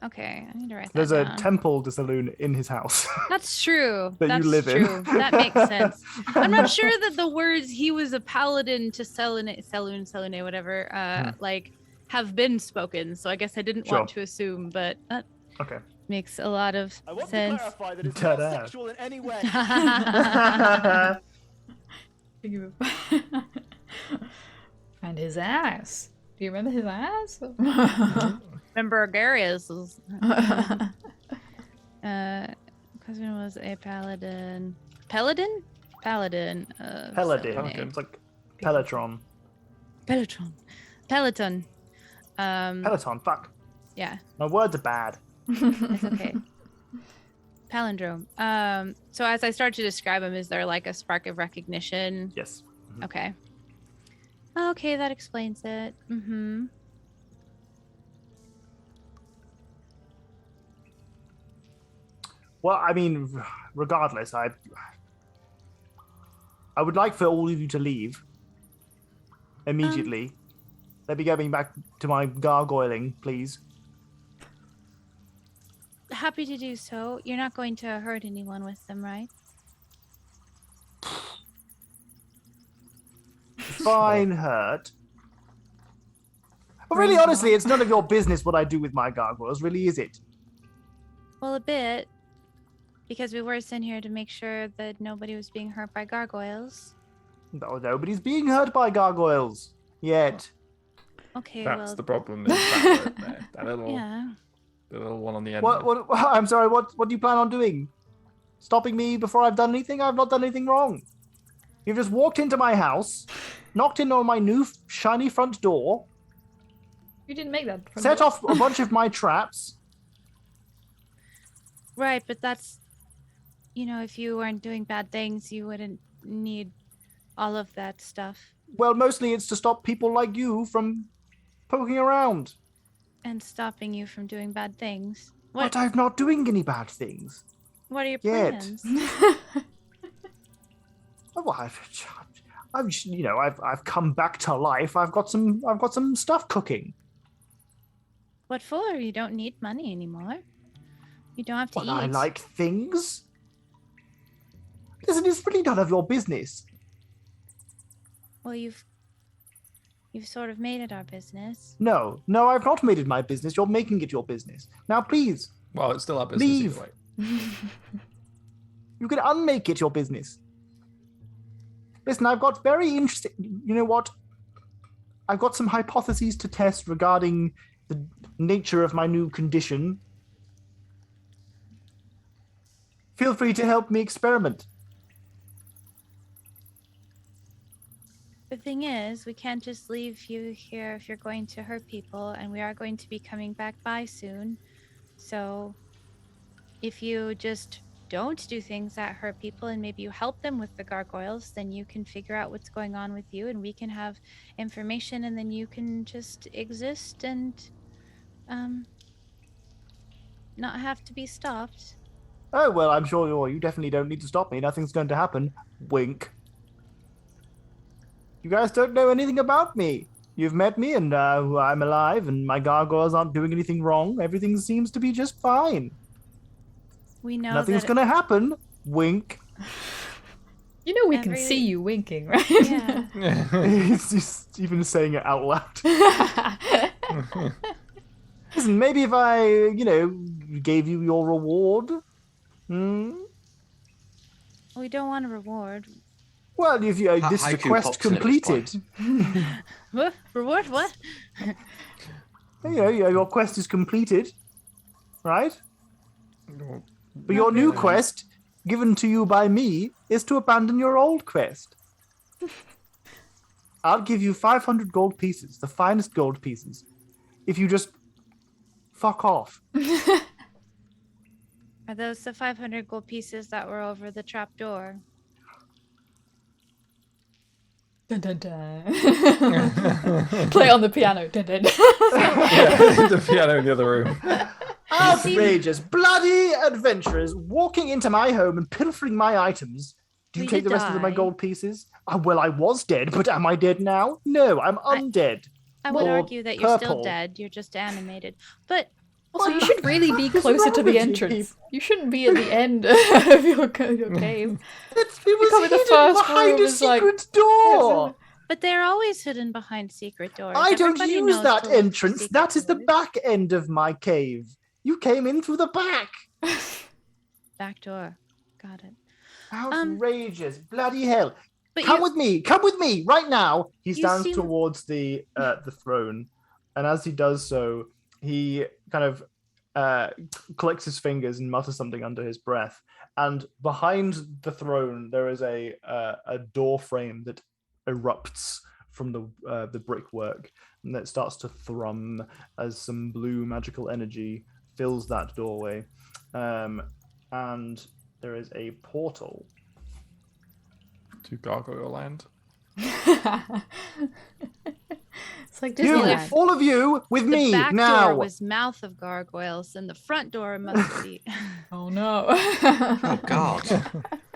Okay, I need to write that There's down. a temple to Saloon in his house. That's true. That you That's live in. true. That makes sense. I'm not sure that the words "he was a paladin to Saloon, whatever, like have been spoken. So I guess I didn't want to assume, but that Okay. makes a lot of I want sense. to clarify that it's Ta-da. not sexual in any way. And his ass. Do you remember his ass? Remember Gargoyles? Cousin was a paladin. Paladin? Paladin. Paladin. Saloon. It's like Peloton. Peloton. Peloton. Fuck. Yeah, My words are bad. it's okay. Palindrome. So as I start to describe him, is there like a spark of recognition? Yes. Okay. Okay, that explains it. Mm-hmm. Well, I mean, regardless, I would like for all of you to leave immediately. Let me go back to my gargoyling, please. Happy to do so. You're not going to hurt anyone with them, right? Fine, hurt. But really, honestly, it's none of your business what I do with my gargoyles, really, is it? Well, a bit. Because we were sent here to make sure that nobody was being hurt by gargoyles. No, nobody's being hurt by gargoyles yet. Okay, That's well, the problem. Is that word there. That little, yeah. the little one on the end. What? I'm sorry. What do you plan on doing? Stopping me before I've done anything? I've not done anything wrong. You've just walked into my house, knocked in on my new shiny front door, You didn't make that. set off a bunch of my traps. Right, but that's, if you weren't doing bad things, you wouldn't need all of that stuff. Well, mostly it's to stop people like you from poking around. And stopping you from doing bad things. But I'm not doing any bad things. What are your Yet. plans? Well, I've come back to life. I've got some stuff cooking. What for? You don't need money anymore. You don't have to Well, eat. I like things. Listen, it's really none of your business. Well, you've sort of made it our business. No, I've not made it my business. You're making it your business. Now, please, Well, it's still our business Leave. either way. you can unmake it your business. Listen, I've got very interesting. You know what? I've got some hypotheses to test regarding the nature of my new condition. Feel free to help me experiment. The thing is, we can't just leave you here if you're going to hurt people, and we are going to be coming back by soon. So, if you just don't do things that hurt people and maybe you help them with the gargoyles, then you can figure out what's going on with you and we can have information, and then you can just exist and not have to be stopped. Oh, well, I'm sure you definitely don't need to stop me. Nothing's going to happen. Wink. You guys don't know anything about me. You've met me, and I'm alive, and my gargoyles aren't doing anything wrong. Everything seems to be just fine. We know Nothing's that going to happen. Wink. You know we can see you winking, right? Yeah. He's just even saying it out loud. Listen, maybe if I, gave you your reward. We don't want a reward. Well, if this is a Haiku quest pops in at this completed. What? Reward? What? Your quest is completed, right? But your Not new really. quest, given to you by me, is to abandon your old quest. I'll give you 500 gold pieces, the finest gold pieces, if you just fuck off. Are those the 500 gold pieces that were over the trap door? Dun, dun, dun. Play on the piano. Dun, dun, dun. Yeah, the piano in the other room. Outrageous, bloody adventurers walking into my home and pilfering my items. Do you We take did the rest of my die. gold pieces? Well, I was dead, but am I dead now? No, I'm undead. I would Or argue that you're still purple. dead. You're just animated. But Also, you should really be What's closer wrong to the with you entrance. You shouldn't be at the end of your cave. It was come in the hidden first behind room a is like- secret door. but they're always hidden behind secret doors. I don't Everybody use knows that to look for entrance. secret That is the doors. back end of my cave. You came in through the back. Back door. Got it. Outrageous, bloody hell. But Come with me right now. He You stands seem- towards the throne, and as he does so, he kind of clicks his fingers and mutters something under his breath. And behind the throne, there is a door frame that erupts from the brickwork, and that starts to thrum as some blue magical energy fills that doorway. And there is a portal. To Gargoyle Land. It's like You, Disneyland. all of you, with the me back now. door was mouth of gargoyles, and the front door must be. Oh no. Oh God.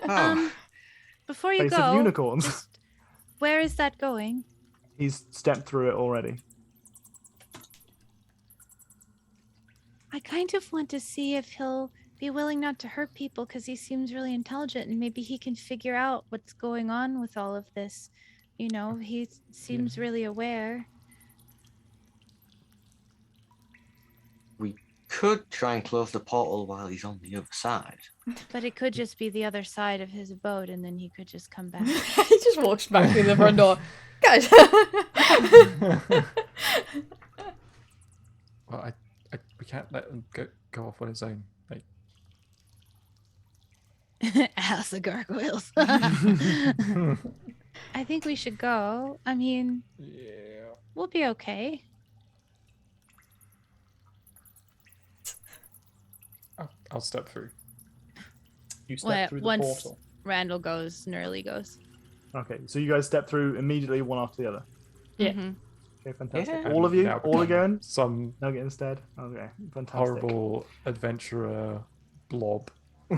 Oh. Before you Face of go, unicorns. just where is that going? He's stepped through it already. I kind of want to see if he'll be willing not to hurt people because he seems really intelligent and maybe he can figure out what's going on with all of this. You know, he seems really aware. We could try and close the portal while he's on the other side. But it could just be the other side of his abode and then he could just come back. He just walks back through the front door. Guys. Well, we can't let him go off on his own. Like, Ask the gargoyles. I think we should go. I mean, yeah. we'll be okay. I'll step through. You step Well, through the once portal. Randall goes, Nerly goes. Okay, so you guys step through immediately, one after the other. Yeah. Mhm. Okay, fantastic. Yeah. All of you? Now All are become going? Some Nugget instead? Okay, fantastic. horrible adventurer blob. The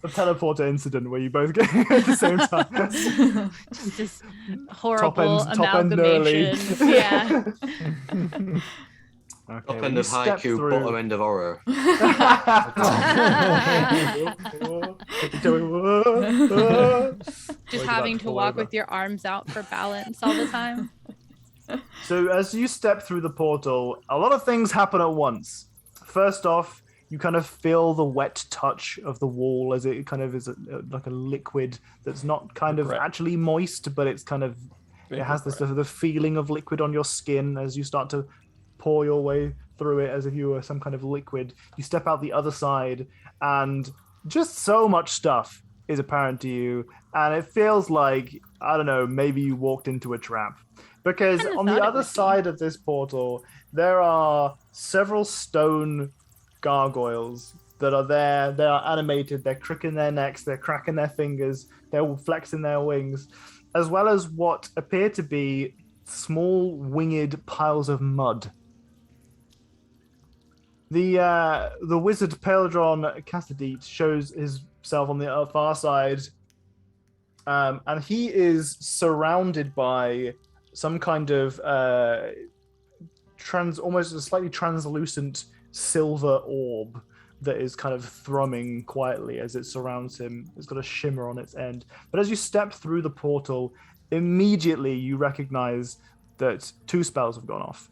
teleporter incident where you both go at the same time. Just this horrible top end early. amalgamation. Yeah. Okay, Top well, end you of step haiku, through- bottom end of horror. Just having to walk with your arms out for balance all the time. So as you step through the portal, a lot of things happen at once. First off, you kind of feel the wet touch of the wall as it kind of is like a liquid that's not kind of Regret. actually moist, but it's kind of it has this the feeling of liquid on your skin as you start to pour your way through it as if you were some kind of liquid. You step out the other side, and just so much stuff is apparent to you, and it feels like, I don't know, maybe you walked into a trap. Because Kinda on thought the it other would be. side of this portal, there are several stone gargoyles that are there. They are animated. They're cricking their necks. They're cracking their fingers. They're flexing their wings, as well as what appear to be small winged piles of mud. The wizard Peldron Cassadit shows himself on the far side, and he is surrounded by some kind of almost a slightly translucent silver orb that is kind of thrumming quietly as it surrounds him. It's got a shimmer on its end. But as you step through the portal, immediately you recognize that 2 spells have gone off.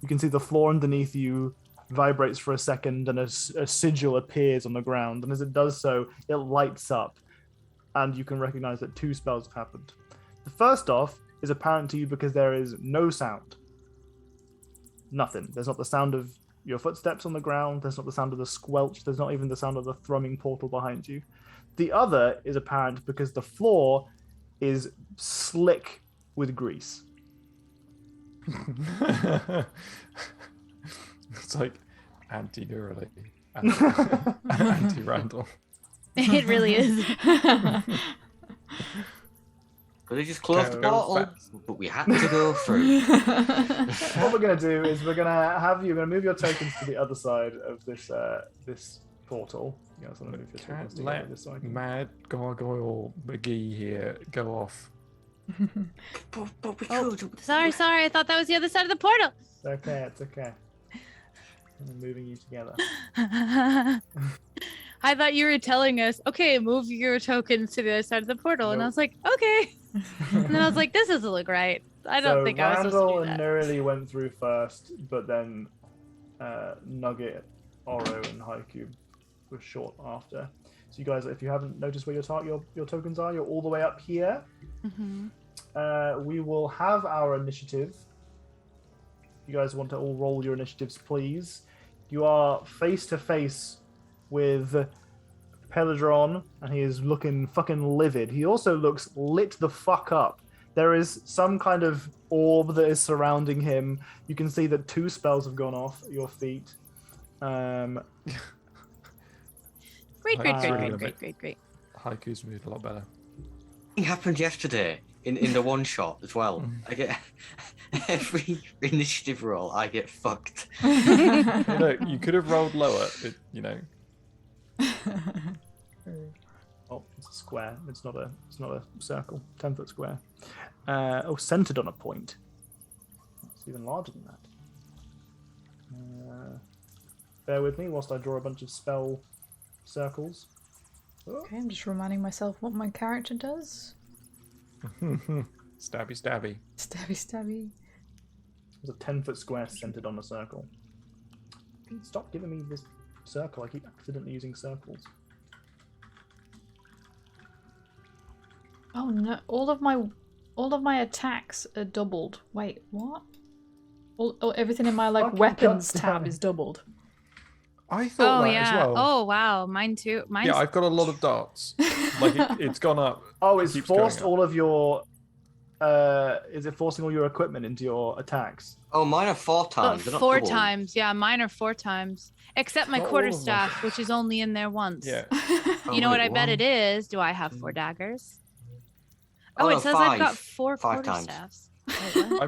You can see the floor underneath you vibrates for a second, and a sigil appears on the ground. And as it does so, it lights up, and you can recognize that 2 spells have happened. The first off is apparent to you because there is no sound. Nothing. There's not the sound of your footsteps on the ground. There's not the sound of the squelch. There's not even the sound of the thrumming portal behind you. The other is apparent because the floor is slick with grease. It's like anti-Nerly, anti-Randall. It really is. Could have just closed the Go portal, fast. but we had to go through. What we're going to do is we're going to move your tokens to the other side of this this portal. You guys want to move your tokens Can't together let this side. Mad Gargoyle McGee here go off. But we Oh, could. sorry. I thought that was the other side of the portal. It's okay. It's okay. I'm moving you together. I thought you were telling us, okay, move your tokens to the other side of the portal. And I Nope. was like, okay. And then I was like, this doesn't look right. I don't think I was supposed Randall to do and that. Nerily went through first, but then Nugget, Oro, and Haiku were short after. So you guys, if you haven't noticed where your tokens are, you're all the way up here. Mhm. We will have our initiative. You guys want to all roll your initiatives, please. You are face to face with Peladron, and he is looking fucking livid. He also looks lit the fuck up. There is some kind of orb that is surrounding him. You can see that 2 spells have gone off your feet. Great. Haiku's moved a lot better. It happened yesterday in the one shot as well. I get every initiative roll. I get fucked. You could have rolled lower. Oh, it's a square. It's not a circle. 10-foot square. Centered on a point. It's even larger than that. Bear with me whilst I draw a bunch of spell circles. Okay, I'm just reminding myself what my character does. Stabby, stabby. Stabby, stabby. There's a 10-foot square centered on a circle. Pete, stop giving me this circle. I keep accidentally using circles. Oh no! All of my attacks are doubled. Wait, what? Everything in my Fucking weapons goddamn. tab is doubled. I thought Oh, that yeah. as well. Oh, wow. Mine too. Mine's Yeah, I've got a lot of darts. Like it's gone up. Oh, it's keeps going forced up. all of your. Is it forcing all your equipment into your attacks? Oh, mine are 4 times. They're not 4 double. times. Yeah, mine are 4 times. Except my Not all quarterstaff, of which is only in there once. Yeah. You know what I wait, bet 1, it is? Do I have 4 daggers? Oh, it no, says I've got 5. 4 5 times. quarterstaffs. Wait, what?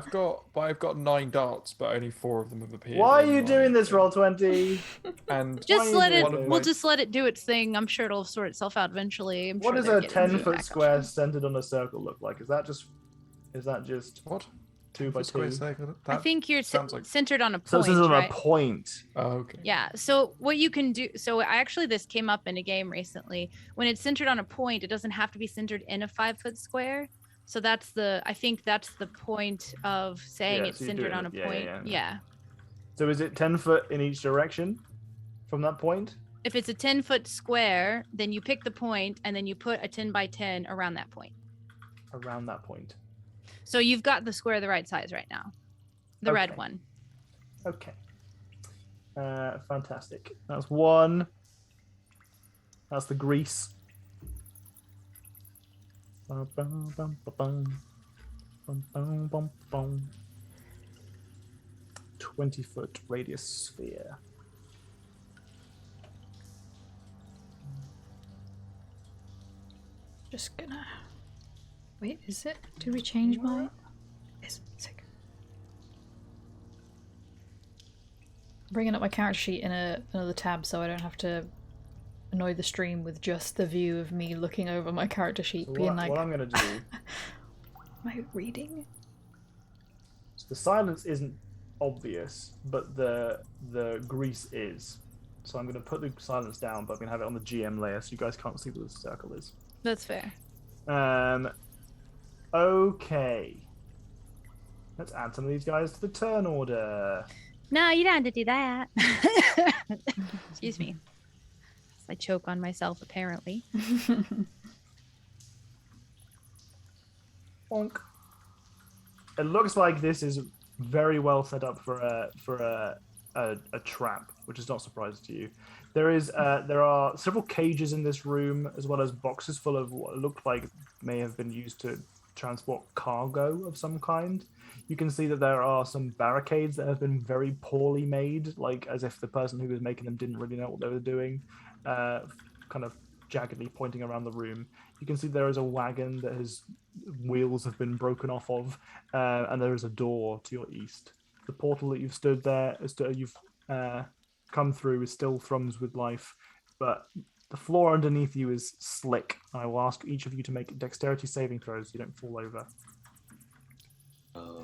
I've got 9 darts, but only 4 of them have appeared. Why are in you my doing this, thing. Roll20? And Just Why let is it. it one of We'll my- just let it do its thing. I'm sure it'll sort itself out eventually. I'm What sure does they're a getting the 10-foot back square option. centered on a circle look like? Is that just What? 2 by 2? I think you're sounds like. centered on a So point, this is on right? a point. Oh, okay. Yeah. So what you can do. So this came up in a game recently. When it's centered on a point, it doesn't have to be centered in a 5-foot square. So I think that's the point of saying Yeah, it's so you're centered doing on a it- yeah, point. yeah. Yeah. So is it 10 foot in each direction from that point? If it's a 10-foot square, then you pick the point and then you put a 10 by 10 around that point. Around that point. So you've got the square the right size right now. The red Okay. one. Okay. Fantastic. That's 1. That's the grease. 20-foot radius sphere. Just gonna. Wait, is it? Did we change mine? Is sick. Bringing up my character sheet in another tab so I don't have to annoy the stream with just the view of me looking over my character sheet, So being what, like, what I'm going to do, am I reading? so the silence isn't obvious, but the grease is. So I'm going to put the silence down, but I'm going to have it on the GM layer so you guys can't see what the circle is. That's fair. Okay. Let's add some of these guys to the turn order. No, you don't have to do that. Excuse me. I choke on myself, apparently. Bonk. It looks like this is very well set up for a trap, which is not surprising to you. There are several cages in this room, as well as boxes full of what looked like may have been used to transport cargo of some kind. You can see that there are some barricades that have been very poorly made, like as if the person who was making them didn't really know what they were doing. Kind of jaggedly pointing around the room. You can see there is a wagon that has wheels have been broken off of, and there is a door to your east. The portal that you've come through is still thrums with life, but the floor underneath you is slick. I will ask each of you to make dexterity saving throws so you don't fall over.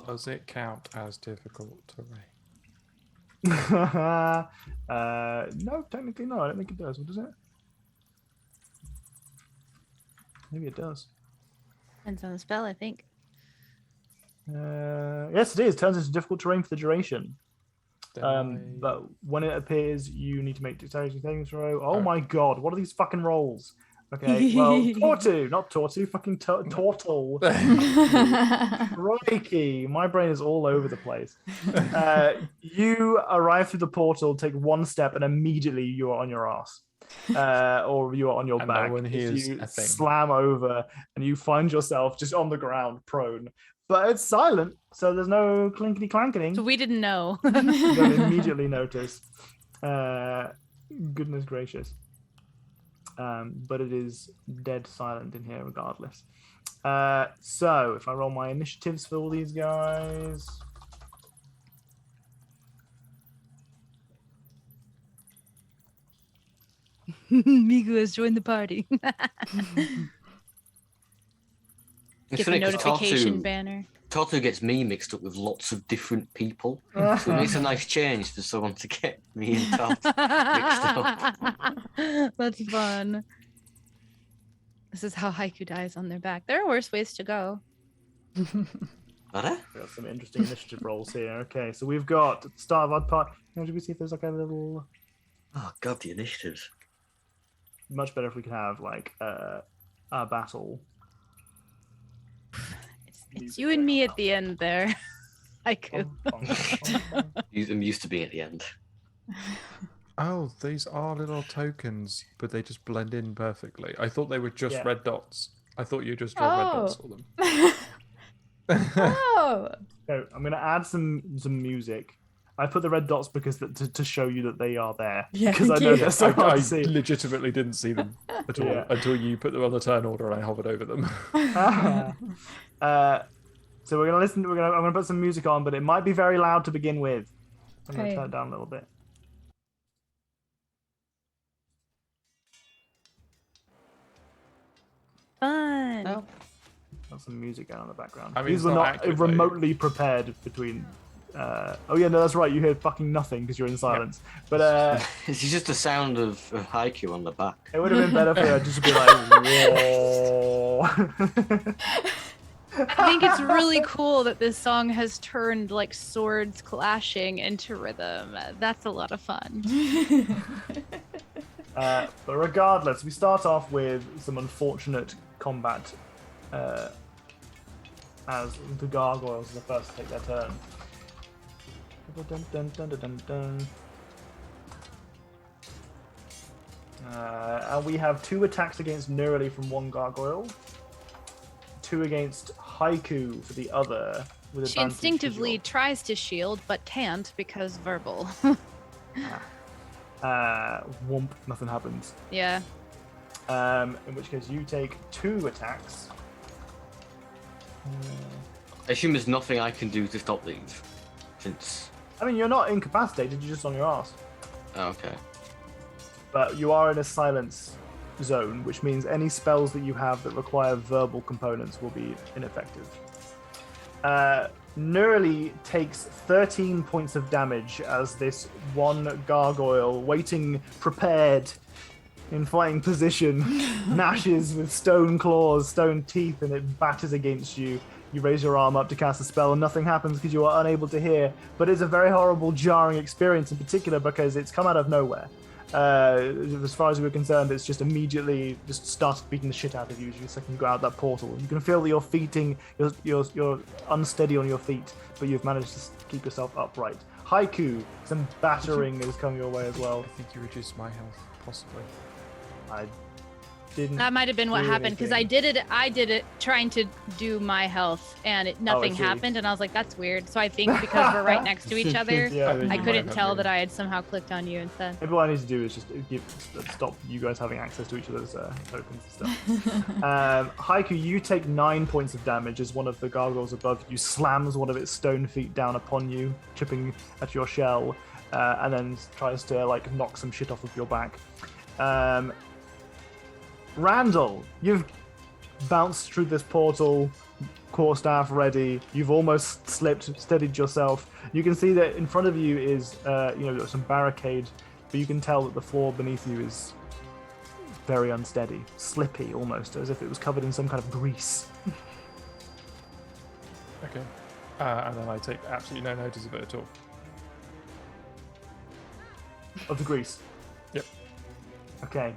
Does it count as difficult terrain? No, technically no. I don't think it does. What does it? Maybe it does. Depends on the spell, I think. Yes, it is. Turns into difficult terrain for the duration. Then But when it appears, you need to make dexterity saving throw. Oh my god, what are these fucking rolls? Okay, well, not Tortu, fucking Tortle. Crikey, my brain is all over the place. You arrive through the portal, take one step, and immediately you are on your ass. Or you are on your And back. no one hears You a thing. slam over, and you find yourself just on the ground, prone. But it's silent, so there's no clinkety clanketing. So we didn't know. You don't immediately notice. Goodness gracious. But it is dead silent in here regardless. So if I roll my initiatives for all these guys. Migu has joined the party. It's Get the funny 'cause notification banner. Tortle gets me mixed up with lots of different people. So it makes a nice change for someone to get me and Tot mixed up. That's fun. This is how Haiku dies on their back. There are worse ways to go. Are there? We've got some interesting initiative rolls here. Okay, so we've got at the start of our part. Should we see if there's like a little. Oh god, the initiatives. Much better if we could have like a battle. It's you and me at the end there. Haiku. I'm used to being at the end. Oh, these are little tokens, but they just blend in perfectly. I thought they were just red dots. I thought you just draw red dots for them. Oh. So I'm gonna add some music. I put the red dots because to show you that they are there. Yeah, because I thank know you. they're so hard I to see. legitimately didn't see them at all Yeah. until you put them on the turn order and I hovered over them. So we're gonna listen. I'm gonna put some music on, but it might be very loud to begin with. I'm gonna Okay. turn it down a little bit. Fun. Oh. Got some music going on in the background. I mean, These it's were not not accurate, though. remotely prepared between. Oh yeah, no, that's right. You hear fucking nothing because you're in silence. But It's just the sound of Haiku on the back. it would have been better for her just to be like, whoa. I think it's really cool that this song has turned like swords clashing into rhythm. That's a lot of fun. But regardless, we start off with some unfortunate combat as the Gargoyles are the first to take their turn. Dun, dun, dun, dun, dun, dun. And we have 2 attacks against Neurali from one Gargoyle, 2 against Haiku for the other. With She advantage 'cause instinctively you're- tries to shield, but can't because verbal. Whoomp, nothing happens. Yeah. In which case you take 2 attacks. I assume there's nothing I can do to stop these. Since. I mean, you're not incapacitated, you're just on your ass. Oh, okay. But you are in a silence zone, which means any spells that you have that require verbal components will be ineffective. Neurali takes 13 points of damage as this one gargoyle, waiting prepared in fighting position, gnashes with stone claws, stone teeth, and it batters against you. You raise your arm up to cast a spell and nothing happens because you are unable to hear. But it's a very horrible, jarring experience in particular because it's come out of nowhere. As far as we were concerned, it's just immediately just started beating the shit out of you the second you go out that portal. You can feel that you're unsteady on your feet, but you've managed to keep yourself upright. Haiku, some battering is coming your way as well. I think you reduced my health, possibly. I didn't. That might have been what do happened because I anything. did it trying to do my health and nothing see. happened and I was like, that's weird. So I think because we're right next to each other, Yeah, I think I you might couldn't have, tell yeah. that I had somehow clicked on you instead. Maybe what I need to do is just stop you guys having access to each other's tokens and stuff. Haiku, you take 9 points of damage as one of the gargoyles above you slams one of its stone feet down upon you, chipping at your shell, and then tries to like knock some shit off of your back. Randall, you've bounced through this portal, quarterstaff ready. You've almost slipped, steadied yourself. You can see that in front of you is, some barricade, but you can tell that the floor beneath you is very unsteady, slippy almost, as if it was covered in some kind of grease. Okay. And then I take absolutely no notice of it at all. Of the grease. Yep. Okay.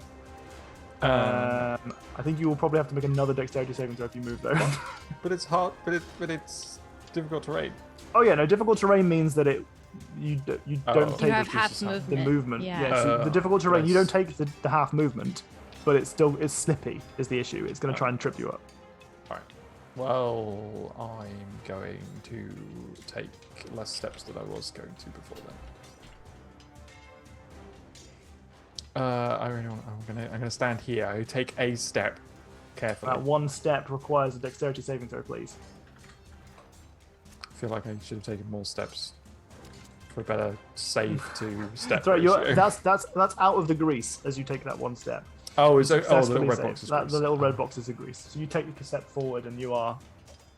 I think you will probably have to make another dexterity saving throw if you move though. But it's hard. But it's difficult terrain. Oh yeah, no. Difficult terrain means that you don't You take have just half the movement. the movement. Yeah. So the difficult terrain, you don't yes. take the half movement, but it's slippy is the issue. It's going to try and trip you up. All right. Well, I'm going to take less steps than I was going to before then. I'm gonna stand here. I take a step carefully. That one step requires a dexterity saving throw, please. I feel like I should have taken more steps for a better save to step. Sorry, ratio. that's out of the grease as you take that one step. Oh, is You it? Oh, the successfully little red saved. box is The grease. little red box is the grease. So you take a step forward and you are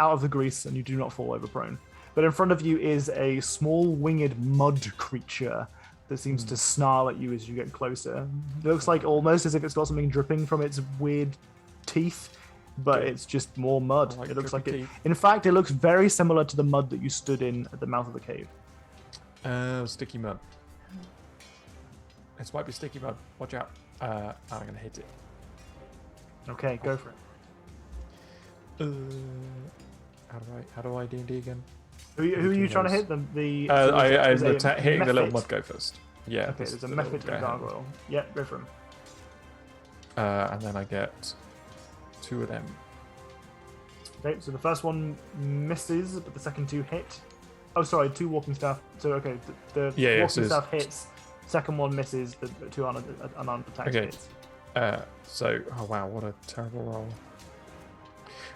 out of the grease and you do not fall over prone. But in front of you is a small winged mud creature that seems to snarl at you as you get closer. It looks like almost as if it's got something dripping from its weird teeth, but Good. it's just more mud. I like It looks like drippy it. teeth. In fact, it looks very similar to the mud that you stood in at the mouth of the cave. Sticky mud. This might be sticky mud. Watch out. I'm gonna hit it. Okay, go for it. How do I D&D again? Who are you trying to hit? I'm Hitting the little mud guy first. Yeah. Okay, this- there's a the little method to the guy. gargoyle. Yeah, go for him. And then I get 2 of them. Okay, so the first one misses, but the second 2 hit. Oh, sorry, 2 walking staff. So, okay, the Yeah, walking so staff hits. Second one misses, the 2 unarmed attacks Okay. hits. Oh wow, what a terrible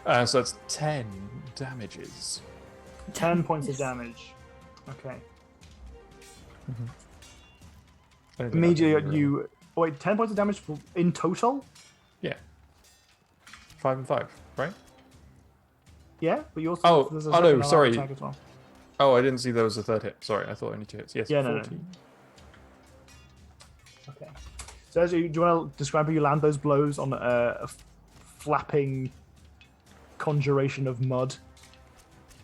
roll. So it's 10 damages. 10 points of damage. Okay. I don't think I can Immediately, reroll. you. Oh, wait, 10 points of damage in total? Yeah. 5 and 5, right? Yeah, but you also. Oh, there's a oh, no, second unarmed sorry. attack as well. Oh, I didn't see there was a 3rd hit. Sorry, I thought only 2 hits. Yes, Yeah, no, no. 14. Okay. So, do you want to describe how you land those blows on a flapping conjuration of mud?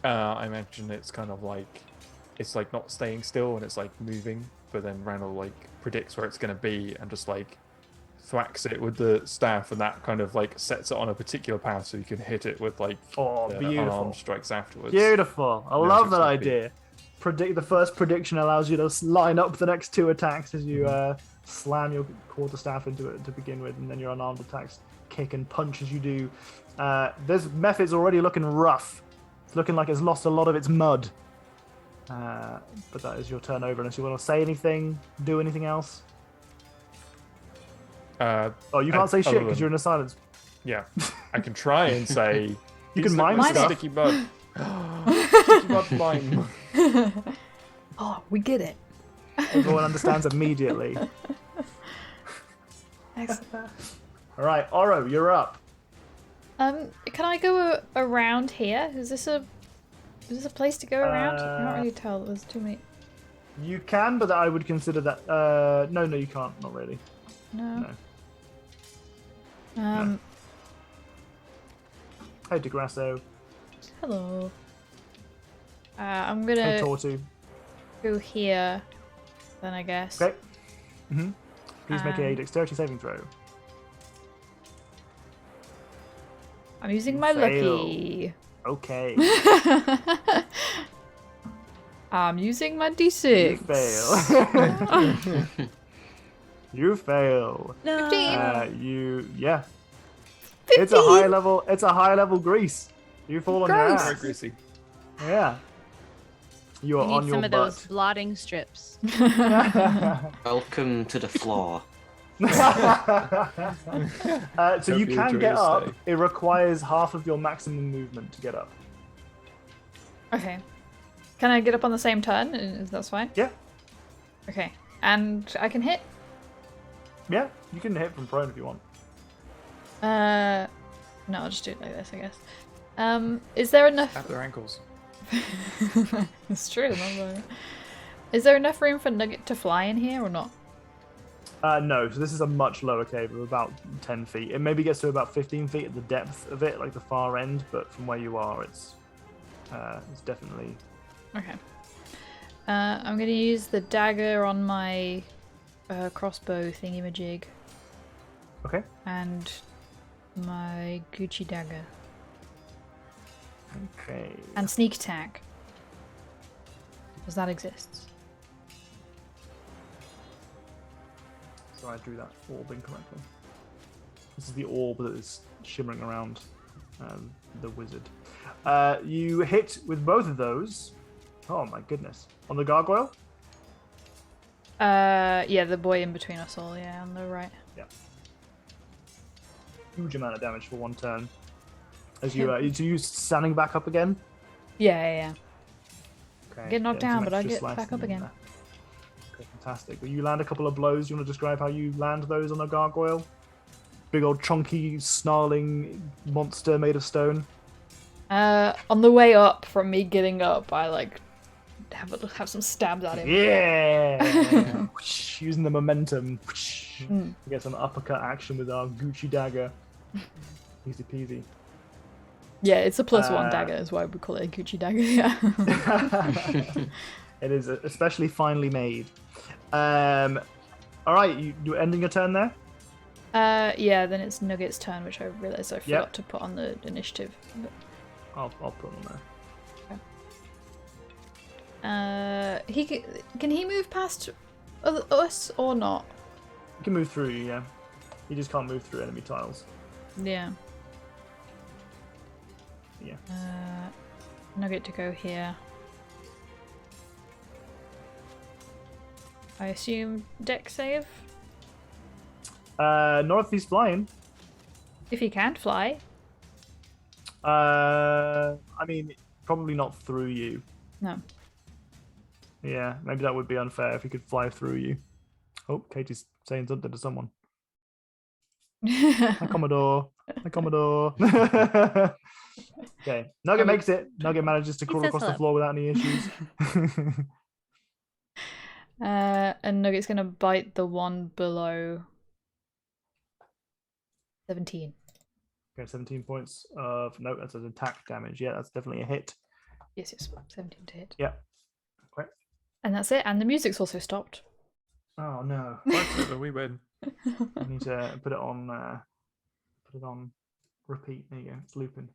I imagine it's kind of like it's like not staying still and it's like moving, but then Randall like predicts where it's going to be and just like thwacks it with the staff, and that kind of like sets it on a particular path so you can hit it with like Oh, the beautiful. unarmed strikes afterwards. Beautiful. I No, love that 16 idea. The first prediction allows you to line up the next 2 attacks as you slam your quarterstaff into it to begin with, and then your unarmed attacks kick and punch as you do. This method's already looking rough. It's looking like it's lost a lot of its mud. But that is your turn over, unless you want to say anything, do anything else. Oh, you can't say shit other because than- you're in a silence. Yeah, I can try and say. You can mime stuff. Sticky mud. Sticky mud mime. Oh, we get it. Everyone understands immediately. Excellent. All right, Oro, you're up. Can I go around here? Is this a place to go around? I can't really tell. There's too many. You can, but I would consider that. No, you can't. Not really. No. No. Hey, DeGrasso. Hello. I'm Hey, gonna Tortu. go here. Then I guess. Okay. Please make a Um, dexterity saving throw. I'm using You my fail. lucky. Okay. I'm using my You D6. fail. You fail. No. 15. Yeah. It's a high level. It's a high level grease. You fall on your Gross. Very ass. greasy. Yeah. You are You on need your some of butt. those blotting strips. Welcome to the floor. So you Hope you can enjoy get your up. stay. It requires half of your maximum movement to get up. Okay. Can I get up on the same turn? That's fine? Yeah. Okay. And I can hit? Yeah. You can hit from prone if you want. No, I'll just do it like this, I guess. Is there enough... Tap their ankles. It's true. Is there enough room for Nugget to fly in here or not? No, so this is a much lower cave of about 10 feet. It maybe gets to about 15 feet at the depth of it, like the far end, but from where you are, it's definitely... Okay. I'm going to use the dagger on my crossbow thingy-majig Okay. and my Gucci dagger. Okay. And sneak attack. Because that exists. So I drew that orb incorrectly. This is the orb that is shimmering around the wizard. You hit with both of those. Oh my goodness. On the gargoyle? Yeah, the boy in between us all, yeah, on the right. Yeah. Huge amount of damage for one turn. As you, so you standing back up again? Yeah. Okay. Get knocked getting some down, but I extra get slicing back up in again. there. Okay, fantastic. Well, you land a couple of blows. You want to describe how you land those on a gargoyle? Big old chunky, snarling monster made of stone. On the way up from me getting up, I like have some stabs at him. Yeah! Whoosh, using the momentum. Whoosh. Mm. Get some uppercut action with our Gucci dagger. Easy peasy. Yeah, it's a +1 dagger, is why we call it a Gucci dagger. Yeah. It is especially finely made. All right, you're ending your turn there? Yeah. Then it's Nugget's turn, which I realised I forgot Yep. to put on the initiative. But, I'll put them there. can he move past us or not? You can move through, yeah. You just can't move through enemy tiles. Yeah. Yeah. Nugget to go here. I assume deck save? Northeast flying. If he can't fly. I mean, probably not through you. No. Yeah, maybe that would be unfair if he could fly through you. Oh, Katie's saying something to someone. Hi, Commodore. Hi, Commodore. Okay, Nugget makes it. Nugget manages to crawl says across the hello. floor without any issues. And Nugget's gonna bite the one below 17. Okay, 17 points of... No, that's an attack damage. Yeah, that's definitely a hit. Yes, 17 to hit. Yeah. Okay. And that's it, and the music's also stopped. Oh, no. Fight's over, we win. I need to put it on repeat. There you go. It's looping.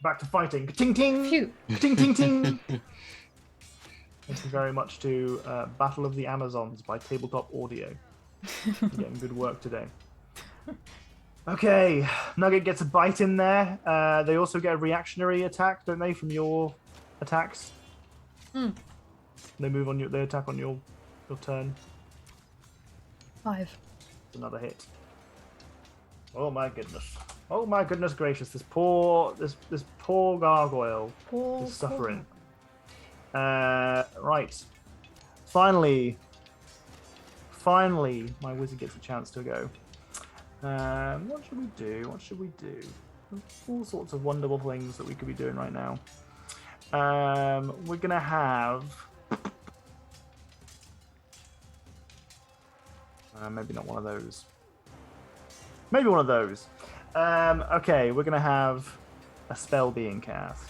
Back to fighting. Ting ting. Phew. Ting ting ting. Thank you very much to Battle of the Amazons by Tabletop Audio. You're getting good work today. Okay, Nugget gets a bite in there. They also get a reactionary attack, don't they, from your attacks? Hmm. They move on they attack on your turn. 5. It's another hit. Oh my goodness. Oh my goodness gracious, this poor gargoyle is suffering. Right. Finally, my wizard gets a chance to go. What should we do? There's all sorts of wonderful things that we could be doing right now. We're gonna have maybe not one of those. Maybe one of those. Okay, we're gonna have a spell being cast.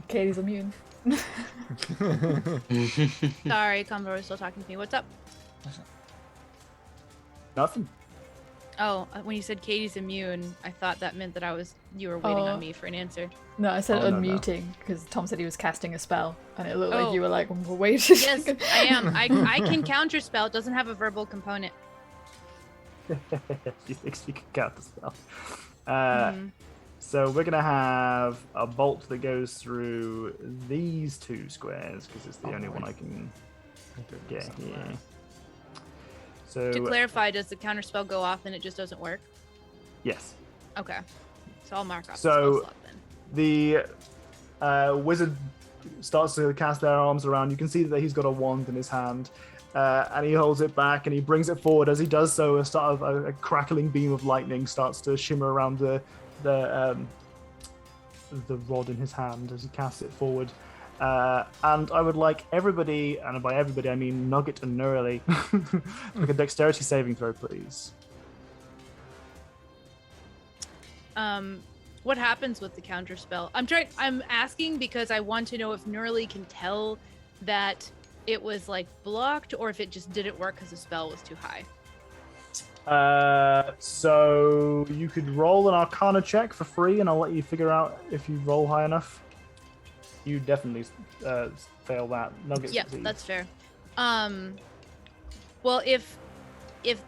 Katie's immune. Sorry, Commodore is still talking to me. What's up? Nothing. Oh, when you said Katie's immune, I thought that meant that you were waiting Oh. on me for an answer. No, I said Oh, no, no. unmuting because Tom said he was casting a spell, and it looked Oh. like you were like, well, wait a Yes, second. I am. I can counterspell. It doesn't have a verbal component. She thinks she can counter spell. Mhm. So we're gonna have a bolt that goes through these 2 squares because it's the only one I can get here. So To clarify, does the counter spell go off and it just doesn't work? yes, Okay. So I'll mark off the So- spell slot then. the wizard starts to cast their arms around. You can see that he's got a wand in his hand, and he holds it back and he brings it forward. As he does so, a crackling beam of lightning starts to shimmer around the rod in his hand as he casts it forward. And I would like everybody, and by everybody I mean Nugget and Nurley, make a dexterity saving throw, please. What happens with the counter spell? I'm asking because I want to know if Nurley can tell that it was like blocked or if it just didn't work because the spell was too high. So you could roll an Arcana check for free, and I'll let you figure out if you roll high enough. You definitely fail that. Nugget Yeah, succeeds. that's fair. Well, if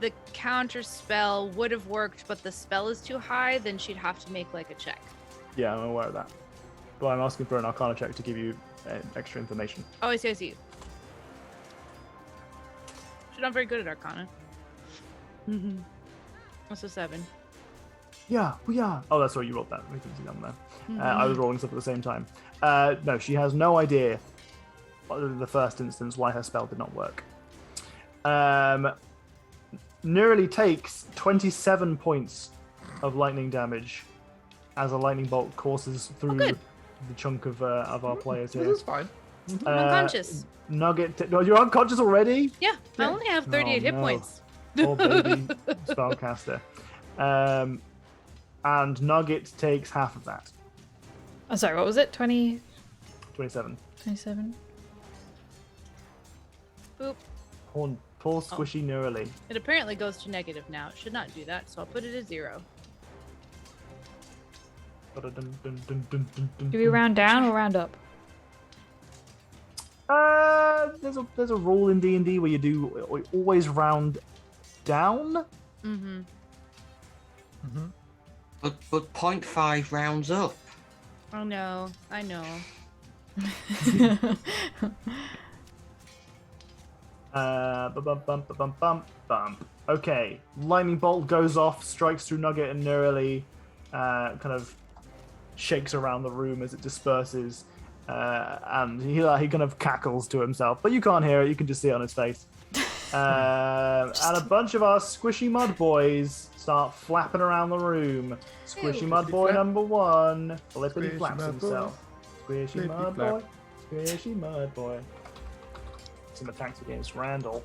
the counter spell would have worked, but the spell is too high, then she'd have to make like a check. Yeah, I'm aware of that. But I'm asking for an Arcana check to give you extra information. Oh, I see. She's not very good at Arcana. What's a 7? Yeah, we are. Oh, that's right, you rolled that. We can see that there. I was rolling stuff at the same time. No, she has no idea, in the first instance, why her spell did not work. Nearly takes 27 points of lightning damage as a lightning bolt courses through the chunk of our players here. This is fine. I'm unconscious. Nugget, no, you're unconscious already? Yeah, I only have 38 hit no. points. Poor baby spellcaster. And Nugget takes half of that. Oh, sorry, what was it? 20, 27. 27? Boop. Poor squishy Neurally. It apparently goes to negative now. It should not do that, so I'll put it at 0. Do we round down or round up? There's a rule in D&D where you always round down. Mm-hmm. But 0.5 rounds up. Oh no, I know. Bump. Okay, lightning bolt goes off, strikes through Nugget and Neurally, kind of shakes around the room as it disperses, and he kind of cackles to himself. But you can't hear it; you can just see it on his face. And a bunch of our squishy mud boys start flapping around the room. Squishy mud boy flap. number 1, flippity Squishy flaps mud boy. himself. Squishy Flippy mud flap. boy. Squishy mud boy. Some attacks against Randall.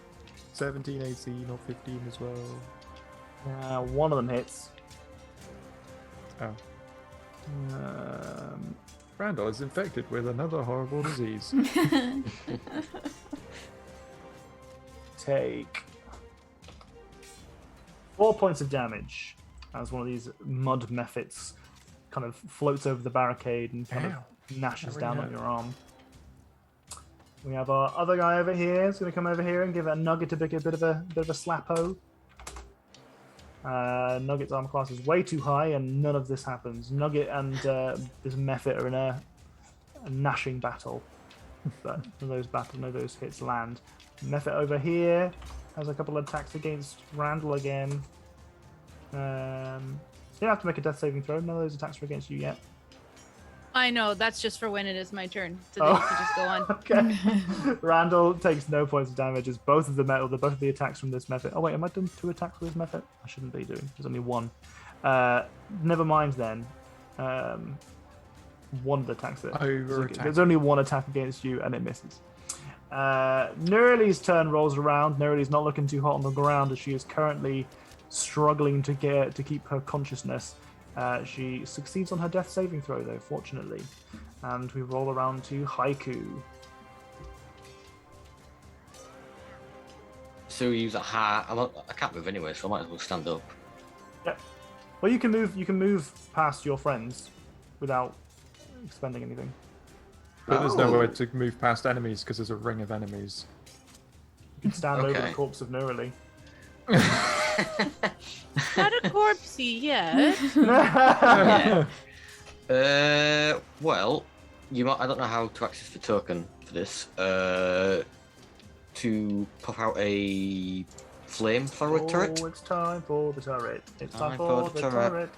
17 AC, not 15 as well. One of them hits. Oh. Um, Randall is infected with another horrible disease. take 4 points of damage as one of these mud mephits kind of floats over the barricade and kind Ow. of gnashes That down really on your arm. We have our other guy over here. He's going to come over here and give a Nugget a bit of a slap-o. Nugget's armor class is way too high, and none of this happens. Nugget and this mephit are in a gnashing battle, but none of those hits land. Mephit over here has a couple of attacks against Randall again. You don't have to make a death saving throw. None of those attacks are against you yet. I know, that's just for when it is my turn. So then you can just go on. Okay. Randall takes no points of damage as both of the attacks from this method. Oh wait, am I doing 2 attacks with this method? I shouldn't be doing. There's only 1. Never mind then. One of the attacks that there's only 1 attack against you and it misses. Neurally's turn rolls around. Neurally's not looking too hot on the ground as she is currently struggling to keep her consciousness. She succeeds on her death saving throw, though, fortunately. And we roll around to Haiku. So we use a high. I can't move anyway, so I might as well stand up. Yeah. Well, you can move past your friends without expending anything. But there's nowhere to move past enemies because there's a ring of enemies. You can stand over Okay. the corpse of Neurally. Not a corpsey yet. Yeah. Well, you might. I don't know how to access the token for this. To pop out a flamethrower turret. Oh, it's time for the turret. It's time Time for for the the turret. turret.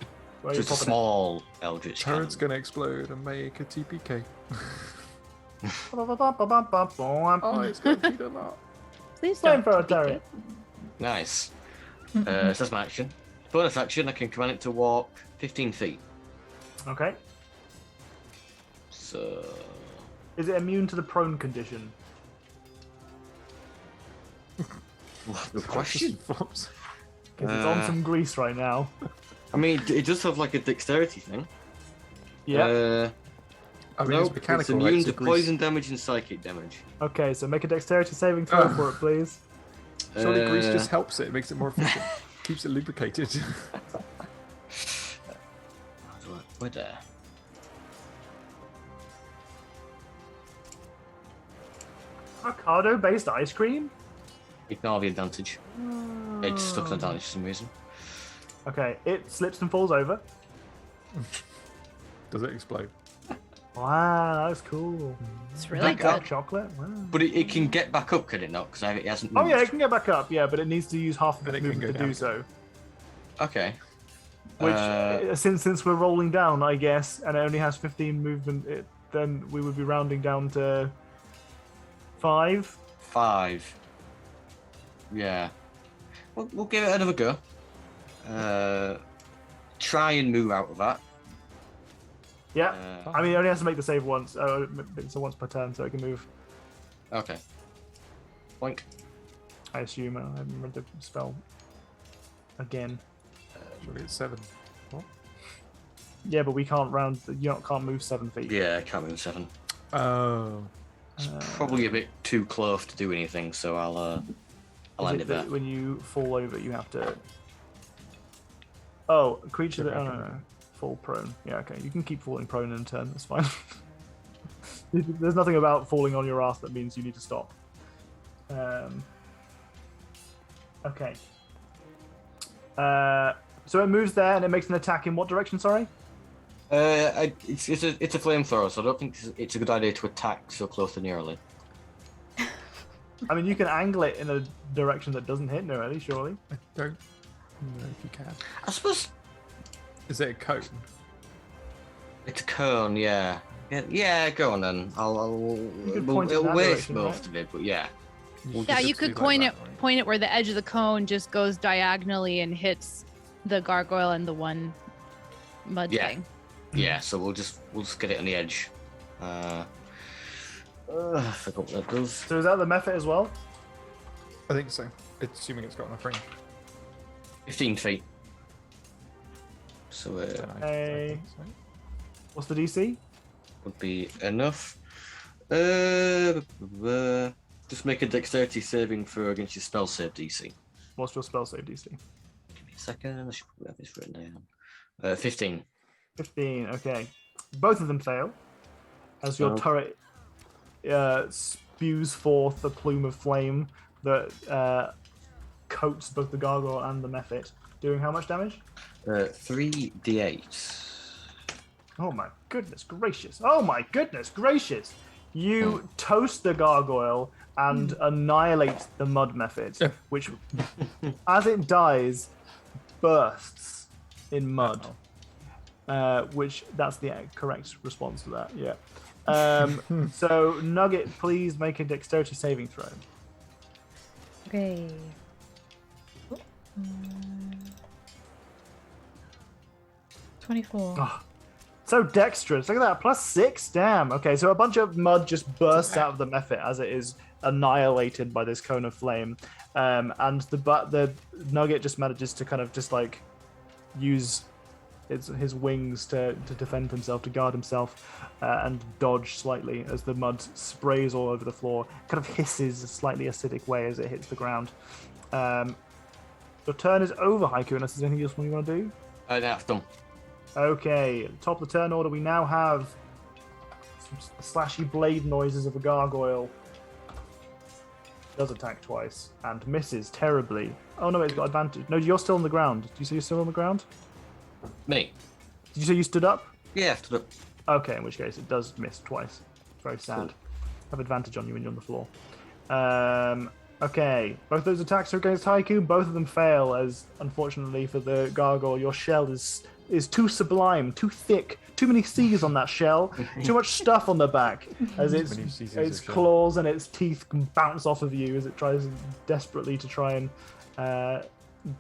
Where are you Just a popping it? small eldritch Turret's cannon. gonna explode and make a TPK. Oh, Oh, it's gonna feed a lot. Please time don't. for a TPK. turret. Nice. So that's my action. Bonus action, I can command it to walk 15 feet. Okay. So Is it immune to the prone condition? good question. Flops. Because it's on some grease right now. I mean, it does have like a dexterity thing. Yeah. I mean, Nope, it's mechanical. it's immune right? to So grease- poison damage and psychic damage. Okay, so make a dexterity saving throw Oh. for it, please. Surely grease Uh, just helps it. It makes it more efficient. Keeps it lubricated. Where there? Avocado-based ice cream? Ignore the advantage. It's stuck on advantage for some reason. Okay, it slips and falls over. Does it explode? Wow, that's cool. It's really Back up. good. Chocolate. Wow. But it can get back up, can it not? Because it hasn't Oh moved. yeah, it can get back up. Yeah, but it needs to use half of Then its it can movement go to do down. so. Okay. Which, since we're rolling down, I guess, and it only has 15 movement, then we would be rounding down to 5. 5. Yeah. We'll give it another go. Try and move out of that. Yeah. Uh, I mean, it only has to make the save once. So once per turn, so it can move. okay. Boink. I assume. I haven't read the spell again. Surely it's 7. What? Yeah, but we can't round. You can't move 7 feet. Yeah, can't move 7. Oh. It's probably a bit too close to do anything, so I'll Is end it it there. that when you fall over, you have to. Oh, a creature Go that. Oh, back no, in. no. Fall prone. Yeah, okay. You can keep falling prone in a turn. That's fine. There's nothing about falling on your ass that means you need to stop. Okay. So it moves there and it makes an attack in what direction? Sorry. It's a flamethrower, so I don't think it's a good idea to attack so close to nearly. I mean, you can angle it in a direction that doesn't hit nearly, surely. I don't know if you can. I suppose Is it a cone? it's a cone, yeah. Yeah, go on then. could point it in It'll that waste direction, most right? of it, but yeah. We'll Yeah, just- you just could do like that, right? point it where the edge of the cone just goes diagonally and hits the gargoyle and the one mud Yeah. thing. Yeah, so we'll just get it on the edge. I forgot what that does. So is that the method as well? I think so. It's assuming it's got enough range. 15 feet. So Don't know, I Hey. think so. What's the DC? would be enough. Just make a dexterity saving throw against your spell save DC. What's your spell save DC? Give me a second. I should probably have this written down. 15. 15. Okay. Both of them fail. As your Oh. turret spews forth a plume of flame that coats both the gargoyle and the mephit, doing how much damage? 3d8. Oh my goodness gracious! Oh my goodness gracious! You toast the gargoyle and annihilate the mud mephit, Yeah. which, as it dies, bursts in mud. Which that's the correct response to that. Yeah. So Nugget, please make a dexterity saving throw. Okay. 24. Oh, so dexterous. Look at that. +6. Damn. Okay, so a bunch of mud just bursts out of the mephit as it is annihilated by this cone of flame. And the Nugget just manages to kind of just like use his wings to defend himself, to guard himself, and dodge slightly as the mud sprays all over the floor. Kind of hisses a slightly acidic way as it hits the ground. Your turn is over, Haiku, unless there's anything else you want to do. That's done. Okay, at the top of the turn order, we now have some slashy blade noises of a gargoyle. does attack twice and misses terribly. Oh no, it's got advantage. No, you're still on the ground. Did you say you're still on the ground? Me? Did you say you stood up? Yeah, I stood up. Okay, in which case it does miss twice. Very sad. Cool. Have advantage on you when you're on the floor. Okay, both those attacks are against Haiku. Both of them fail, as unfortunately for the gargoyle, your shell is too sublime, too thick, too many C's on that shell, too much stuff on the back, as its claws and its teeth can bounce off of you as it tries desperately to try and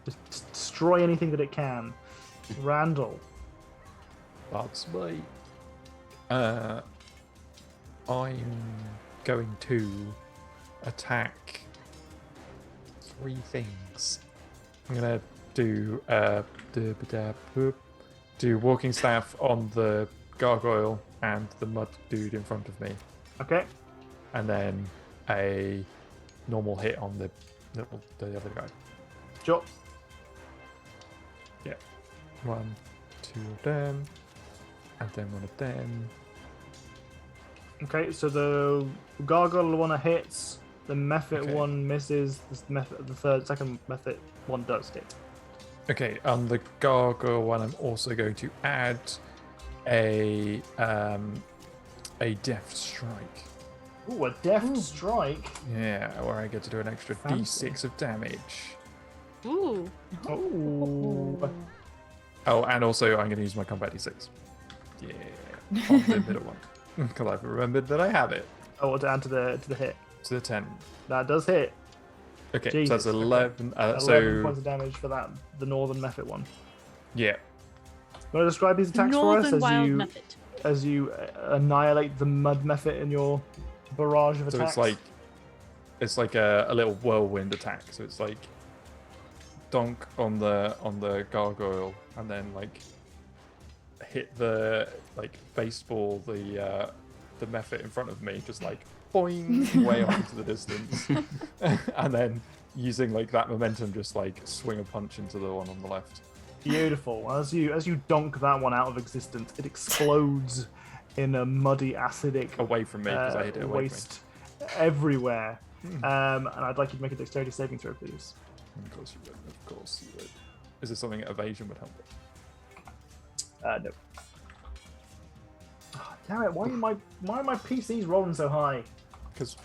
destroy anything that it can. Randall. That's me. I'm going to attack 3 things. I'm gonna do walking staff on the gargoyle and the mud dude in front of me, Okay. and then a normal hit on the other guy. Sure. Yeah, 1, 2 of them, and then 1 of them. Okay, so the gargoyle one hits, the method Okay. one misses, the second method one does hit. Okay, on the gargoyle one, I'm also going to add a deft strike. Ooh, a deft strike. Yeah, where I get to do an extra Fancy. d6 of damage. Ooh. Ooh. Oh, and also I'm going to use my combat d6. Yeah, on the middle one, because I've remembered that I have it. Oh, to add to the hit. So the 10. That does hit. Okay, Jesus, so that's okay. 11. 11 So points of damage for that, the northern method one. yeah, Want to describe these attacks for us Northern wild as you method. annihilate the mud method in your barrage of so attacks? it's like a little whirlwind attack. So it's like donk on the gargoyle, and then like hit the baseball the method in front of me, just like boing way off into the distance, and then using like that momentum, just like swing a punch into the one on the left. Beautiful. As you donk that one out of existence, it explodes in a muddy, acidic Away from me, because I hit it away waste everywhere. And I'd like you to make a dexterity saving throw, please. from me. Of course you would. Of course you would. Is there something evasion would help with? No. Oh, damn it! Why are my PCs rolling so high? Because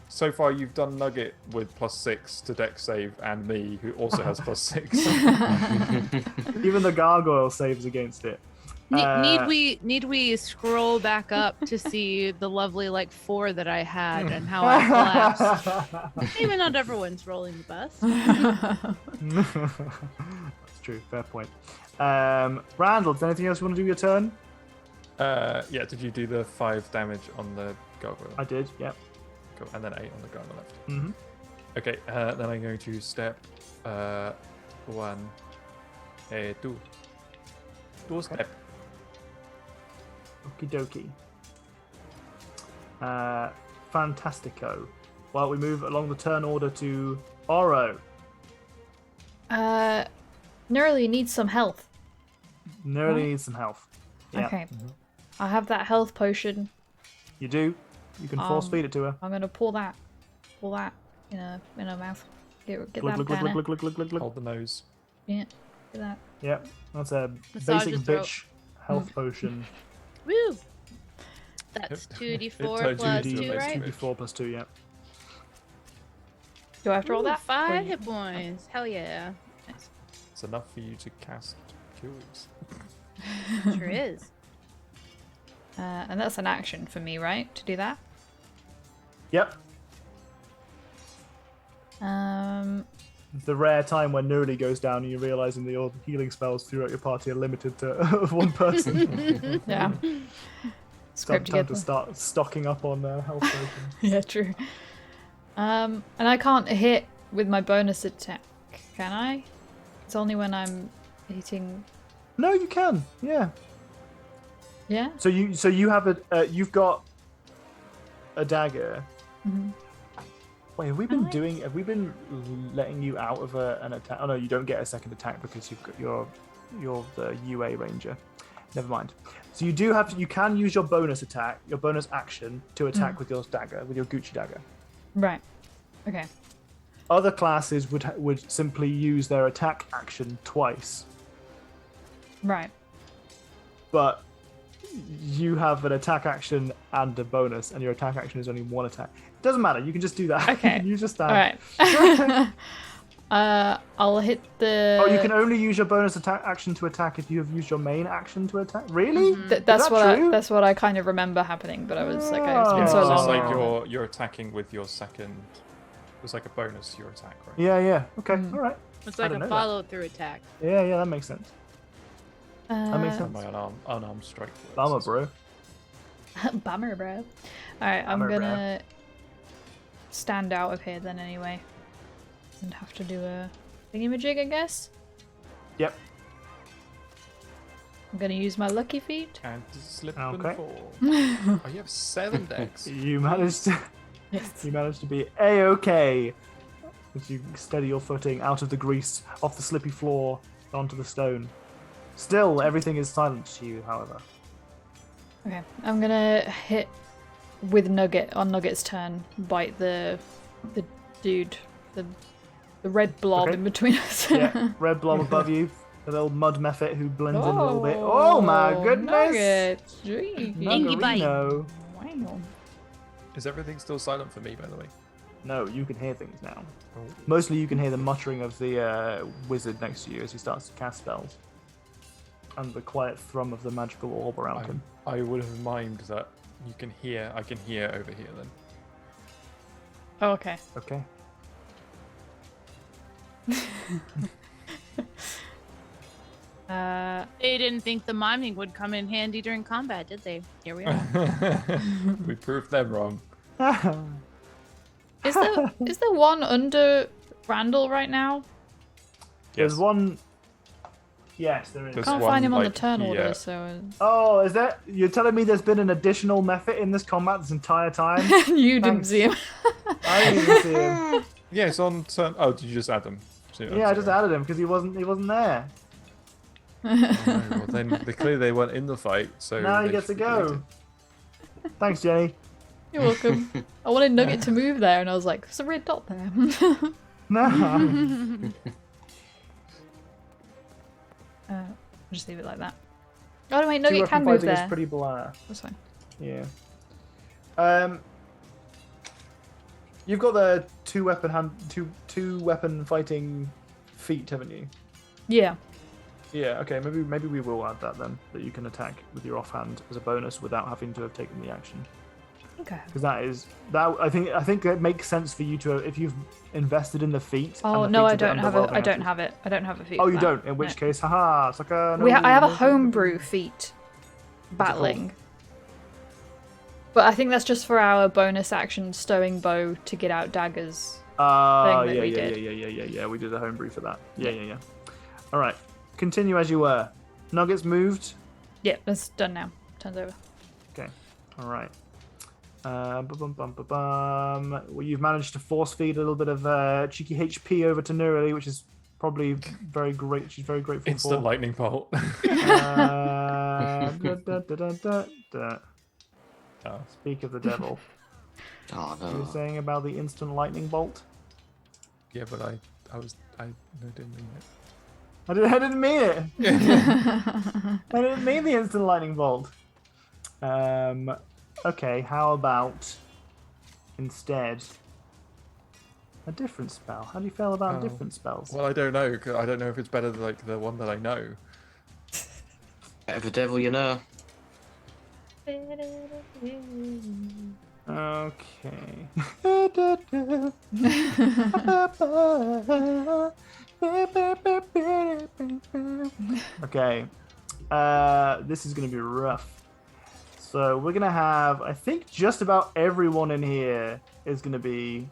so far you've done Nugget with +6 to dex save, and me, who also has +6. Even the gargoyle saves against it. Need we scroll back up to see the lovely 4 that I had and how I collapsed? Maybe not everyone's rolling the best. That's true. Fair point. Randall, is there anything else you want to do with your turn? Yeah, did you do the 5 damage on the gargoyle? I did. Yep. Cool. And then 8 on the guy on the left. Mm-hmm. Okay, then I'm going to step 1, 2. 2 step. Okie dokie. Fantastico. Well, we move along the turn order to Oro. Nearly needs some health. Nearly needs some health. Yeah. Okay. I have that health potion. You do. You can force feed it to her. I'm gonna pull that in her mouth. Get Glug, that glug, glug, down glug, glug, glug, glug, glug. Hold the nose. Yeah, get that. Yep. That's a Massage basic your throat. bitch health potion. Woo! That's 2d4 plus 2, 2d, right? 2d4 plus 2, yep. Do I have to roll Ooh, that? 5 hit points. Hell yeah. It's enough for you to cast cures. Sure is. And that's an action for me, right? To do that. Yep. It's the rare time when Nuri goes down and you're realizing that your healing spells throughout your party are limited to one person. Yeah. It's Scrape time to together. start stocking up on health potions. Yeah, true. And I can't hit with my bonus attack, can I? It's only when I'm hitting. No, you can. Yeah. Yeah. So you have you've got a dagger. Mhm. Wait, have we been letting you out of an attack? Oh no, you don't get a second attack because you've got you're the UA ranger. Never mind. So you can use your bonus attack, your bonus action to attack with your dagger, with your Gucci dagger. Right. Okay. Other classes would simply use their attack action twice, Right. but you have an attack action and a bonus, and your attack action is only one attack. It doesn't matter. You can just do that. Okay. You just All right. I'll hit the. Oh, you can only use your bonus attack action to attack if you have used your main action to attack. Really? That's true? that's what I kind of remember happening, but I was like, it's been Oh. so It's long. like now. you're attacking with your second. It's like a bonus to your attack, right? Yeah. Okay. All right. It's I like didn't a know that. follow-through attack. Yeah. That makes sense. That makes And sense. my unarmed strike. works Bummer, as well. bro. Bummer, bro. All right, I'm Bummer, bro. gonna stand out of here then anyway, and have to do a thingamajig, I guess. Yep. I'm gonna use my lucky feet. And slip Okay. and fall. Oh, you have 7 decks. You managed to. Yes. You managed to be a-okay as you steady your footing out of the grease, off the slippy floor, onto the stone. Still, everything is silent to you, however. Okay, I'm gonna hit with Nugget on Nugget's turn. Bite the dude, the red blob Okay. in between us. Yeah, red blob above you, the little mud mephit who blends in a little bit. Oh my goodness! Nugget. Gee. Dingy bite. Nuggerino. Wow. Is everything still silent for me, by the way? No, you can hear things now. Oh. Mostly you can hear the muttering of the wizard next to you as he starts to cast spells. And the quiet thrum of the magical orb around him. I would have mimed that you can hear. I can hear over here then. Oh, okay. Okay. They didn't think the miming would come in handy during combat, did they? Here we are. We proved them wrong. Is there one under Randall right now? There's Yes. one. Yes, there is. There's Can't one, find him on the like, turn order, here. so Oh, is that? You're telling me there's been an additional mephit in this combat this entire time? you didn't Thanks. see him. I didn't even see him. Yeah, it's on turn. Oh, did you just add them? Yeah, I just added him because he wasn't there. Oh, no, well, then clearly they weren't in the fight, so Now he they gets to should be go. deleted. Thanks, Jenny. You're welcome. I wanted Nugget to move there, and I was like, there's a red dot there. No. Just leave it like that. Oh no, wait, Two Nugget weapon can move fighting there. is pretty blah. That's fine. Yeah. You've got the two weapon fighting feat, haven't you? Yeah. Yeah. Okay. Maybe we will add that then. That you can attack with your offhand as a bonus without having to have taken the action. Okay. Because I think it makes sense for you to, if you've invested in the feat. and Oh the no, feats I a bit don't have it. I underwhelming don't after- have it. I don't have a feat. Oh, for you that. don't. In which No. case, haha, sucker. I have a no, homebrew feat. Battling. But I think that's just for our bonus action stowing bow to get out daggers. Ah, thing that yeah, we yeah, did. yeah. We did a homebrew for that. Yeah. All right. Continue as you were. Nuggets moved. Yep, that's done now. Turns over. Okay. All right. Well, you've managed to force feed a little bit of cheeky HP over to Nurali, which is probably very great. She's very grateful Instant for. lightning bolt. Oh. Speak of the devil. Oh You were no. saying about the instant lightning bolt? Yeah, but I didn't mean it. I didn't mean it. I didn't mean the instant lightning bolt. Okay, how about instead a different spell? How do you feel about Oh. different spells? Well, I don't know. 'Cause I don't know if it's better than like the one that I know. Better the devil you know. Okay. Okay. This is going to be rough. So we're going to have, I think just about everyone in here is going to be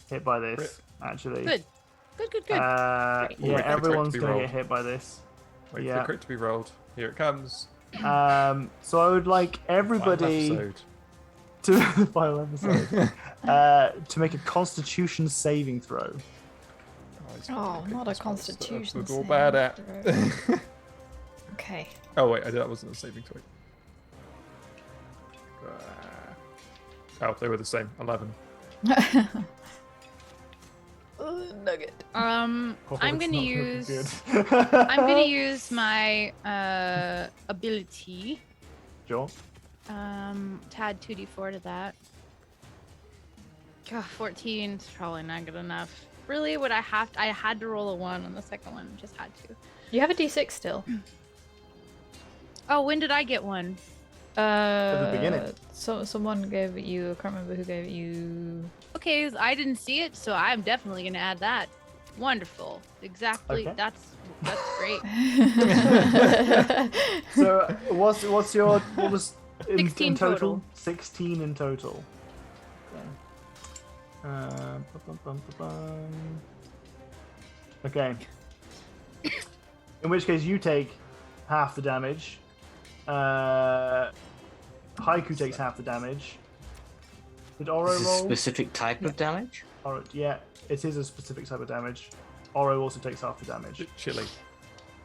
hit by this, actually. Good. Good. Yeah, Wait for the crit everyone's to be going to rolled. get hit by this. Wait Yeah. for the crit to be rolled. Here it comes. So I would like Final everybody episode. to final episode to make a Constitution saving throw. It's Oh, pick not a the spells that constitution We're all save. bad at. Okay. Oh wait, that wasn't a saving throw. Oh, they were the same. 11. Oh, I'm it's gonna not looking use. good. I'm gonna use my ability. Sure. To add 2d4 to that. God, 14 is probably not good enough. Really, would I have to? I had to roll a 1 on the second one. Just had to. You have a D6 still. Oh, when did I get one? the beginning. So someone gave it you. I can't remember who gave it you. Okay, I didn't see it, so I'm definitely gonna add that. Wonderful. Exactly. Okay. That's great. So what's your what was in 16 total? total. 16 in total. Okay. In which case you take half the damage. Haiku takes half the damage. Did Oro Is this a roll? specific type of damage? Oro, yeah, it is a specific type of damage. Oro also takes half the damage. Chilly.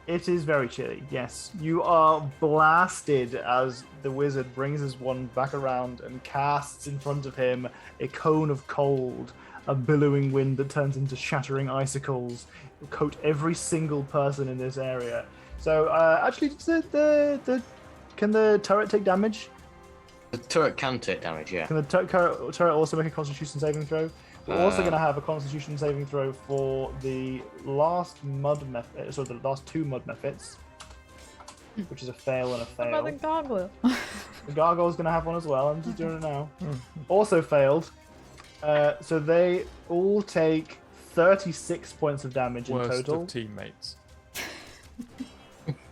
It is very chilly, yes. You are blasted as the wizard brings his wand back around and casts in front of him a cone of cold, a billowing wind that turns into shattering icicles, coat every single person in this area. So, actually, can the turret take damage? The turret can take damage, yeah. Can the turret also make a Constitution saving throw? We're also going to have a Constitution saving throw for the last mud method, so the last 2 mud methods, which is a fail and a What about the fail. gargoyle? The gargoyle's going to have one as well. I'm just doing it now. Also failed. So they all take 36 points of damage in Worst total. of teammates.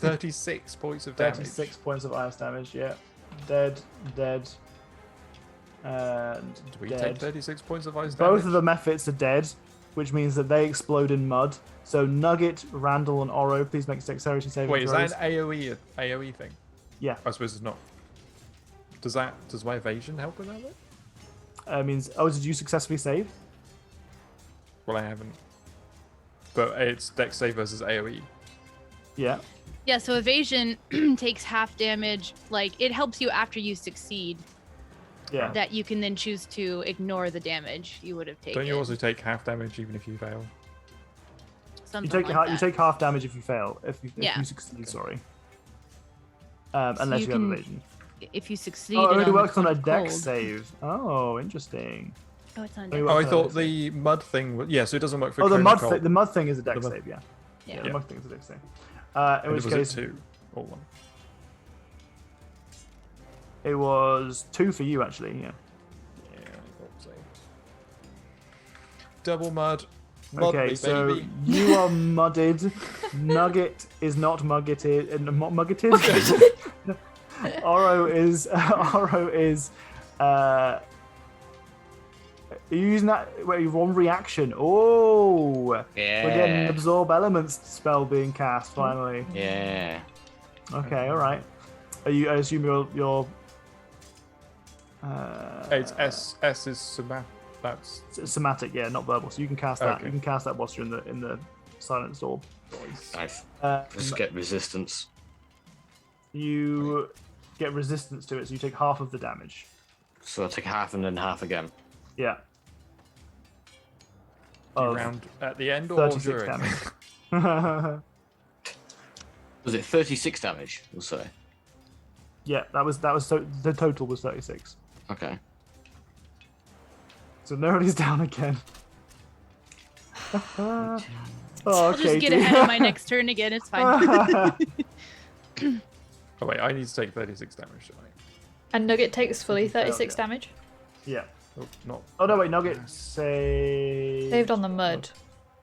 36 points of damage. 36 points of ice damage. Yeah, dead, and Do we dead. take 36 points of ice damage? Both of the methods are dead, which means that they explode in mud. So Nugget, Randall, and Oro, please make dexterity saving Wait, is throws. that an AoE thing? Yeah. I suppose it's not. Does my evasion help with that? Means did you successfully save? Well, I haven't. But it's dex save versus AoE. Yeah. Yeah, so evasion takes half damage. Like, it helps you after you succeed. Yeah. That you can then choose to ignore the damage you would have taken. Don't you also take half damage even if you fail? Something You take like you that. take half damage if you fail. If you Yeah. succeed, sorry. Unless you you have can- evasion. If you succeed. Oh, it only the works on a cone of dex cold- save. Oh, interesting. Oh, it's on Oh, you dex. Oh, I works on a thought dex save. the mud thing was... Yeah, so it doesn't work for Oh, the Cone of mud Cold. the mud thing is a dex The mud- save. Yeah. Yeah. The mud thing is a dex save. In And which was case, it 2 or 1? it was 2 for you actually. Yeah. Yeah, I thought so. Double mud. Mud Okay, me, so baby. you are mudded. Nugget is not muggeted. Muggeted. Oro is. Are you using that? Wait, one reaction. Oh, we're getting an Yeah. absorb elements spell being cast finally. Yeah. Okay, all right. Are you? I assume you're. It's S is somatic. That's somatic, yeah, not verbal. So you can cast that. Okay. You can cast that whilst you're in the silent orb. Nice. Um, Just get resistance. you get resistance to it, so you take half of the damage. So I take half and then half again. Yeah. do you Of round at the end or 36 during? damage. Was it 36 damage? We'll say. Yeah, that was so the total was 36. Okay. So nobody's down again. Oh, I'll just get Katie. ahead of my next turn again. It's fine. Oh wait, I need to take 36 damage, don't I? And Nugget takes fully You failed, 36 yeah. damage. Yeah. Oh, not. Oh no, wait, Nugget saved. Saved on the mud.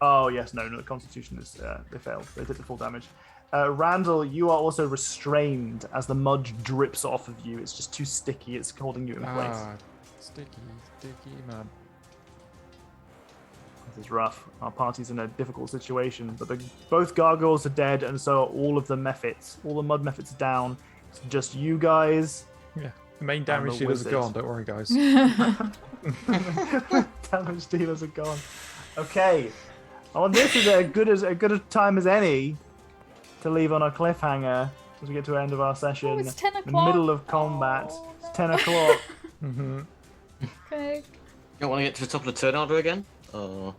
Oh yes, no, the Constitution is they failed. They did the full damage. Randall, you are also restrained as the mud drips off of you. It's just too sticky. It's holding you in place. Sticky mud. This is rough. Our party's in a difficult situation, but both gargoyles are dead, and so are all of the methods. All the mud methods are down. It's just you guys. Yeah, the main the damage dealers are wizard. gone. Don't worry, guys. Damage dealers are gone. Okay. Well, this is as good a time as any to leave on a cliffhanger as we get to the end of our session. Oh, it's 10 in the o'clock. middle of combat. Oh, It's 10 o'clock. Mm-hmm. Okay. You don't want to get to the top of the turn order again? Or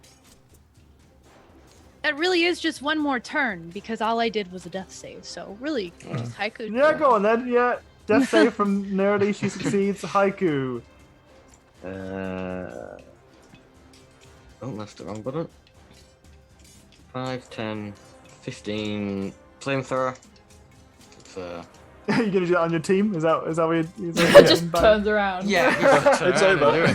That really is just one more turn because all I did was a death save. So really, just haiku. Yeah, go on then. Yeah, death save from Nerdy. She succeeds. Haiku. Oh, that's the wrong button. 5, 10, 15. Flamethrower. You're gonna do that on your team? Is that what you? It just turns around. Yeah, It's over.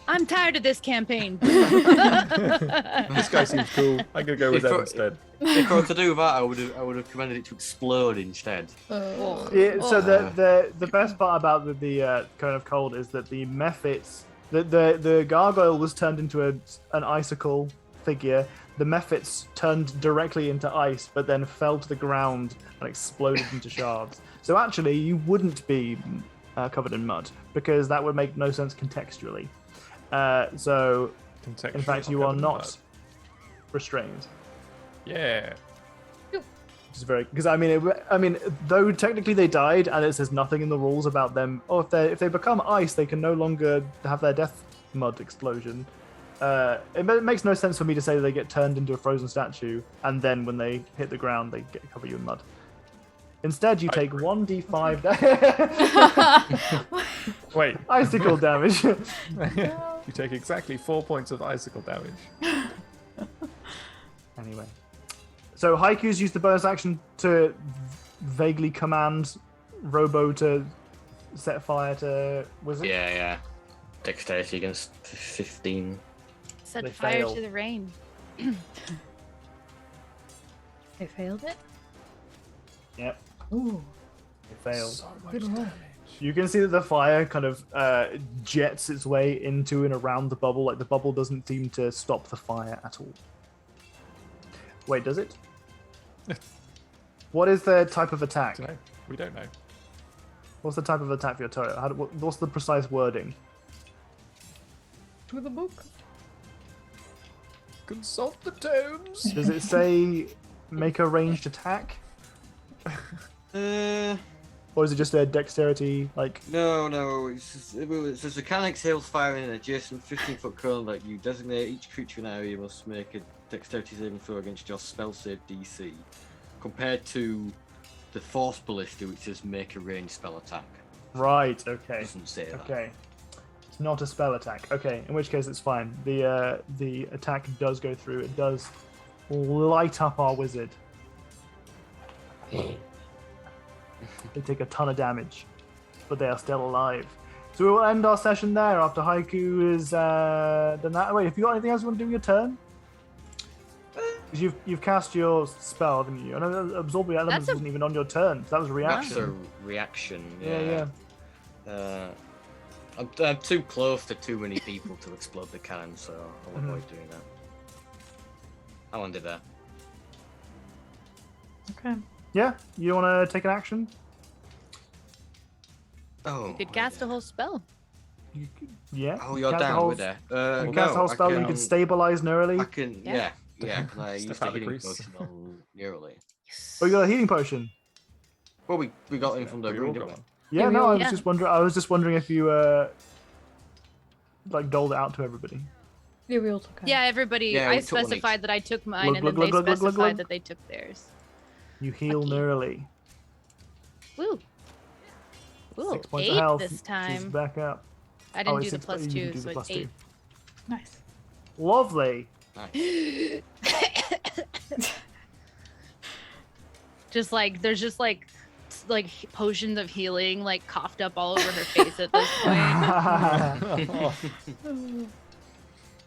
I'm tired of this campaign. This guy seems cool. I'm gonna go with that instead. If I were to do that, I would have commanded it to explode instead. Yeah, so the best part about the cone of cold is that the mephits, the gargoyle was turned into an icicle figure. The mephits turned directly into ice, but then fell to the ground and exploded into shards. So actually, you wouldn't be covered in mud because that would make no sense contextually. So in fact, you are not restrained. Yeah. Which is very because I mean, though technically they died, and it says nothing in the rules about them. Oh, if they become ice, they can no longer have their death mud explosion. It makes no sense for me to say that they get turned into a frozen statue, and then when they hit the ground, they cover you in mud. Instead, you take 1d5 Wait. icicle damage. You take exactly 4 points of icicle damage. Anyway, so Haiku's used the bonus action to vaguely command Robo to set fire to Wizard. Yeah. Dexterity against 15. Set They fire fail. to the rain. They failed it? Yep, Ooh. it failed. So much Good roll. damage. You can see that the fire kind of jets its way into and around the bubble. Like the bubble doesn't seem to stop the fire at all. Wait, does it? What is the type of attack? Dunno. We don't know. What's the type of attack for your turret? What's the precise wording? To the book. Consult the tomes. Does it say make a ranged attack? Or is it just a dexterity, like... No. It says mechanics hails fire in an adjacent 15-foot cone that you designate. Each creature in an area must make a dexterity saving throw against your spell save DC. Compared to the force ballista, which says make a ranged spell attack. Right, It okay. doesn't say that. Okay. It's not a spell attack. Okay, in which case it's fine. The attack does go through. It does light up our wizard. They take a ton of damage, but they are still alive. So we will end our session there after Haiku is done that. Wait, have you got anything else you want to do in your turn? Because you've cast your spell, haven't you? I know that absorbing elements That's a- wasn't even on your turn. So that was a reaction. That's a reaction. Yeah. I'm too close to too many people to explode the cannon, so I'll avoid doing that. I won't do that. Okay. Yeah, you want to take an action? Oh. You could cast a whole spell. Yeah. Oh, you're Cast the down whole- with that. You cast the whole spell. You could stabilize Neurally. I can. Yeah. Yeah. Can I use Step the out the healing crease. potion on Neurally? Oh, you got a healing potion. Well, we got him from the We room, all didn't got we? one. Yeah, Yeah, we no, all- I was yeah. just wondering. I was just wondering if you like doled it out to everybody. Yeah, we all took it. Yeah, everybody. Yeah, I we took one each. specified that I took mine, Glug, and then glug, they glug, glug, glug, specified glug. that they took theirs. You heal Lucky. Neurally. Woo. Ooh, 6 points 8 of health. this She's time. back up. I didn't it's do the 6 plus you didn't 2, do so the it's plus 2. 8. Nice. Lovely. Nice. Just like there's just like potions of healing like coughed up all over her face at this point.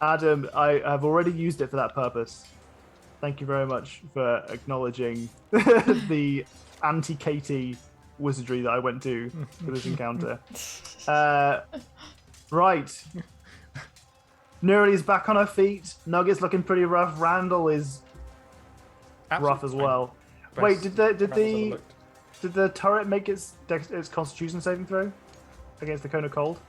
Adam, I have already used it for that purpose. Thank you very much for acknowledging the anti-Katie wizardry that I went to for this encounter. Right. Nuri's back on her feet. Nugget's looking pretty rough. Randall is rough as Absolutely well. fine. Wait, did Randall's the overlooked. did the turret make its Constitution saving throw against the cone of cold?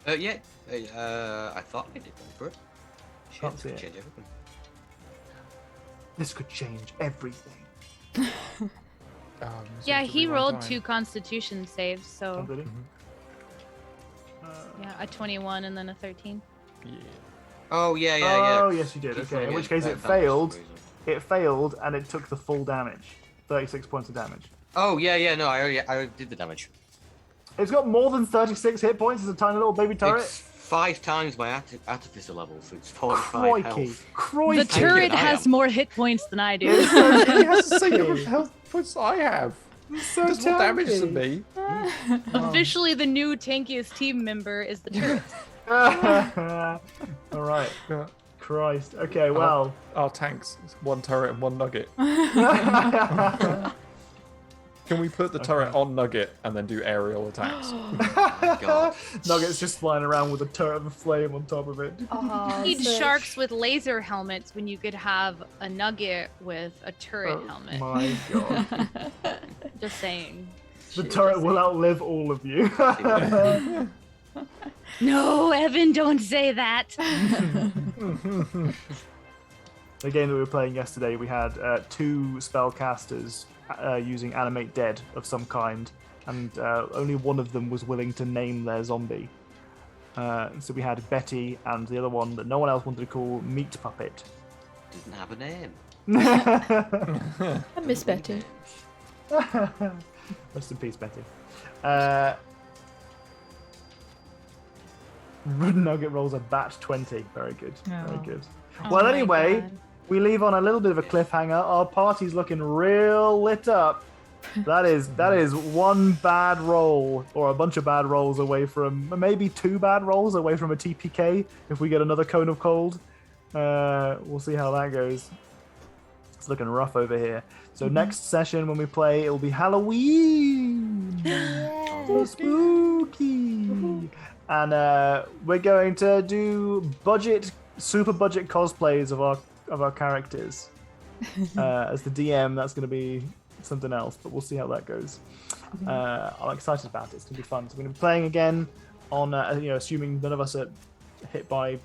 Yeah. I thought I did one for it. Shit, Can't this see could it. change everything. This could change everything. Yeah, Seems to he be one rolled time. 2 Constitution saves, Oh, so did he? yeah, a 21 and then a 13. Yeah. Oh yeah. Oh yes, you did. Keep Okay, in forgetting which case it about that for some failed. reason. It failed, and it took the full damage. 36 points of damage. Oh yeah. No, I already did the damage. It's got more than 36 hit points as a tiny little baby turret. It's 5 times my artificer level, so it's 45 Crikey. health. Crikey. The Thank you, turret and I has am. more hit points than I do. It's so He has the same number of tanky. health points I have. It's so Does more damage than tanky. me. Officially, the new tankiest team member is the turret. All right. Yeah. Christ. Okay, well. Our tanks, it's 1 turret and 1 nugget. Can we put the turret on nugget and then do aerial attacks? God. Nugget's just flying around with a turret of flame on top of it. Oh, Need sick. sharks with laser helmets when you could have a nugget with a turret Oh helmet. my god. Just saying. The Shit. turret will outlive all of you. No, Evan, don't say that. The game that we were playing yesterday, we had 2 spellcasters using Animate Dead of some kind, and only one of them was willing to name their zombie. So we had Betty and the other one that no one else wanted to call Meat Puppet. Didn't have a name. I miss Betty. Rest in peace, Betty. Nugget rolls a bat 20. Very good. Very Oh. good. Oh Well, my anyway, God. we leave on a little bit of a cliffhanger. Our party's looking real lit up. That is 1 bad roll, or a bunch of bad rolls away from, maybe 2 bad rolls away from a TPK if we get another Cone of Cold. We'll see how that goes. It's looking rough over here. So next session when we play, it will be Halloween. So spooky. And we're going to do super budget cosplays of our characters. As the DM, that's going to be something else, but we'll see how that goes. I'm excited about it. It's going to be fun. So we're going to be playing again on, assuming none of us are hit by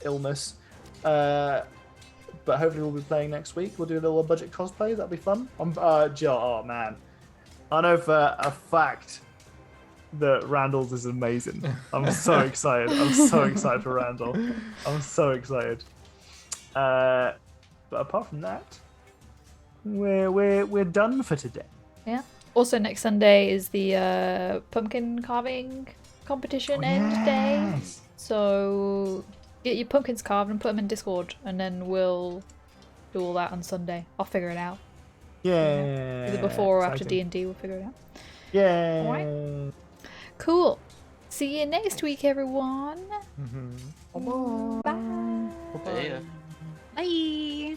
illness. But hopefully we'll be playing next week. We'll do a little budget cosplay. That'll be fun. Oh man, I know for a fact that Randall's is amazing. I'm so excited. I'm so excited for Randall. I'm so excited. But apart from that, we're done for today. Yeah. Also, next Sunday is the pumpkin carving competition end day. Yes. So get your pumpkins carved and put them in Discord, and then we'll do all that on Sunday. I'll figure it out. Yeah. Either before or after Exciting. D&D, we'll figure it out. Yeah. Alright. Cool. See you next week, everyone. Mhm. Bye. Yeah. Bye.